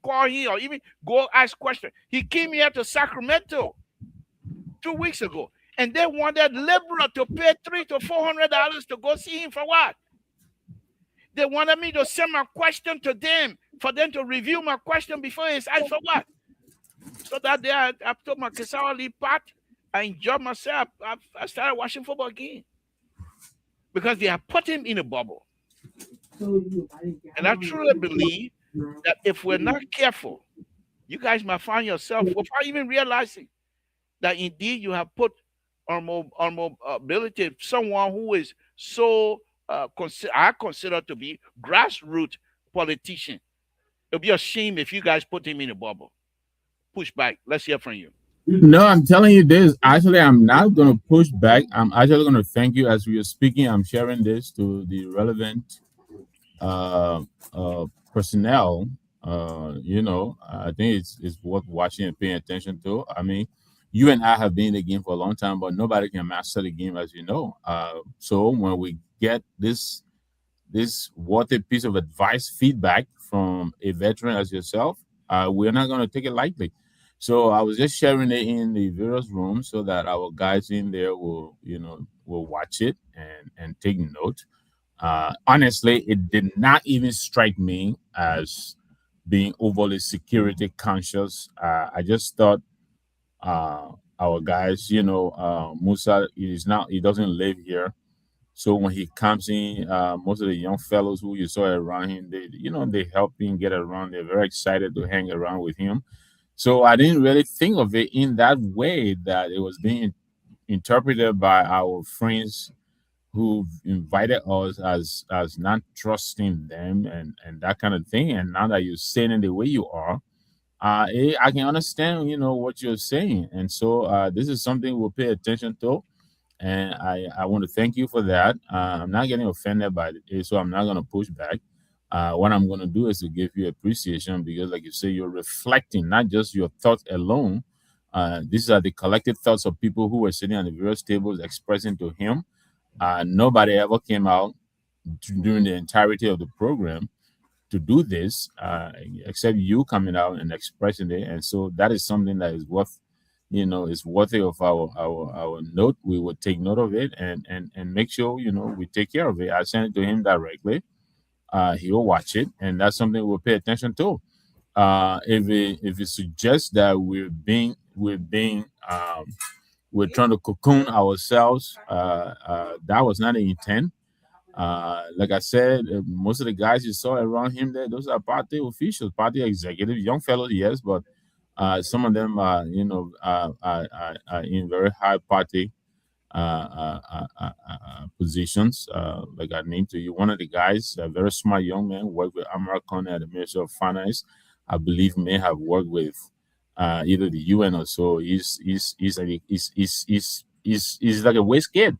call him or even go ask questions. He came here to Sacramento 2 weeks ago, and they wanted liberal to pay $300 to $400 to go see him for what? They wanted me to send my question to them for them to review my question before it's asked for what? So that day I told my Kesawa Lee part. I enjoyed myself. I started watching football again because they have put him in a bubble. And I truly believe that if we're not careful, you guys might find yourself without even realizing that indeed you have put on mobility someone who is so I consider to be grassroots politician. It'll be a shame if you guys put him in a bubble. Push back. Let's hear from you. No, I'm telling you this. Actually, I'm not going to push back. I'm actually going to thank you as we are speaking. I'm sharing this to the relevant personnel. I think it's worth watching and paying attention to. I mean, you and I have been in the game for a long time, but nobody can master the game, as you know. So when we get this worthy piece of advice, feedback from a veteran as yourself, we're not going to take it lightly. So I was just sharing it in the various rooms so that our guys in there will watch it and take note. Honestly, it did not even strike me as being overly security conscious. I just thought uh, our guys, Musa is not, he doesn't live here. So when he comes in, most of the young fellows who you saw around him, they help him get around. They're very excited to hang around with him. So I didn't really think of it in that way that it was being interpreted by our friends who invited us as not trusting them and that kind of thing. And now that you're saying it the way you are, I can understand, what you're saying. And so this is something we'll pay attention to. And I want to thank you for that. I'm not getting offended by it, so I'm not going to push back. What I'm going to do is to give you appreciation because, like you say, you're reflecting not just your thoughts alone. These are the collective thoughts of people who were sitting on the various tables expressing to him. Nobody ever came out during the entirety of the program to do this, except you coming out and expressing it. And so that is something that is worth, is worthy of our note. We will take note of it and make sure, we take care of it. I sent it to him directly. He'll watch it, and that's something we'll pay attention to. If it suggests that we're trying to cocoon ourselves, that was not the intent. Like I said, most of the guys you saw around him there, those are party officials, party executives, young fellows, yes, but some of them are, are in very high party positions. Like I named to you, one of the guys, a very smart young man, worked with Amara Khan at the Ministry of Finance. I believe may have worked with either the UN or so. He's like a waste kid.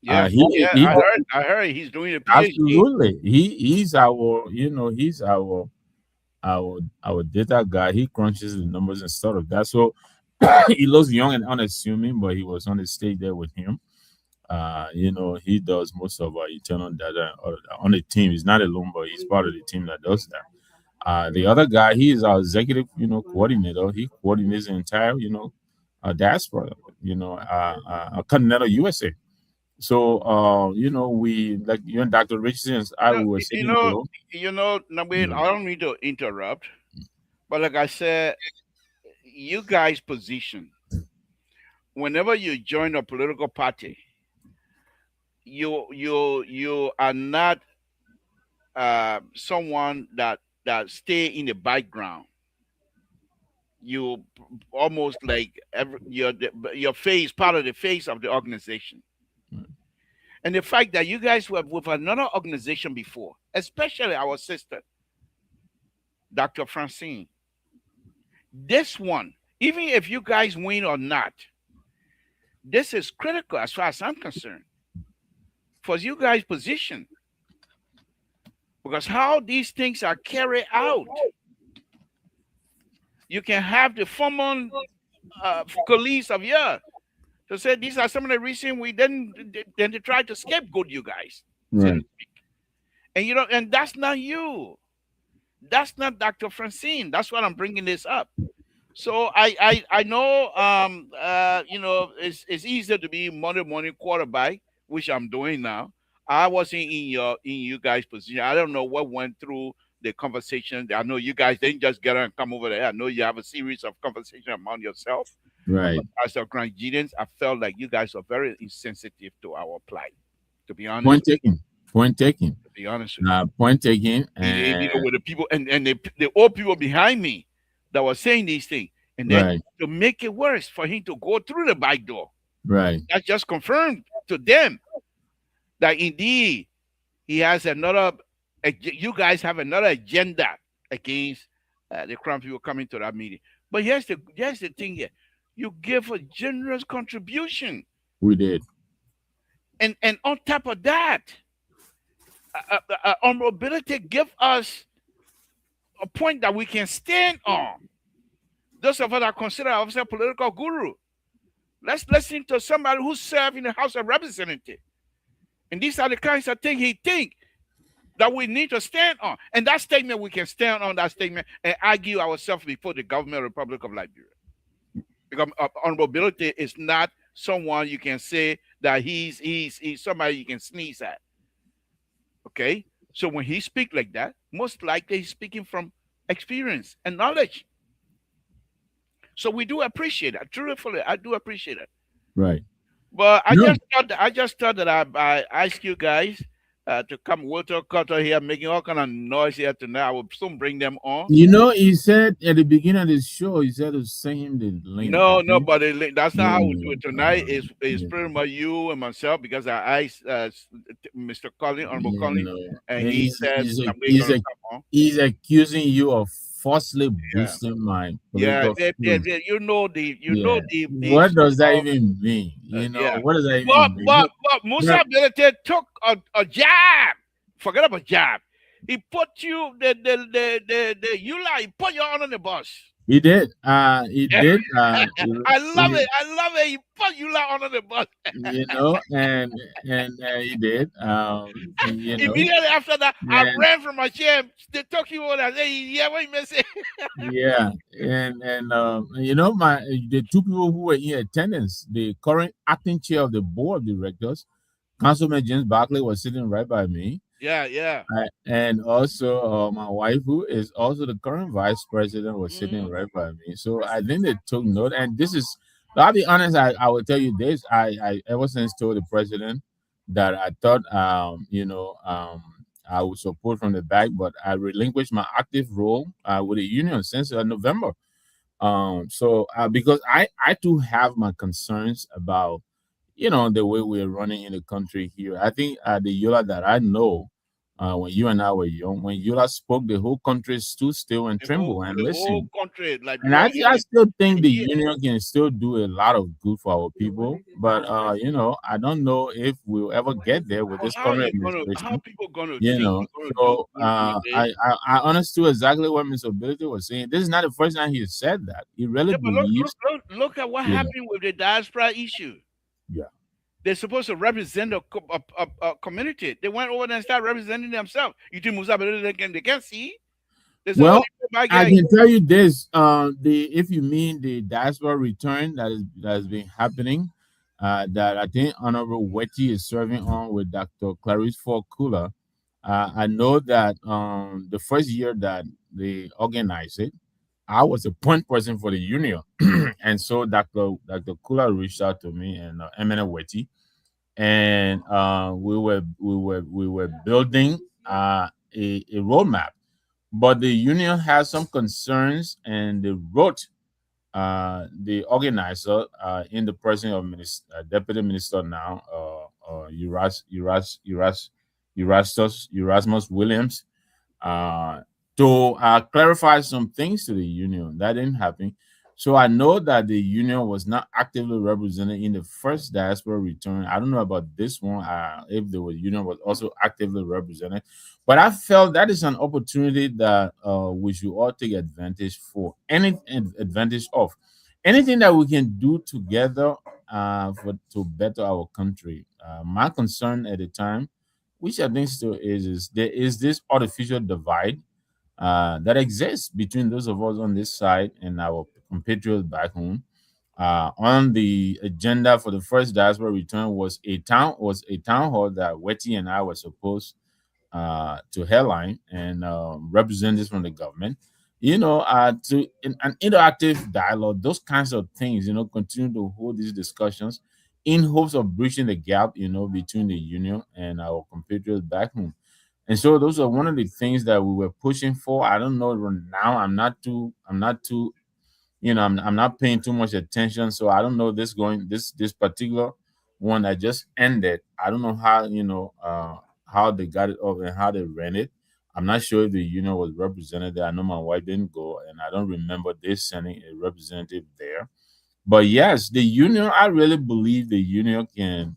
Yeah, He, yeah. he I heard he's doing a PhD. absolutely. He's our, he's our data guy. He crunches the numbers and stuff like that. So he looks young and unassuming, but he was on the stage there with him. He does most of our internal data and all of that on the team. He's not alone, but he's part of the team that does that. The other guy, he is our executive, coordinator. He coordinates the entire, diaspora, continental USA. So, we, like you and Dr. Richardson, I No, were sitting below. Nabil, I don't mean to interrupt, but like I said, you guys' position, whenever you join a political party, you are not someone that stay in the background. You almost like your face, part of the face of the organization. And the fact that you guys were with another organization before, especially our sister, Dr. Francine, this one, even if you guys win or not, this is critical as far as I'm concerned for you guys' position. Because how these things are carried out, you can have the former colleagues of yours to say these are some of the reasons we then they try to scapegoat you guys, so to Right. speak. And that's not you. That's not Dr. Francine. That's why I'm bringing this up. So I know it's easier to be Monday morning quarterback, which I'm doing now. I wasn't in you guys' position. I don't know what went through the conversation. I know you guys didn't just get on and come over there. I know you have a series of conversation among yourself. Right. But as a Grandians, I felt like you guys are very insensitive to our plight. To be honest, Point taken. Point taken. to be honest with you. Point taken. You know, And with the people and the old people behind me that were saying these things, and then right. to make it worse for him to go through the back door, Right. that just confirmed to them that indeed he has another. You guys have another agenda against the Crown people coming to that meeting. But here's the thing here: you give a generous contribution, We did. and on top of that, on mobility, give us a point that we can stand on. Those of us that consider ourselves political guru, Let's listen to somebody who served in the House of Representatives. And these are the kinds of things he think that we need to stand on. And that statement, we can stand on that statement and argue ourselves before the government Republic of Liberia. Because honorability is not someone you can say that he's somebody you can sneeze at. Okay? So when he speak like that, most likely he's speaking from experience and knowledge. So we do appreciate that. Truthfully, I do appreciate it. Right. But No, I just thought that I asked you guys to come Walter Cutter here making all kind of noise here tonight. I will soon bring them on. you know, he said at the beginning of the show, he said to send him the link. I No, no, think. but that's not how we do Yeah, it tonight. It's yeah, pretty much you and myself because I asked Mr. Collins, Honorable you Collins, know, and and he said that we're he's, gonna come on. he's accusing you of falsely Yeah, boosting my yeah, political feelings. you know Yeah. the What does that so-called even mean? yeah. What does that But even mean? but No, but Musa no, Ability took a jab. Forget about jab. He put you the you like he put you on the bus. he did. He Yeah. did. I love it. I love it. He put you like on the bus. You know, and he did. You know, Immediately after that, I and ran from my chair. They took you on. I said, "Yeah, what you missing?" yeah, and you know, the two people who were in attendance, the current acting chair of the board of directors, Councilman James Barkley, was sitting right by me. Yeah, yeah. And also my wife, who is also the current vice president, was sitting Hmm. right by me. So I think they took note. And this is, I'll be honest, I will tell you this. I ever since told the president that I thought, I would support from the back, but I relinquished my active role with the union since November. Because I too have my concerns about the way we're running in the country here. I think the Yola that I know, when you and I were young, when Yola spoke, the whole country stood still and trembled and The whole listened. country, And Liberia, I still think the yeah. union can still do a lot of good for our people, but I don't know if we'll ever get there with But this current how administration. people gonna You think know, we're gonna do so good one day? I understood exactly what Mr. Ability was saying. This is not the first time he said that. He really Yeah, but believes, look at what you know, happened with the diaspora issue. yeah. They're supposed to represent a community. They went over there and started representing themselves. You think Musa they can't see? They say, "Oh, Well, you my I guy." can tell you this: the if you mean the diaspora return that has been happening, that I think Honorable Wetty is serving on with Dr. Clarice Ford Kula. I know that the first year that they organized it, I was a point person for the union, and so Dr. Kula reached out to me and Eminem Wetty, and we were building a roadmap, but the union has some concerns, and they wrote the organizer, in the person of Deputy Minister now, Erasmus Williams, uh, to clarify some things to the union. That didn't happen. So I know that the union was not actively represented in the first diaspora return. I don't know about this one, if the union was also actively represented. But I felt that is an opportunity that we should all take advantage of. Anything that we can do together to better our country. My concern at the time, which I think still is there is this artificial divide that exists between those of us on this side and our compatriots back home. On the agenda for the first diaspora return was a town hall that Wetty and I were supposed to headline, and representatives from the government. To an interactive dialogue, those kinds of things. Continue to hold these discussions in hopes of bridging the gap. Between the union and our compatriots back home. And so those are one of the things that we were pushing for. I don't know now. I'm not paying too much attention. So I don't know this particular one that just ended. I don't know how they got it up and how they ran it. I'm not sure if the union was represented there. I know my wife didn't go, and I don't remember they sending a representative there. But yes, the union, I really believe the union can.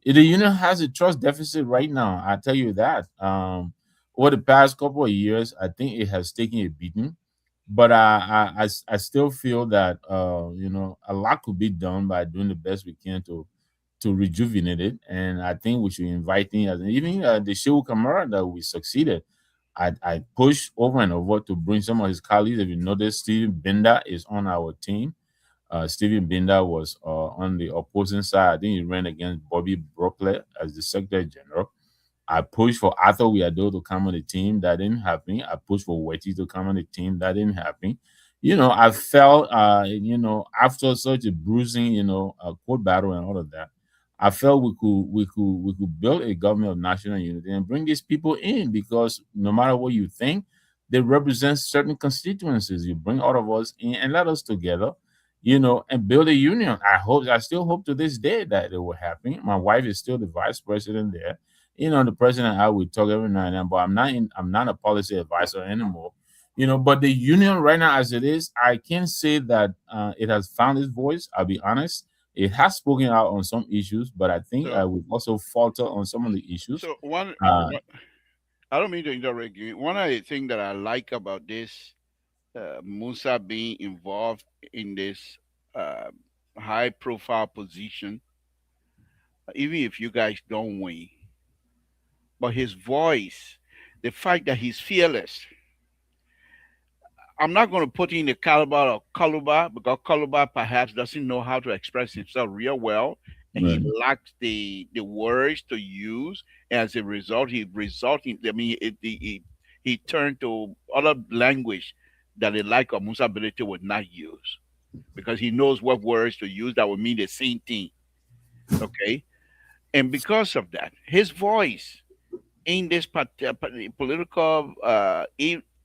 The union has a trust deficit right now. I tell you that. Over the past couple of years, I think it has taken a beating. But I still feel that a lot could be done by doing the best we can to rejuvenate it. And I think we should invite in, as even the Shehu Kamara that we succeeded. I pushed over and over to bring some of his colleagues. If you notice, Steve Bender is on our team. Stephen Binder was on the opposing side. I think he ran against Bobby Brockler as the Secretary General. I pushed for Arthur Wiado to come on the team. That didn't happen. I pushed for Wetty to come on the team. That didn't happen. I felt, after such a bruising, a court battle and all of that, I felt we could build a government of national unity and bring these people in, because no matter what you think, they represent certain constituencies. You bring all of us in and let us together, and build a union. I still hope to this day that it will happen. My wife is still the vice president there. The president and I would talk every now and then, but I'm not a policy advisor anymore. But the union right now, as it is, I can say that it has found its voice. I'll be honest. It has spoken out on some issues, but I think So, we've also faltered on some of the issues. so one, Uh, I don't mean to interrupt you. One of the things that I like about this, Musa being involved in this uh, high profile position, even if you guys don't win, but his voice, the fact that he's fearless. I'm not going to put in the caliber of Kaluba, because Kaluba perhaps doesn't know how to express himself real well, and he right, lacks the words to use. As a result, I mean, he turned to other language that the like of Musa Belete would not use, because he knows what words to use that would mean the same thing. Okay, and because of that, his voice in this political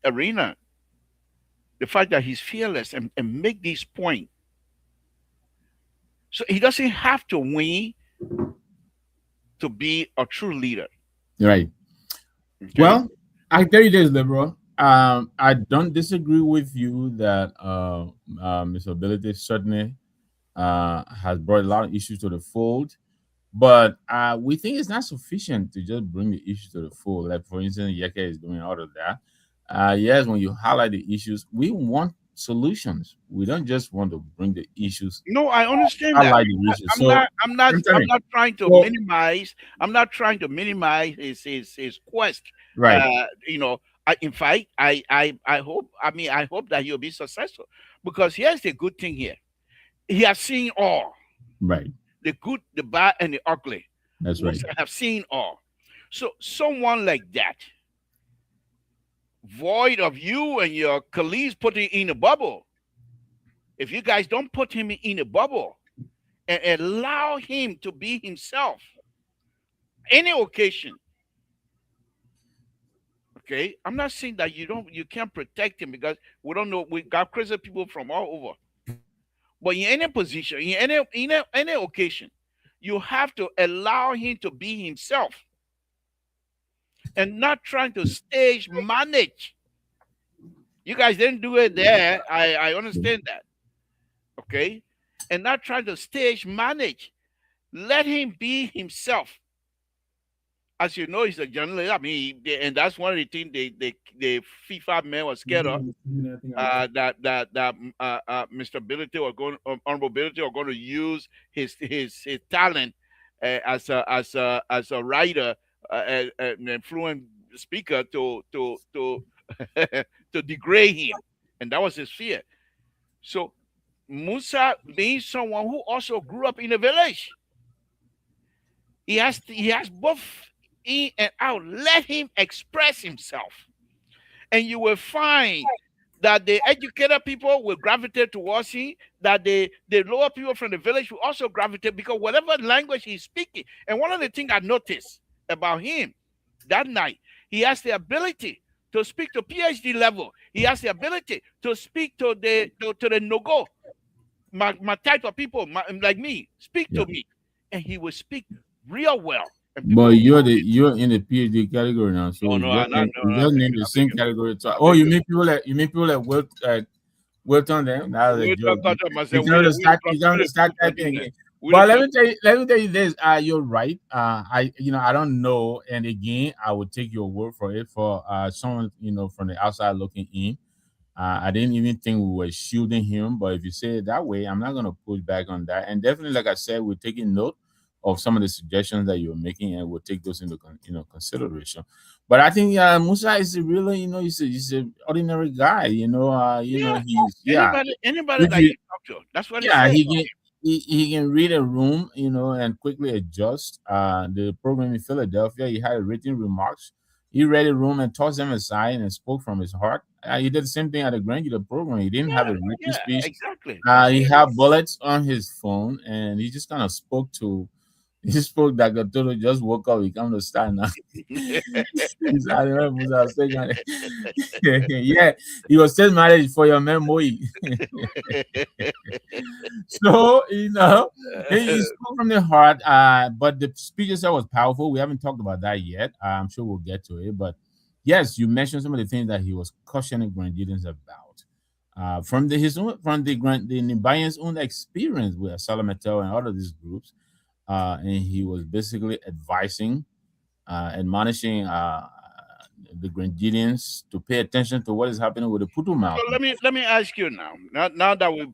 arena, the fact that he's fearless and make this point, so he doesn't have to win to be a true leader. right. Okay. Well, I tell you this, liberal. I don't disagree with you that Mr. Ability certainly has brought a lot of issues to the fold. But we think it's not sufficient to just bring the issue to the fold. Like, for instance, Yeke is doing all of that. Yes, when you highlight the issues, we want solutions. We don't just want to bring the issues, No, I understand that. highlight the issues. I'm So, not. I'm not. I'm I'm telling you. not trying to So, minimize. I'm not trying to minimize his quest. right, In fact, I hope. I mean, I hope that he'll be successful, because here's the good thing here. He has seen all, right. the good, the bad, and the ugly. That's right. Musa have seen all. So someone like that, void of you and your colleagues putting in a bubble. If you guys don't put him in a bubble and allow him to be himself, any occasion, okay. I'm not saying that you can't protect him, because we don't know. We got crazy people from all over. But in any position, in any occasion, you have to allow him to be himself, and not trying to stage manage. You guys didn't do it there. I understand that. Okay. And not trying to stage manage. Let him be himself. As you know, he's a journalist. I mean, and that's one of the things the FIFA men were scared of. That Mr. Ability or going Honorable Ability are going to use his talent as a writer, an fluent speaker to to degrade him, and that was his fear. So Musa, being someone who also grew up in a village, he has both in and out. Let him express himself, and you will find that the educated people will gravitate towards him, that the lower people from the village will also gravitate, because whatever language he's speaking. And one of the things I noticed about him that night, he has the ability to speak to PhD level. He has the ability to speak to the Nogo, my type of people, like me. Speak Yeah. to me, and he will speak real well. And But people, you're in the PhD category now, so no, you no, just I'm not. name, No, you I just beg name you, the I beg same you, category. I Oh, beg you you. mean Wilton them? That's a We joke. talk about myself. He's going to start. We He's going to start don't typing do that. again. We But don't let talk. me tell you. Let me tell you this. You're right. I don't know. And again, I would take your word for it. For someone from the outside looking in. I didn't even think we were shielding him, but if you say it that way, I'm not going to push back on that. And definitely, like I said, we're taking note of some of the suggestions that you're making, and we'll take those into consideration. But I think Musa is a really, he's a ordinary guy. Yeah. He's Anybody if that you you talk to, that's what they yeah, say. he can read a room, and quickly adjust. The program in Philadelphia, he had written remarks. He read a room and tossed them aside and spoke from his heart. He did the same thing at the graduate program. He didn't have Yeah, a written yeah, speech. exactly. That's He had bullets on his phone, and he just kind of spoke to. He spoke like a total. Just woke up. He come to start now. it. He's, I don't know if I was saying, yeah, he was still married for your memory. So he spoke from the heart. But the speech itself was powerful. We haven't talked about that yet. I'm sure we'll get to it. But yes, you mentioned some of the things that he was cautioning Grenadians about. From the Nibayan's own experience with Salamatel and all of these groups, and he was basically admonishing the Grenadians to pay attention to what is happening with the Putu So Mountain. let me ask you now. Now that we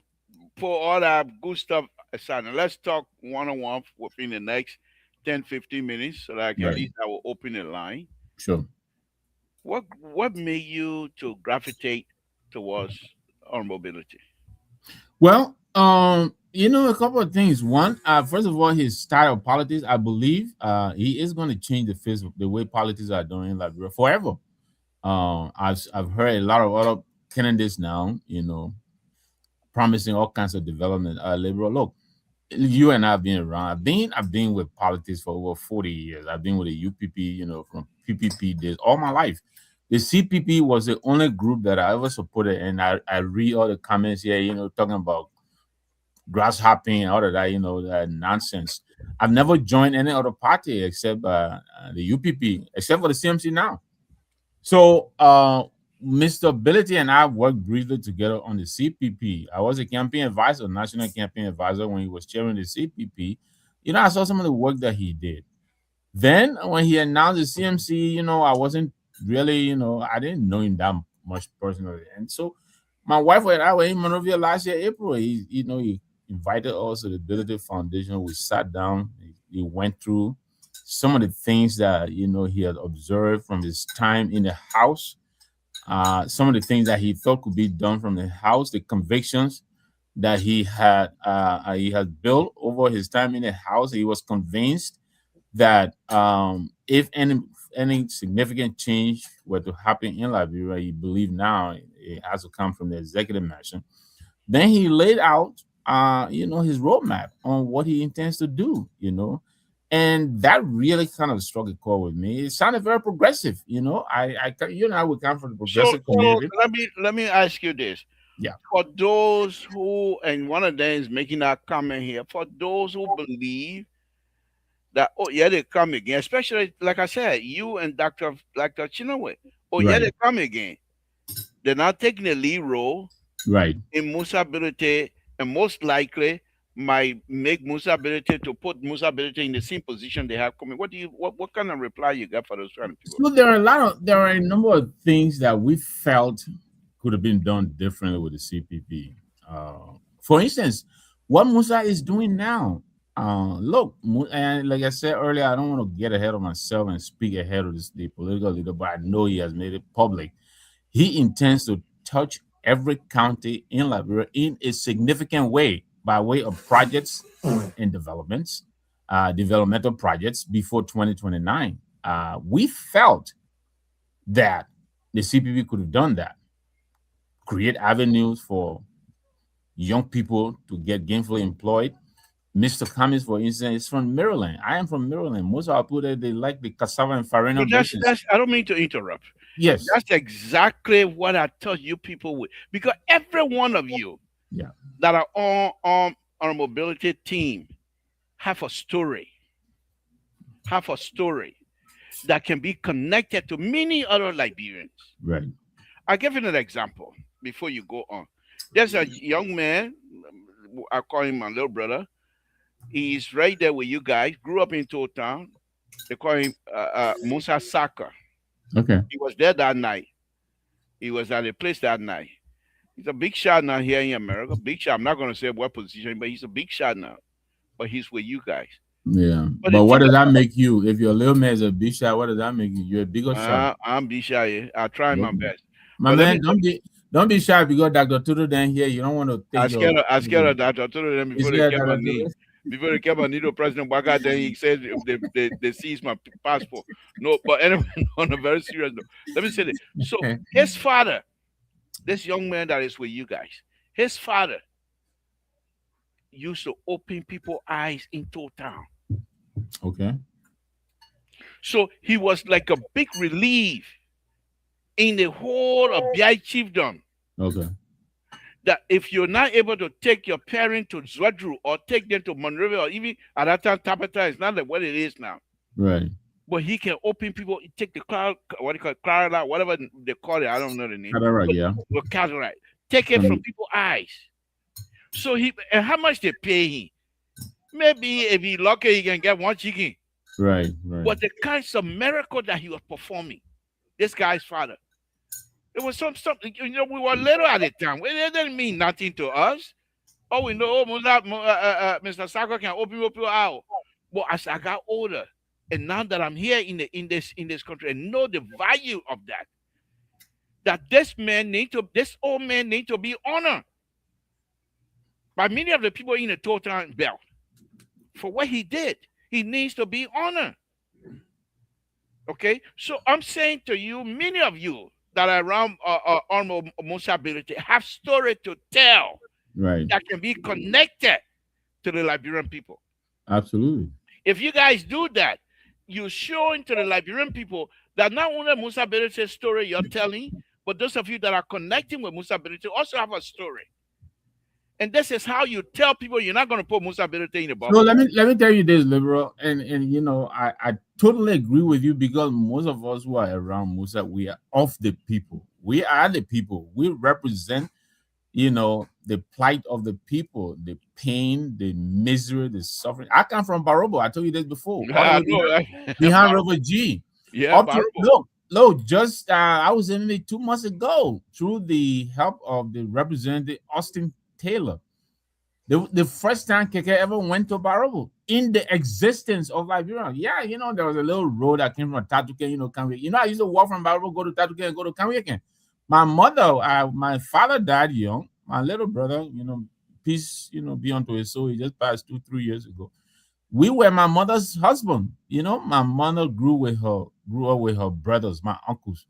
put all that good stuff aside, and let's talk one on one within the next 10, 15 minutes, so that at Right. least I will open the line. Sure. What made you to gravitate towards our mobility? Well, a couple of things. One, first of all, his style of politics, I believe, he is going to change the face of the way politics are done in Liberia forever. I've heard a lot of other candidates now, promising all kinds of development. Liberal, look, you and I have been around. I've been with politics for over 40 years. I've been with the UPP, from PPP days all my life. The CPP was the only group that I ever supported, and I read all the comments here, talking about grasshopping and all of that, that nonsense. I've never joined any other party except the UPP, except for the CMC now. So, Mr. Ability and I worked briefly together on the CPP. I was a campaign advisor, national campaign advisor when he was chairing the CPP. I saw some of the work that he did. Then, when he announced the CMC, I wasn't really, I didn't know him that much personally. And so, my wife and I were in Monrovia last year, April. He invited us to the Ability Foundation. We sat down, he went through some of the things that he had observed from his time in the house, some of the things that he thought could be done from the house, the convictions that he had built over his time in the house. He was convinced that if any significant change were to happen in Liberia, he believed now it has to come from the executive mansion. Then he laid out, his roadmap on what he intends to do, and that really kind of struck a chord with me. It sounded very progressive, I would come from the So, progressive community. let me ask you this: Yeah, for those who, and one of them is making that comment here, for those who believe that, oh yeah, they come again, especially like I said, you and Dr. Chinaway, oh yeah, right, they come again. They're not taking the lead role right. in Musa ability, and most likely might make Musa ability to put Musa ability in the same position they have coming. What kind of reply you got for those kind of people? So there are a number of things that we felt could have been done differently with the CPP. For instance, what Musa is doing now. Look, and like I said earlier, I don't want to get ahead of myself and speak ahead of the political leader, but I know he has made it public. He intends to touch every county in Liberia in a significant way by way of projects and developmental projects before 2029. We felt that the CPP could have done that, create avenues for young people to get gainfully employed. Mr. Cummings, for instance, is from Maryland. I am from Maryland. Most of our people, they like the cassava and But farina business. that's I don't mean to interrupt. Yes. That's exactly what I thought you people would, because every one of you Yeah. that are on our mobility team have a story, have a story that can be connected to many other Liberians. Right. I'll give you an example before you go on. There's a young man, I call him my little brother. He's right there with you guys, grew up in Town Town. They call him Musa Saka. Okay. He was there that night. He was at a place that night. He's a big shot now here in America. Big shot. I'm not going to say what position, but he's a big shot now. But he's with you guys. Yeah. But But what does that make you? If your little man is a big shot, what does that make you? You're a bigger shot. I'm big shot. Yeah. I try my best. My But let man, me. don't be shy because Dr. Tutu then here. You don't want to take your. I scared of that. I told them You before they scared kept my Dr. knee. Tutu? Before they kept my needle, President Baga, then he said they seized my passport. No, but anyway, on a very serious note, let me say this. So his father, this young man that is with you guys, his father used to open people's eyes into town. Okay. So he was like a big relief in the whole of BI chiefdom. Okay. That if you're not able to take your parent to Zwadru or take them to Monrovia or even at that time Tapata is not like what it is now. Right. But he can open people, take the cloud, what do you call it, cloud, whatever they call it, I don't know the name. Cataract, yeah. Or cataract. Take it from people's eyes. So and how much they pay him? Maybe if he lucky, he can get one chicken. Right, right. But the kinds of miracle that he was performing, this guy's father, it was something. You know, we were little at the time. It didn't mean nothing to us. Oh, we know, Mr. Sako can open people out. But as I got older, and now that I'm here in this country, and know the value of that this old man need to be honored by many of the people in the total belt for what he did. He needs to be honored. Okay, so I'm saying to you, many of you that are around Musa ability have story to tell, right, that can be connected to the Liberian people. Absolutely. If you guys do that, you're showing to the Liberian people that not only Musa ability's story you're telling, but those of you that are connecting with Musa ability also have a story. And this is how you tell people you're not going to put Musa ability in the bubble. So let me tell you this, liberal, and you know, I totally agree with you because most of us who are around Musa, we are of the people. We are the people. We represent, you know, the plight of the people, the pain, the misery, the suffering. I come from Barobo. I told you this before. Behind River G. Yeah, look, just I was in it 2 months ago through the help of the representative Austin Taylor. The first time Keke ever went to Barobo in the existence of Liberia. Yeah, you know, there was a little road that came from Tatuke, you know, Kanwe. You know, I used to walk from Barobo, go to Tatuke, and go to Kanwe again. My my father died young. My little brother, you know, peace, you know, be unto his soul. He just passed 2-3 years ago. We were my mother's husband. You know, my mother grew up with her brothers, my uncles.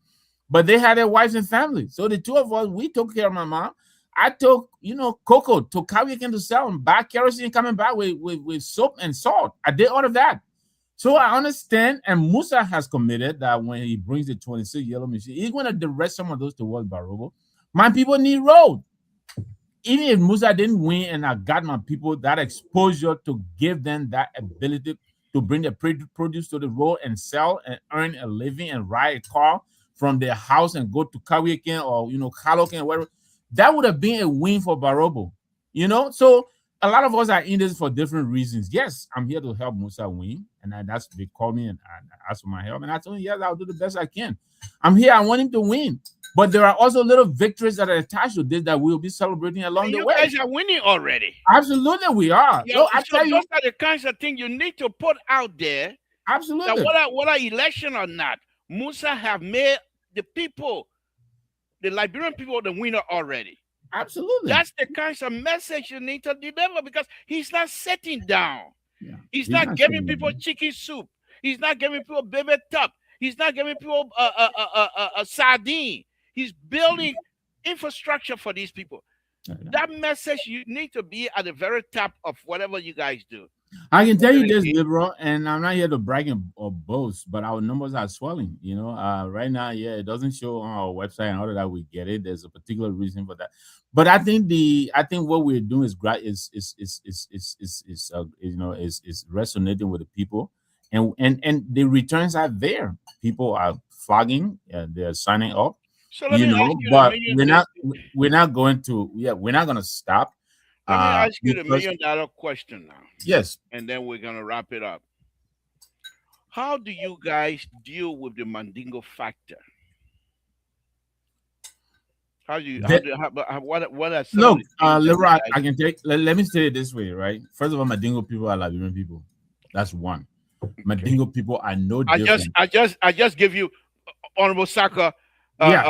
But they had their wives and families. So the two of us, we took care of my mom. I took, you know, cocoa to Kawiakin to sell and buy kerosene coming back with soap and salt. I did all of that. So I understand, and Musa has committed that when he brings the 26 yellow machine, he's going to direct some of those towards Barobo. My people need road. Even if Musa didn't win and I got my people that exposure to give them that ability to bring the produce to the road and sell and earn a living and ride a car from their house and go to Kawiakin or, you know, Kalokin or whatever, that would have been a win for Barobo, you know? So a lot of us are in this for different reasons. Yes, I'm here to help Musa win. And that's they call me and ask for my help. And I told him, yes, I'll do the best I can. I'm here. I want him to win. But there are also little victories that are attached to this that we'll be celebrating along the way. You guys are winning already. Absolutely, we are. Yeah, so those are the kinds of things you need to put out there. Absolutely. Whether election or not, Musa have made the people, the Liberian people, the winner already. Absolutely. That's the kinds of message you need to deliver because he's not sitting down. Yeah. He's not giving people chicken soup. He's not giving people baby top. He's not giving people a sardine. He's building infrastructure for these people. That message, you need to be at the very top of whatever you guys do. I can tell you this, liberal, and I'm not here to brag or boast, but our numbers are swelling. You know, right now, yeah, it doesn't show on our website and all that we get it. There's a particular reason for that. But I think what we're doing is resonating with the people, and the returns are there. People are flogging, they're signing up. So let me ask you but we're not going to stop. Let me ask you the $1 million question now. Yes. And then we're going to wrap it up. How do you guys deal with the Mandingo factor? How do you That, what are some of look, the things that Leroy, you guys I can take. Let me say it this way, right? First of all, Mandingo people are Liberian people. That's one. okay? Mandingo people are no I just different. I just I just give you Honorable Saka Yeah,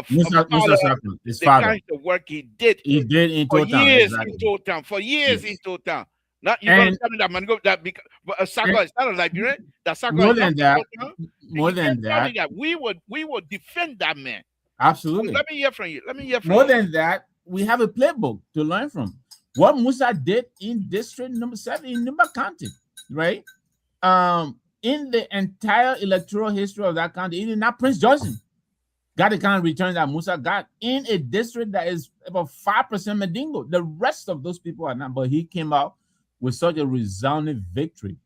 Mr. father, Saka, his the father, kind of work he did he did in for Town, years in exactly. Town, for years in Yes, Town. Not you're gonna and, tell me that man go that because Saka and is not a Liberian, that Saka more is not than from that, Town. more You can't than tell me that, that we would defend that man. So absolutely. let me hear from you. Let me hear from More you. than that, we have a playbook to learn from. What Musa did in District Number 7 in Nimba County, right? In the entire electoral history of that county, even not Prince Johnson got the kind of returns that Musa got in a district that is about 5% Medingo. The rest of those people are not, but he came out with such a resounding victory.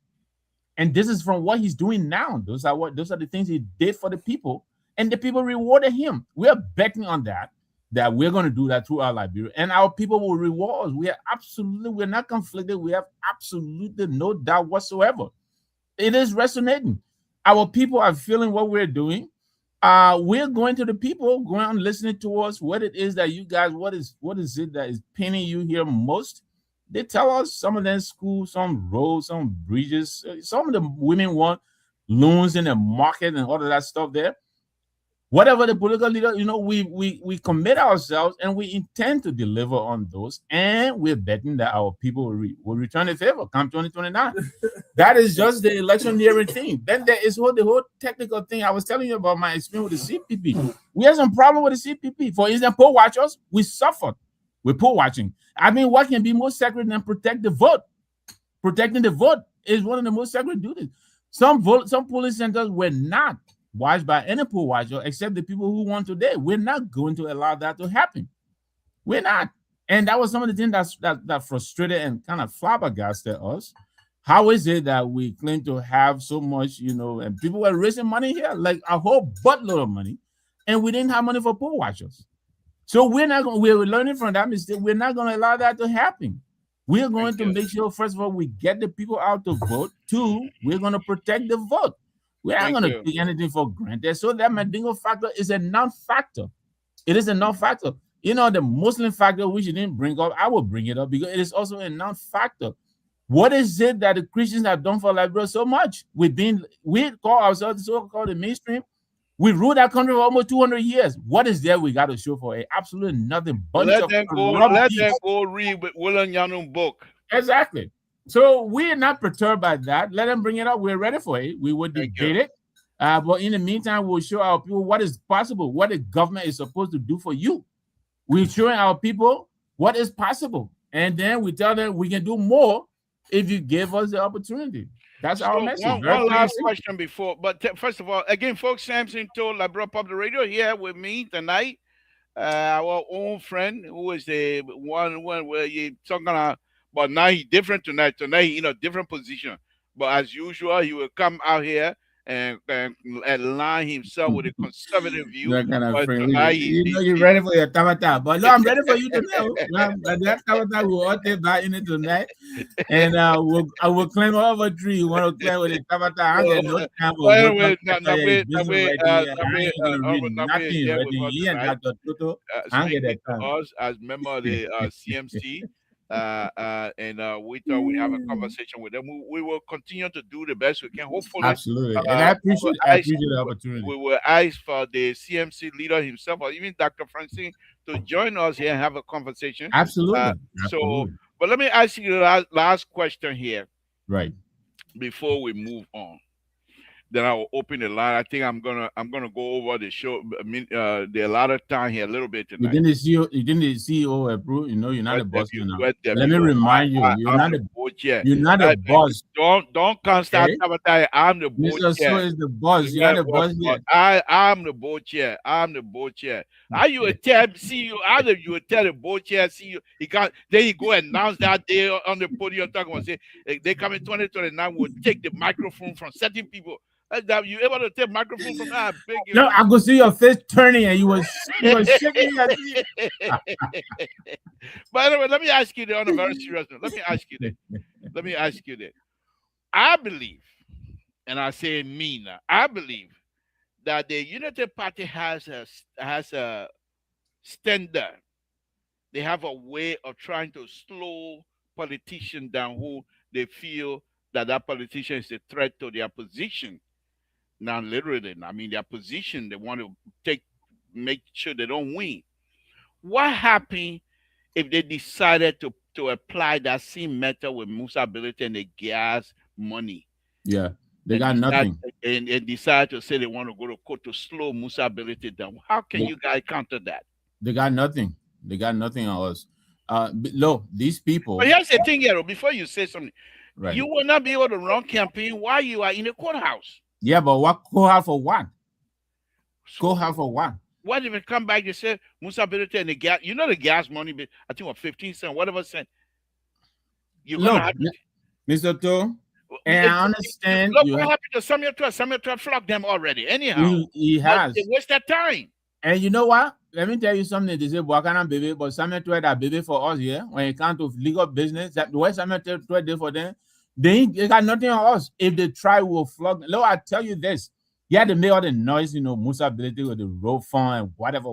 And this is from what he's doing now. Those are the things he did for the people, and the people rewarded him. We are betting on that we're going to do that through our Liberia, and our people will reward us. We're not conflicted. We have absolutely no doubt whatsoever. It is resonating. Our people are feeling what we're doing. We're going to the people, going on listening to us, what it is that you guys, what is it that is pinning you here most? They tell us some of them schools, some roads, some bridges. Some of the women want loans in the market and all of that stuff there. Whatever the political leader, we commit ourselves and we intend to deliver on those, and we're betting that our people will return the favor come 2029. That is just the electioneering thing. Then there is the whole technical thing I was telling you about my experience with the CPP. We have some problem with the CPP. For instance, poll watchers, we suffered with poll watching. I mean, what can be more sacred than protect the vote? Protecting the vote is one of the most sacred duties. Some polling centers were not watched by any poll watcher except the people who won today. We're not going to allow that to happen. We're not. And that was some of the things that frustrated and kind of flabbergasted us. How is it that we claim to have so much, and people were raising money here, like a whole buttload of money, and we didn't have money for poll watchers? So we're learning from that mistake. We're not going to allow that to happen. We're going to make sure, first of all, we get the people out to vote. Two, we're going to protect the vote. We're not going to take anything for granted. So that Mandingo factor is a non-factor. It is a non-factor. The Muslim factor, which you didn't bring up, I will bring it up because it is also a non-factor. What is it that the Christians have done for Liberia so much? We call ourselves so-called the mainstream. We ruled that country for almost 200 years. What is there we got to show for it? Absolutely nothing. Let them go read with William Yanun book. Exactly. So we're not perturbed by that. Let them bring it up. We're ready for it. We will debate it. But in the meantime, we'll show our people what is possible, what the government is supposed to do for you. We're showing our people what is possible. And then we tell them we can do more if you give us the opportunity. That's our message. One last question before, but first of all, again, folks, Samson told I brought up the radio here with me tonight. Our own friend who is the one where you talking about, but now he's different tonight. Tonight he in a different position, but as usual, he will come out here and align himself with a conservative view. That kind of friend. You're ready for your tabata, but no, I'm ready for you to know. That tabata will all take back in it tonight, and I will climb over a tree. You want to climb with the tabata? I get no time for anyway, He and Dr. Toto, I get that time. Us as member of the CMC. And we thought we have a conversation with them. We will continue to do the best we can. Hopefully, absolutely. And I appreciate the opportunity. We will ask for the CMC leader himself, or even Dr. Francine, to join us here and have a conversation. Absolutely. So, but let me ask you the last question here, right, before we move on. Then I will open the line. I think I'm gonna go over the show. The allotted time here a little bit tonight. You didn't the CEO approve. You're not a boss now. Let me remind you, you're not a boss. Don't start sabotaging. I'm the board Mr. chair. So is the boss. You're not the boss yet. I'm the board chair. I'm the board chair. Are you a tell CEO? Either you tell the board chair CEO he got. Then you go announce that day on the podium talking about say they come in 2029. We'll take the microphone from certain people. That you able to take microphone from that? No, I could see your face turning and you were shaking your head. By the way, let me ask you on a very serious note. Let me ask you that. I believe, and I say me now, I believe that the Unity Party has a standard. They have a way of trying to slow politicians down who they feel that that politician is a threat to their position. Not literally. I mean, their position, they want to make sure they don't win. What happened if they decided to apply that same method with Musa ability and the gas money Yeah, they and got decide, nothing. and decide to say they want to go to court to slow Musa ability down? How can They, you guys counter that? they got nothing. They got nothing on us. Look, these But people, here's the thing, here, before you say something, right? you will not be able to run campaign while you are in the courthouse. Yeah, but what cohort for what? So Cohort for what? what if it come back? They say Musa ability and the gas. You know the gas money, I think what 15 cents, whatever cent. You're gonna Look, have to. Mr. To, and I understand Look you what have, happened to Samuel 12. Samuel 12 flogged them already. Anyhow, he but they has. wasted time. And you know what? Let me tell you something. They say Wakana baby, but Samuel 12 that baby for us here. When it comes to legal business, that the way Samuel 12 did for them, they got nothing on us. If they try, we'll flog. Look, I tell you this. Yeah, they made all the noise, Musa ability with the road fund and whatever.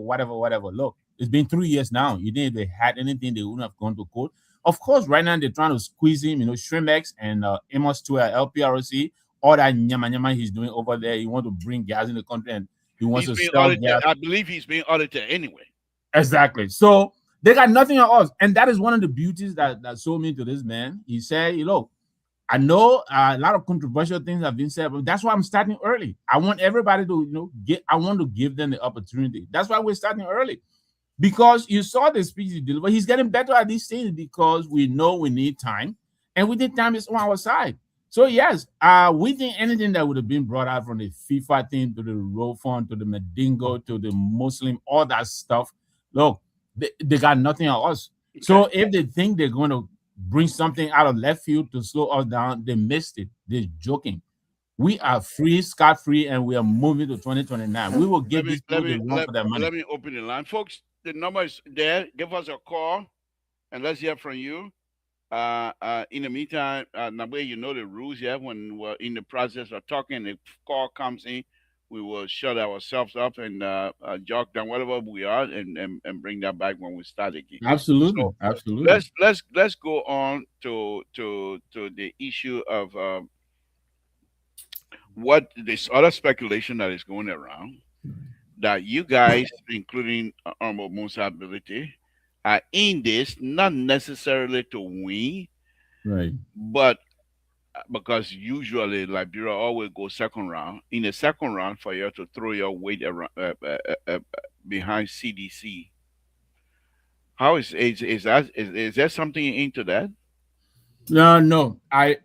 Look, it's been 3 years now. You think if they had anything, they wouldn't have gone to court. Of course, right now they're trying to squeeze him, Shrimex and Amos Stewart, LPROC, all that nyama he's doing over there. He want to bring gas in the country and he wants He's to being sell audited. gas. I believe he's being audited anyway. Exactly. So they got nothing on us. And that is one of the beauties that sold me to this man. He said, I know a lot of controversial things have been said, but that's why I'm starting early. I want everybody to, I want to give them the opportunity. That's why we're starting early. Because you saw the speech he delivered. He's getting better at these things because we know we need time. And we think time is on our side. So yes, we think anything that would have been brought out from the FIFA thing to the road fund to the Medingo to the Muslim, all that stuff, look, they got nothing on us. Okay. So if they think they're going to bring something out of left field to slow us down, they missed it. They're joking. We are free, scot-free, and we are moving to 2029. We will give these people the run for their money. Let me open the line. Folks, the number is there. Give us a call and let's hear from you. In the meantime, Nabe, you know the rules here. When we're in the process of talking, if call comes in, we will shut ourselves up and jog down whatever we are and bring that back when we start again. Absolutely, So absolutely. let's go on to the issue of what this other speculation that is going around that you guys, including Honorable Musa Ability, are in this not necessarily to win, right? But because usually Liberia always go second round. In the second round, for you to throw your weight around, behind CDC, how is there something into that? No. I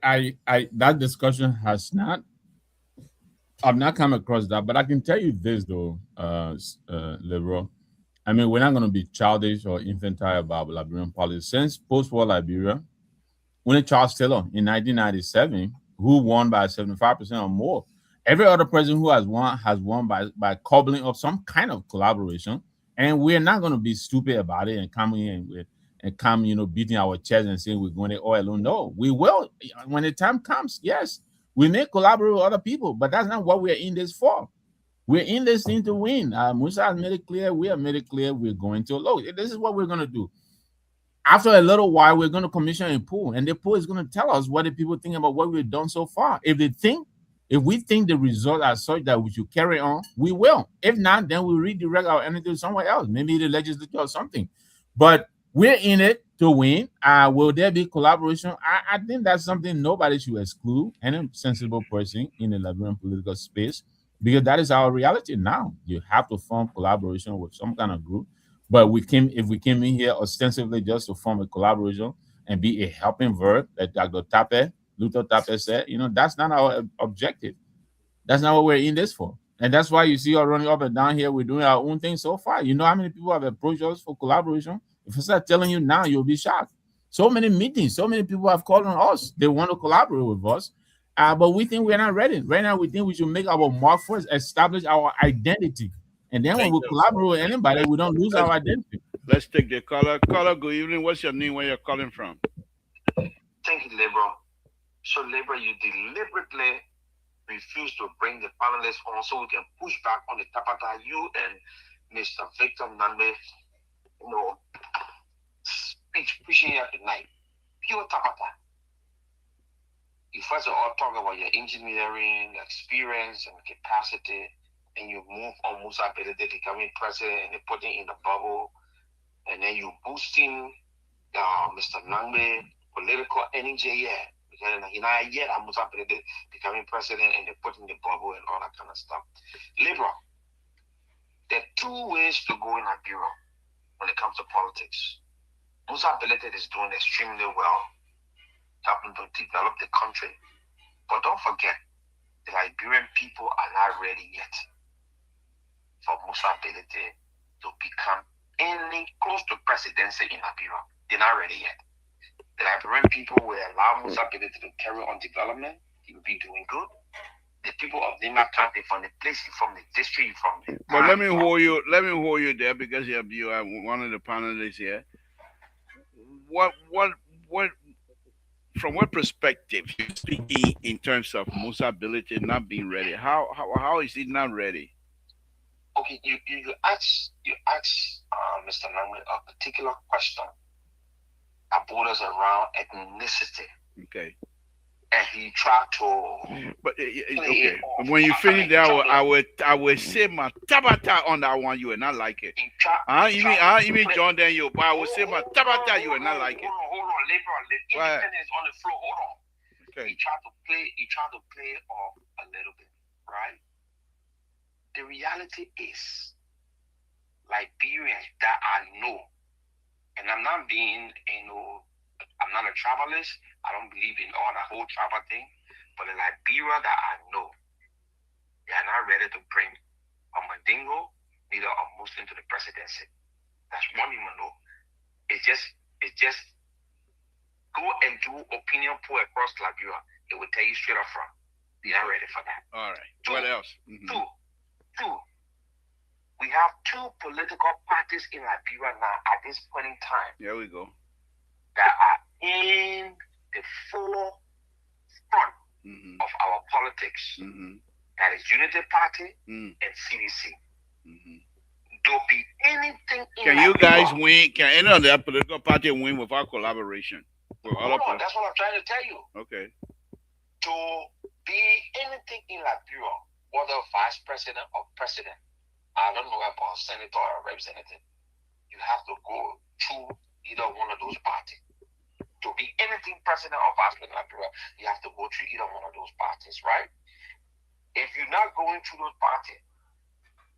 that discussion has not. I've not come across that, but I can tell you this though, Liberal. I mean, we're not going to be childish or infantile about Liberian politics. Since post-war Liberia, when Charles Taylor in 1997, who won by 75% or more, every other president who has won by cobbling up some kind of collaboration. And we're not going to be stupid about it and come beating our chest and saying we're going to all alone. No, we will when the time comes. Yes, we may collaborate with other people, but that's not what we're in this for. We're in this thing to win. Musa has made it clear. We have made it clear we're going to look. This is what we're going to do. After a little while, we're going to commission a poll, and the poll is going to tell us what the people think about what we've done so far. If we think the results are such that we should carry on, we will. If not, then we'll redirect our energy somewhere else, maybe the legislature or something. But we're in it to win. Will there be collaboration? I think that's something nobody should exclude, any sensible person in the Liberian political space, because that is our reality now. You have to form collaboration with some kind of group. But if we came in here ostensibly just to form a collaboration and be a helping verb, like Dr. Luther Tape said, that's not our objective. That's not what we're in this for. And that's why you see us running up and down here. We're doing our own thing so far. You know how many people have approached us for collaboration? If I start telling you now, you'll be shocked. So many meetings, so many people have called on us. They want to collaborate with us. But we think we're not ready. Right now, we think we should make our mark first, establish our identity. And then when we collaborate with anybody, we don't lose our identity. Let's take the caller. Caller, good evening. What's your name? Where you're calling from? Thank you, Liberal. So, Liberal, you deliberately refuse to bring the panelists on so we can push back on the Tapata. You and Mr. Victor Nambe you know, speech preaching here tonight. Pure Tabata. You first of all talk about your engineering experience and capacity, and you move on Musa ability becoming president and they putting in the bubble, and then you boosting Mr. Nangbe political energy, yeah. Because he not yet Musa ability becoming president and they put in the bubble and all that kind of stuff. Liberal. There are two ways to go in Liberia when it comes to politics. Musa ability is doing extremely well, helping to develop the country. But don't forget, the Liberian people are not ready yet for Musa ability to become any close to presidency in Liberia. They're not ready yet. The Liberian people will allow Musa ability to carry on development. He will be doing good. The people of Nima County, from the place, from the district, from the. But let me hold you. Let me hold you there because you are one of the panelists here. What? From what perspective you speaking in terms of Musa ability not being ready? How is it not ready? Okay, you ask Mr. Nangwe a particular question that borders around ethnicity. Okay. And he tried to. But okay, when you finish that, I will say my tabata on that one. You will not like it. Even John Daniel, but I will say my tabata. You will not like it. Hold on, labor. Independence on the floor. Hold on. Okay. He tried to play off a little bit, right? The reality is, Liberians that I know, and I'm not being, I'm not a tribalist. I don't believe in all the whole tribal thing. But in Liberia that I know, they are not ready to bring a Mandingo, neither a Muslim to the presidency. That's one you know. It's just go and do opinion poll across Liberia. It will tell you straight up front. They're not ready for that. All right. What else? Mm-hmm. Two. We have two political parties in Liberia now at this point in time. There we go. That are in the full front of our politics. That is Unity Party and CDC. There'll be anything in Can you guys win? Can any of that political party win without collaboration? Hold on, that's what I'm trying to tell you. Okay. To be anything in Liberia, whether vice president or president, I don't know about senator or representative, you have to go through either one of those parties. To be anything president or vice president of Liberia, you have to go through either one of those parties, right? If you're not going through those parties,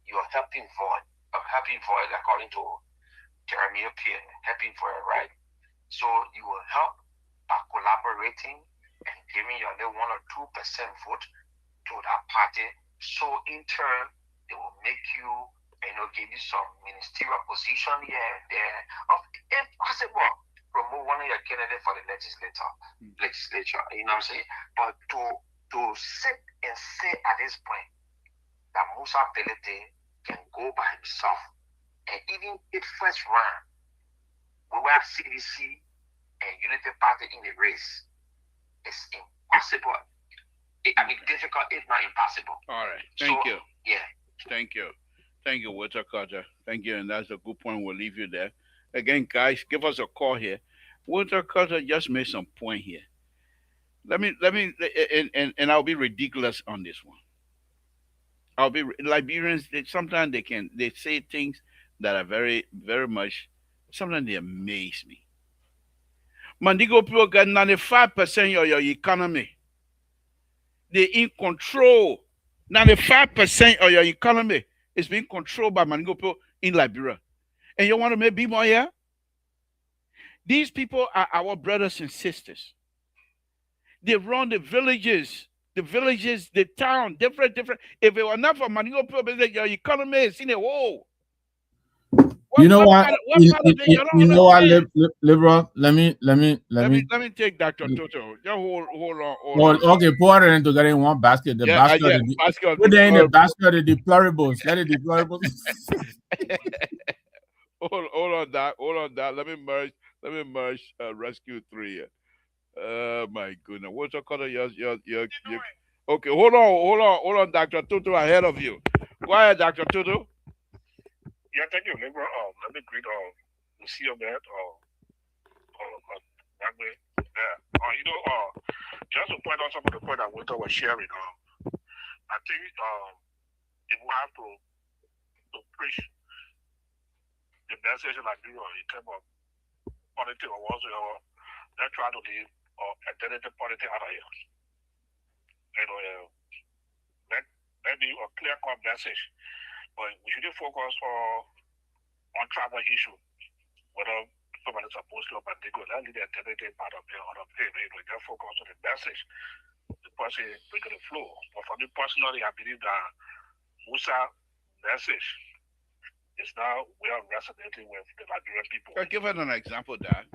you're helping void according to Jeremiah Pierre, helping for it, right? So you will help by collaborating and giving your little 1 or 2% vote to that party. So in turn, they will make you, give you some ministerial position here and there. If possible, promote one of your candidates for the legislature. You know what I'm saying? But to sit and say at this point that Musa Belete can go by himself and even hit first round, we will have CDC and Unity Party in the race. It's impossible. Difficult, if not impossible. All right. Thank you. Yeah. Thank you, Walter Carter. Thank you, and that's a good point. We'll leave you there. Again, guys, give us a call here. Walter Carter just made some point here. Let me, and I'll be ridiculous on this one. Liberians. Sometimes they say things that are very, very much. Sometimes they amaze me. Mandigo people got 95% of your economy. They're in control. 95% of your economy is being controlled by Mandigo people in Liberia. And you want to make more here? These people are our brothers and sisters. They run the villages, the town, different. If it were not for Mandigo people, your economy is in a hole. You know what? Liberal. Let me take Dr. Toto. Just hold on. Okay, pour it into getting one basket. The basket. Put it in the basket of the deplorables. Let the deplorables. hold on, that. Let me merge Rescue 3. My goodness. What's your color? Okay, hold on, Dr. Toto ahead of you. Go ahead, Dr. Toto. Yeah, thank you, Liberal. Let me greet see them there or that way. Yeah. Just to point out some of the point that Winter was sharing, I think if we have to preach the message like in terms of politics or also they're trying to leave identity politics out of here. Let be a clear cut message. But we should focus on tribal issue. Whether somebody's supposed to but they go let the identity part of their other pay, just focus on the message. The person bring the flow. But for me personally, I believe that Musa message is now well resonating with the Nigerian people. Give us an example, Dad.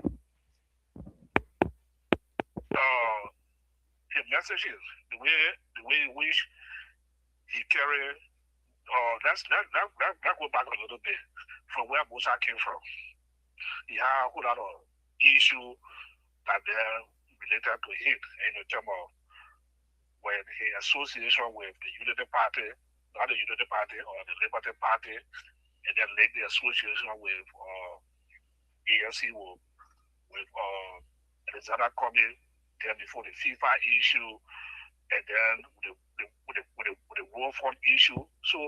His message is the way in which he carried. Let's go back a little bit from where Musa came from. He had a whole lot of issues that they're related to him in terms of when he association with the Unity Party, not the Unity Party or the Liberty Party, and then link the association with ANC with Alexander coming then before the FIFA issue, and then with the war fund issue. So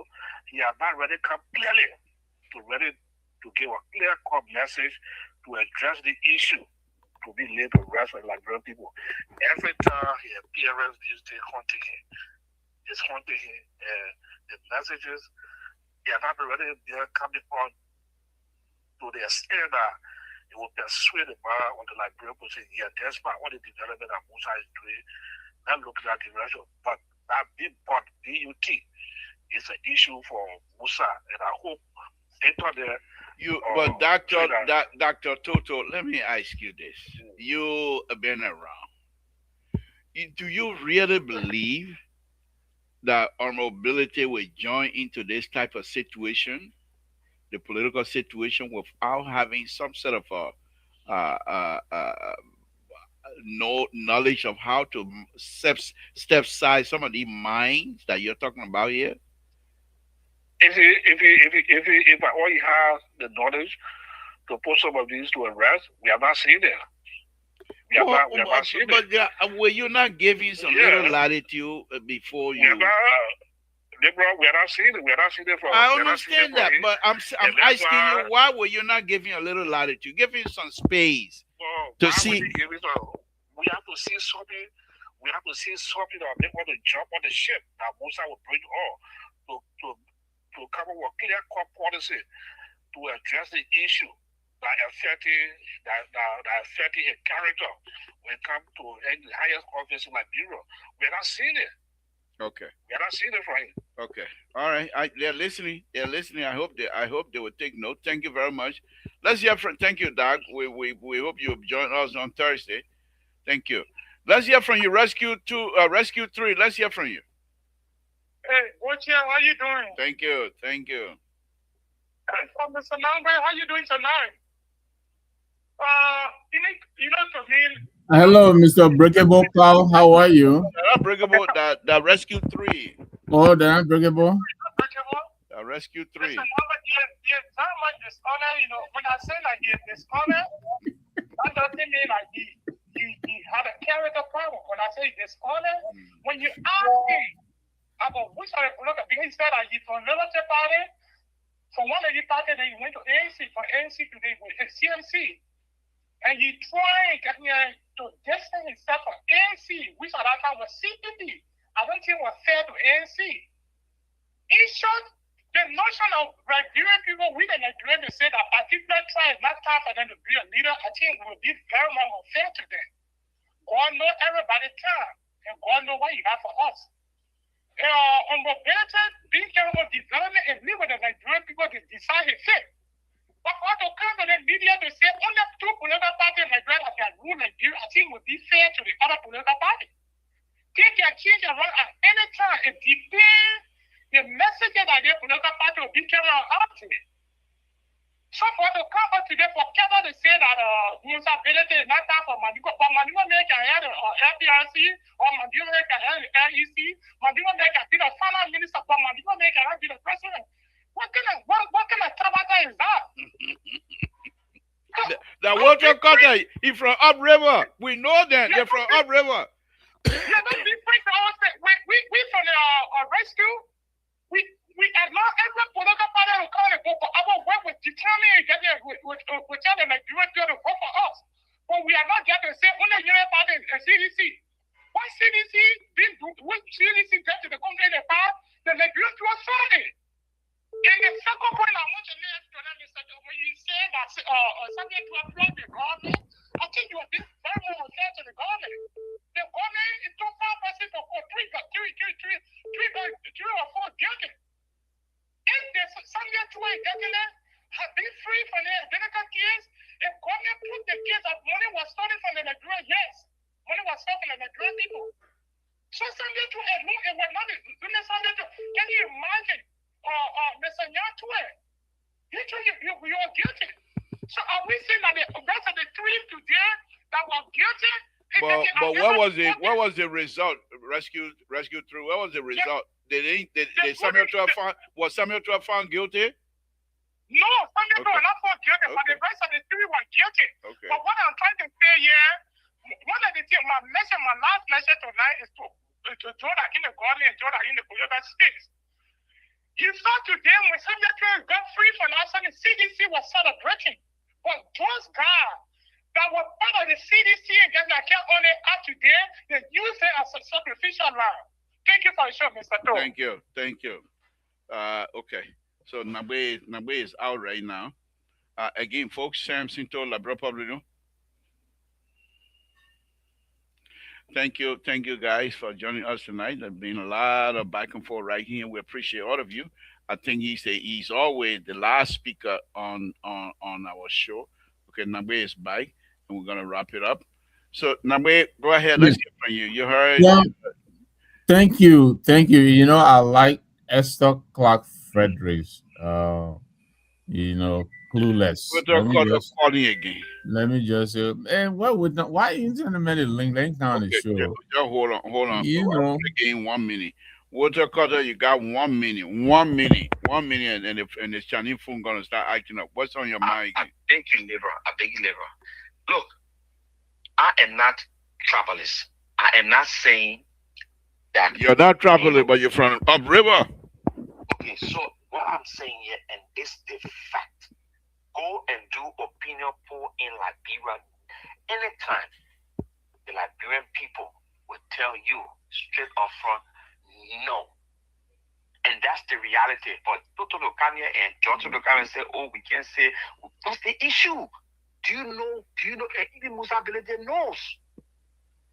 he has not really come clearly to give a clear cut message to address the issue to be laid to rest for Nigerian people. Every time he appears, these days haunting him. It's haunting him. The messages they are not really coming on to the extent that it will persuade the man on the Nigerian people saying, yeah, despite all the development that Musa is doing, not looking at the direction. But that big part, BUT, is an issue for Musa, and I hope enter there. But Dr. Toto, let me ask you this. You have been around. Do you really believe that our mobility will join into this type of situation, the political situation, without having some sort of no knowledge of how to step aside some of the minds that you're talking about here? If I only have the knowledge to put some of these to arrest, we have not seen it. We have not seen it. But were you not giving some little latitude before you? We are not seeing it. We are not seeing it from. I understand that, but I'm asking you, why were you not giving a little latitude, giving some space to see? We have to see something. We have to see something that make want to jump on the ship that Musa will bring on to come up with a clear cut policy to address the issue that affecting his character when it comes to the highest office in Liberia. We are not seeing it. Okay. We are not seeing it from him. Okay. All right. They're listening. They're listening. I hope they will take note. Thank you very much. Let's hear from. Thank you, Doug. We hope you join us on Thursday. Thank you. Let's hear from you. Rescue 3. Let's hear from you. Hey, what's here? How you doing? Thank you. Thank you. Mr. Nangwe, how you doing tonight? To me. Hello, Mr. Breakable Pal. How are you? Breakable, the Rescue 3. Oh, the Unbreakable? The Rescue 3. Listen, there's not much dishonor, when I say like he dishonor, that doesn't mean like he had a character problem. When I say dishonor, when you ask him about which are the political, because he said that he's from Liberty Party, from one of the parties, then he went to ANC, from ANC to the CMC. And he tried to distance himself from ANC, which at that time was CPP. I don't think was fair to ANC. In short, the notion of Nigerian people, we the Nigerian, to say that particular tribe is not time for them to be a leader, I think will be very much unfair to them. God know everybody's time, and God know what he got for us. On mobility, being careful of development and live with the Nigerian people to decide his fate. But for us to come to the media to say only two political parties in Nigeria that can rule Nigeria, I think would be fair to the other political parties. They can change around at any time. It depends the messages that their political party will be carrying out to it. So for us to come up today for Kevin to say that Musa ability is not time for Madigo, but Madigo may can have LPRC or Madigo may can have the LEC, Madigo may can be the finance minister, but Madigo may can be the president. What kind of tabata is that? The water cutter, he from upriver. We know that they're from upriver. Yeah, don't be free to us. We from the rescue. We allow every political party to come and vote for our work with determine and get there with tell them like you want to vote for us. But we are not getting to say only United Party and CDC. Why CDC didn't do what CDC did to the company in the past, the Nigerian to authority. And the second point I want to make to them is that when you say that something to applaud the government, I think you are being very well unfair to the government. The government is too far person for three or four guilty. If there's something to it getting there, have been free from the identical case, if government put the case that money was stolen from the Nigerian, yes, money was stolen from the Nigerian people. So something to it, no, it was not doing something to. Can you imagine? Mr. Nyatue, you are guilty. So are we saying that the rest of the three today that were guilty? But what was the result? Rescue through. What was the result? Did Samuel 12 found guilty? No, Samuel 12 not found guilty, but the rest of the three were guilty. Okay. But what I'm trying to say here, one of the things my last message tonight is to Jordan in the garden and Jordan in the political states. You saw today when Samuel 12 got free from us, and the CDC was celebrating. But those guys that were part of the CDC and guys that came on it up today, they use it as a sacrificial lamb. Thank you for the show, Mr. Toh. Thank you. Okay. So Nabe is out right now. Again, folks, Samson told La Republic. Thank you guys for joining us tonight. There's been a lot of back and forth right here. We appreciate all of you. I think he's always the last speaker on our show. Okay, Nabe is back, and we're gonna wrap it up. So Nabe, go ahead. Let's hear from you. You heard. Yeah. Thank you. You know, I like Esther Clark Fredericks. Clueless. Let me just say, and what would not? Why isn't the many link on the show? Just hold on. You know, again, 1 minute. Water cutter, you got 1 minute. 1 minute, and the Chinese phone gonna start acting up. What's on your mind? I beg you, neighbor. Look, I am not troublous. I am not saying that you're not troublous, but you're from upriver. Okay, so what I'm saying here, and this is the fact. Go and do opinion poll in Liberia. Anytime the Liberian people will tell you straight up front, no. And that's the reality. But Toto will come here and George will come and say, oh, we can't say, what's the issue? Do you know? Even Musa Belede knows.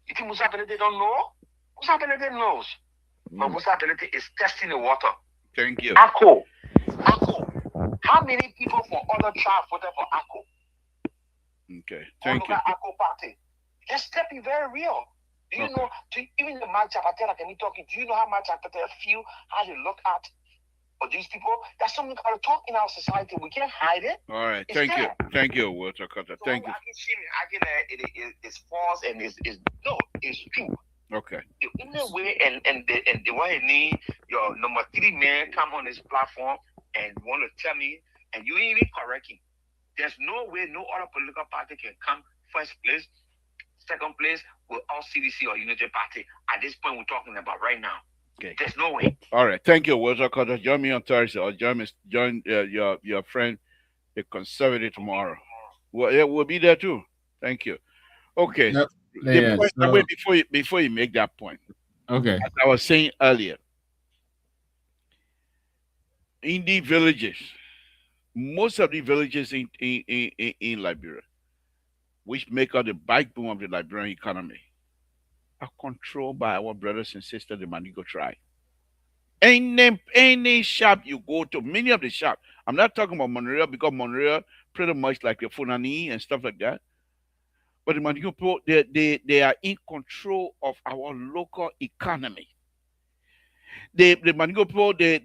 You think Musa Belede don't know? Musa Belede knows. But Musa Belede is testing the water. Thank you. Akko. How many people from other tribes voted for Akko? Okay, thank you. Akko party. Let's be very real. Do you know? Even the man Chapatera can be talking. Do you know how much Chapatera feel? How they look at for these people? That's something got to talk in our society. We can't hide it. All right, thank you, Walter Cutter. Thank you. I can see it's false and it's true. Okay. The only way and the way you need your number 3 man come on this platform and want to tell me, and you ain't even correcting. There's no way no other political party can come first place, second place with all CDC or Unity Party at this point we're talking about right now. Okay. There's no way. All right. Thank you, Walter Cutter. Join me on Thursday or join your friend, the Conservative, tomorrow. Well, yeah, we'll be there too. Thank you. Okay. Before you make that point. Okay. As I was saying earlier, in the villages, most of the villages in Liberia, which make up the backbone of the Liberian economy, are controlled by our brothers and sisters, the Manigo tribe. Any shop you go to, many of the shops, I'm not talking about Monrovia because Monrovia pretty much like the Funani and stuff like that. But the Manigo people, they are in control of our local economy. The Manigo people, they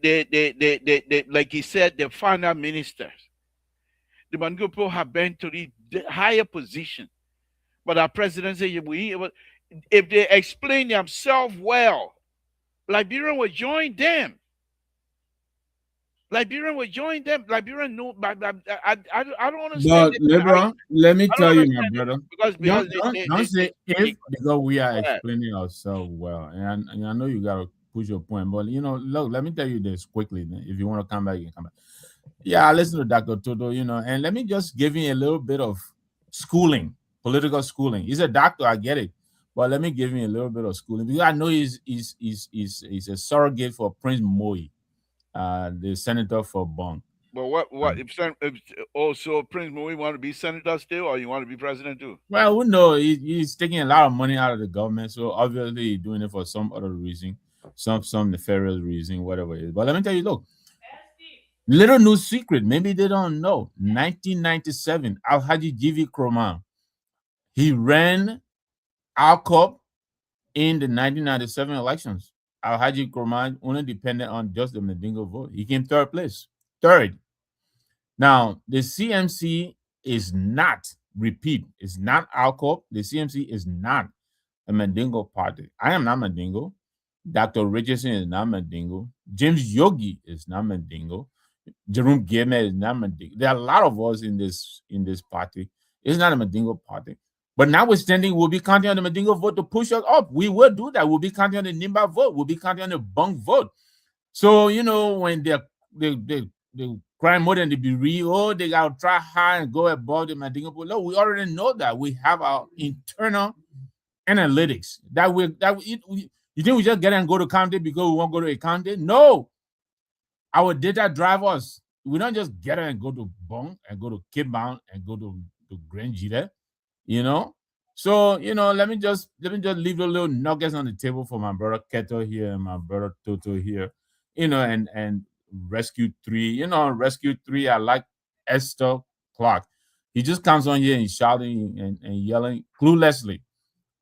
like he said, the final ministers. The Manigo people have been to the higher position. But our president said, if they explain themselves well, Liberia will join them. Liberian will join them. Liberian know, but I don't understand But it. liberal, let me I don't tell you, my understand it brother. because Don't say if, because we are go ahead. explaining ourselves well, and I know you gotta push your point, but look, let me tell you this quickly. Then, if you want to come back, you can come back. Yeah, I listen to Dr. Toto, and let me just give you a little bit of schooling, political schooling. He's a doctor, I get it, but let me give him a little bit of schooling because I know he's a surrogate for Prince Moi, the senator for Bong. But if also Prince Moui want to be senator still, or you want to be president too? Well, we know he's taking a lot of money out of the government, so obviously he's doing it for some other reason, some nefarious reason, whatever it is. But let me tell you, look, little new secret, maybe they don't know. 1997, Alhaji GV Kroman, he ran Alcop in the 1997 elections. Alhaji Kroman only depended on just the Medingo vote. He came third place. Third. Now, the CMC is not, repeat, it's not Alcop. The CMC is not a Mandingo party. I am not Mandingo. Dr. Richardson is not Mandingo. James Yogi is not Mandingo. Jerome Geme is not Mandingo. There are a lot of us in this party. It's not a Mandingo party. But notwithstanding, we'll be counting on the Mandingo vote to push us up. We will do that. We'll be counting on the Nimba vote. We'll be counting on the Bunk vote. So, when they cry more than the Biri, they gotta try high and go above the Mandingo vote. No, we already know that. We have our internal analytics. You think we just get and go to county because we won't go to a county? No. Our data drive us. We don't just get and go to Bong and go to Cape Mount and go to Grand Gita, So, let me just leave the little nuggets on the table for my brother Keto here and my brother Toto here, and Rescue 3. Rescue 3, I like Esther Clark. He just comes on here and shouting and yelling cluelessly.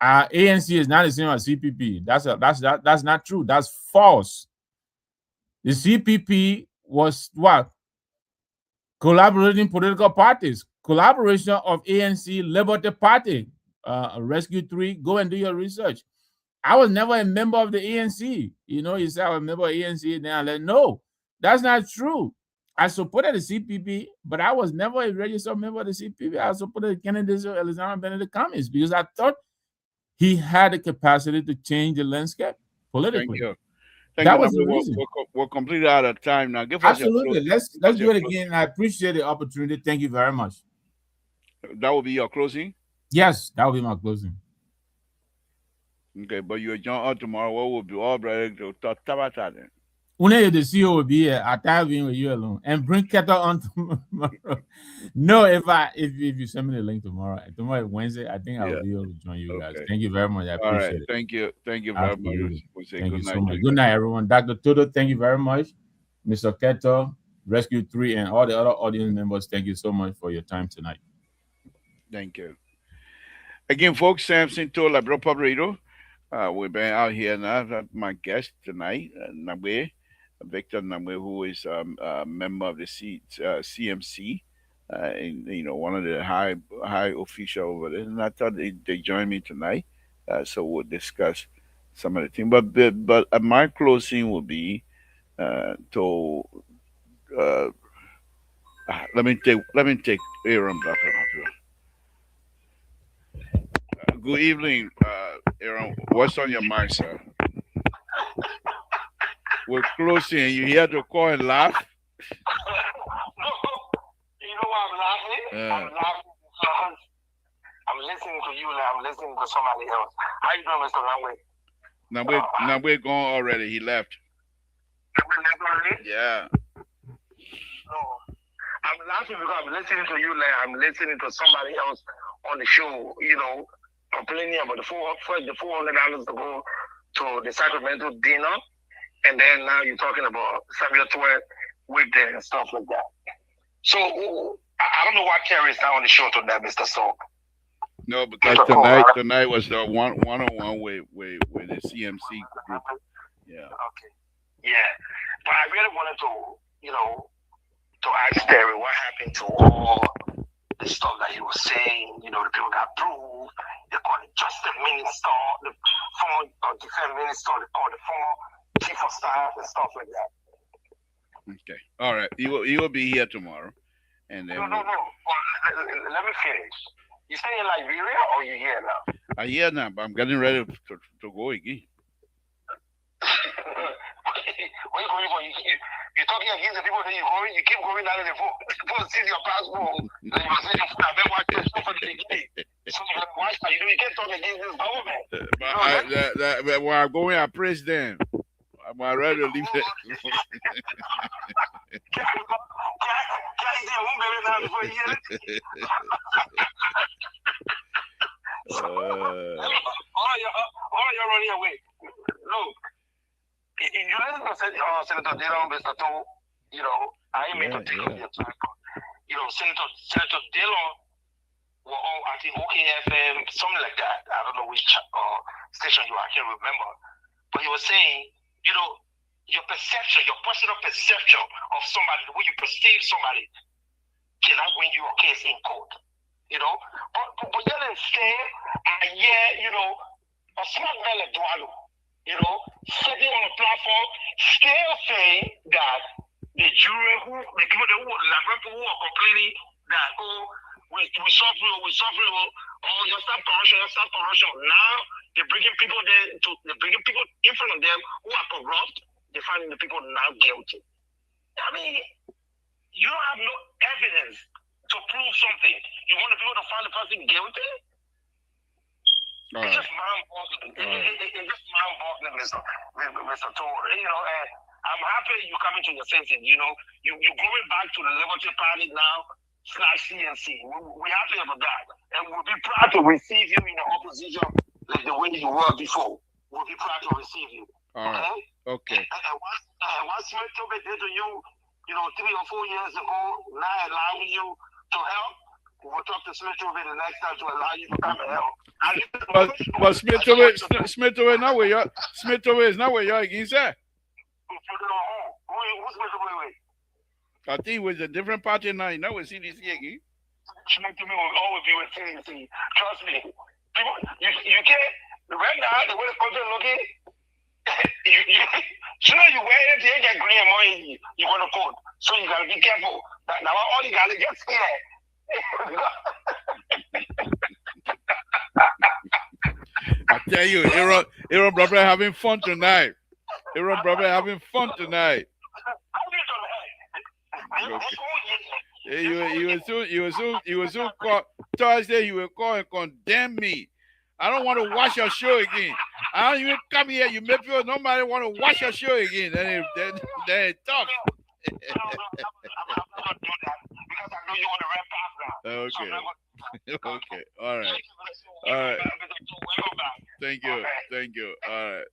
ANC is not the same as CPP. That's not true. That's false. The CPP was what? Collaborating political parties. Collaboration of ANC, Liberty Party, Rescue 3. Go and do your research. I was never a member of the ANC. You say I was a member of ANC, and then I let no. That's not true. I supported the CPP, but I was never a registered member of the CPP. I supported the candidates of Alexander Benedict Cummings because I thought he had the capacity to change the landscape politically. Thank you. That was the reason. We're completely out of time now. Absolutely. Let's do it again. I appreciate the opportunity. Thank you very much. That will be your closing? Yes, that will be my closing. Okay, but you're John out tomorrow. What will be all brother to talk about that then? Une the CEO will be here. I tell being with you alone and bring Keto on tomorrow. No, if you send me the link tomorrow is Wednesday, I think I'll be able to join you guys. Thank you very much. I appreciate it. Thank you very much. We'll say thank good you night so much. Good night, everyone. Dr. Toto, thank you very much. Mr. Keto, Rescue 3, and all the other audience members, thank you so much for your time tonight. Thank you. Again, folks, Samson told Labrador Public Radio. We've been out here now. My guest tonight, Nabwe, Victor Nabwe, who is a member of the CMC, and one of the high official over there. And I thought they joined me tonight, so we'll discuss some of the things. But my closing will be to let me take Aaron back. Good evening, Aaron. What's on your mind, sir? We're closing. You here to call and laugh? You know why I'm laughing? I'm laughing because I'm listening to you now. I'm listening to somebody else. How you doing, Mr. Langway? Nabwe gone already. He left. Nabwe left already? Yeah. No. I'm laughing because I'm listening to you now. I'm listening to somebody else on the show, complaining about the $400 to go to the Sacramento dinner, and then now you're talking about Samuel Twain with them and stuff like that. So I don't know why Kerry is not on the show tonight, Mr. Soap. No, because tonight was the one-on-one with the CMC group. Yeah. Okay. Yeah, but I really wanted to ask Terry what happened to all the stuff that he was saying. The people got approved. They call it just the minister, the former defense minister, they call the former chief of staff and stuff like that. Okay. All right. You will be here tomorrow, and then No. Let me finish. You stay in Liberia or you here now? I'm here now, but I'm getting ready to go again. Where you going for? You're talking against the people that you're going. You keep going down in the phone. People see your passport. And you say, I've been watching stuff from the beginning. So why you can't talk against this government. But when I'm going, I praise them. I'm ready to leave it. All you're running away. Look, if you listen to Senator Dillon, Mr. Toe, I ain't meant to take up your time. Senator Dillon were all, I think, OKFM, something like that. I don't know which station you are, I can't remember. But he was saying, your perception, your personal perception of somebody, the way you perceive somebody, cannot win you a case in court. But yet instead, I hear, a smart man like Dualo, sitting on the platform, still saying that the jury the people who are complaining that, we suffer, you stop corruption. Now they're bringing people in front of them who are corrupt. They're finding the people now guilty. I mean, you don't have no evidence to prove something. You want the people to find the person guilty? It's just mind-boggling. It's just mind-boggling, Mr. Torre. And I'm happy you're coming to your senses. You're going back to the Liberty Party now /CNC. We're happy about that. And we'll be proud to receive you in the opposition like the way you were before. We'll be proud to receive you. Okay. And what Smith Tobey did to you, 3 or 4 years ago, now allowing you to help, we'll talk to Smith Tobey the next time to allow you to come and help. But Smith Tobey is not where you're. Smith Tobey is not where you're against that. Who's Smith Tobey? I think it was a different party now. You know, with CDC again. Smith Tobey will always be with CDC. Trust me. People, you can't. Right now, the way the country is looking, soon as you wear it, you get green money. You're going to court. So you got to be careful. Now, all you got to get scared. I tell you, Aaron brother having fun tonight. You will soon call Thursday. You will call and condemn me. I don't want to watch your show again. I don't even come here. You make people nobody want to watch your show again. Then it's tough. I'm not doing that because I know you on the right path now. Okay. Okay. All right. Thank you. All right.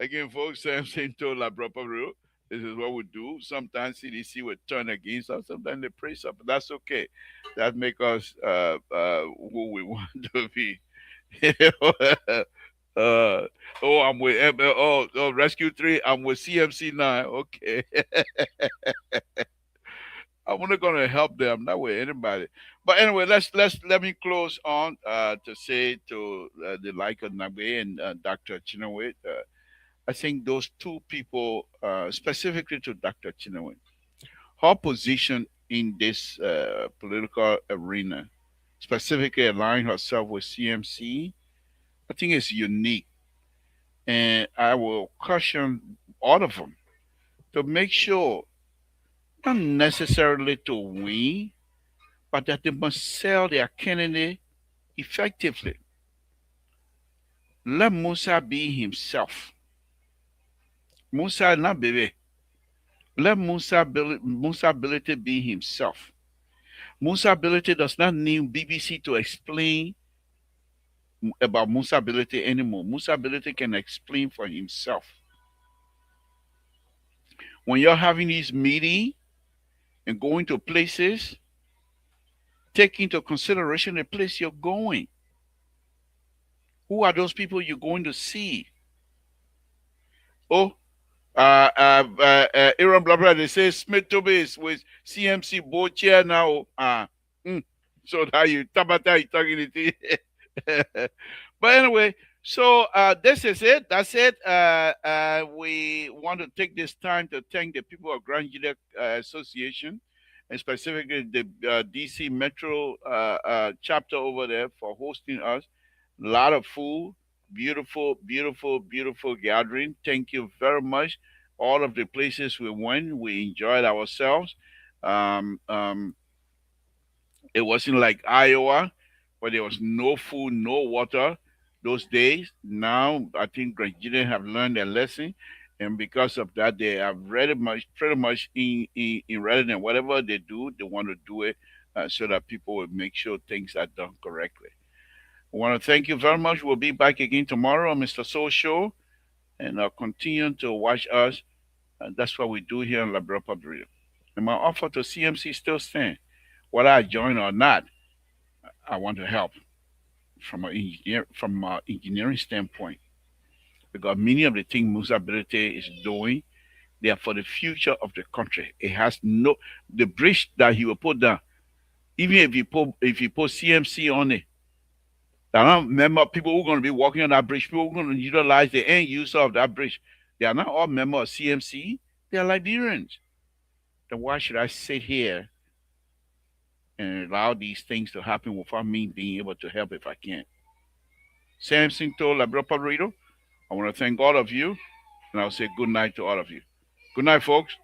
Again, folks, Samson told La Proper Rule. This is what we do. Sometimes CDC would turn against us. Sometimes they praise us, but that's okay. That make us who we want to be. I'm with Rescue 3. I'm with CMC 9. Okay. I'm not gonna help them. I'm not with anybody. But anyway, let me close on to say to the like of Nabe and Dr. Chinaway. I think those two people, specifically to Dr. Chinaway, her position in this political arena, specifically aligning herself with CMC, I think is unique. And I will caution all of them to make sure, not necessarily to win, but that they must sell their candidate effectively. Let Musa be himself. Musa not baby. Let Musa ability be himself. Musa ability does not need BBC to explain about Musa ability anymore. Musa ability can explain for himself. When you're having this meeting and going to places, take into consideration the place you're going. Who are those people you're going to see? Oh, Aaron Blabber, they say Smith Tobey is with CMC board chair now. So that you tabata you talking it. But anyway, So this is it. That's it. We want to take this time to thank the people of Grand Gila Association, and specifically the DC Metro chapter over there for hosting us. A lot of food, beautiful, beautiful, beautiful gathering. Thank you very much. All of the places we went, we enjoyed ourselves. Um, um, it wasn't like Iowa, where there was no food, no water those days. Now I think Grenadians have learned their lesson, and because of that, they have pretty much in rather than whatever they do, they want to do it so that people will make sure things are done correctly. I want to thank you very much. We'll be back again tomorrow on Mr. Soul Show, and continue to watch us. That's what we do here on La Brea Public Radio. And my offer to CMC still stands. Whether I join or not, I want to help from an engineering standpoint, because many of the things Musability is doing, they are for the future of the country. It has no the bridge that he will put down. Even if you put CMC on it, I don't remember people who are going to be walking on that bridge. People who are going to utilize the end user of that bridge. They are not all members of CMC. They are Liberians. Then why should I sit here and allow these things to happen without me being able to help if I can? Samson told La Brea Public Radio, I want to thank all of you, and I'll say good night to all of you. Good night, folks.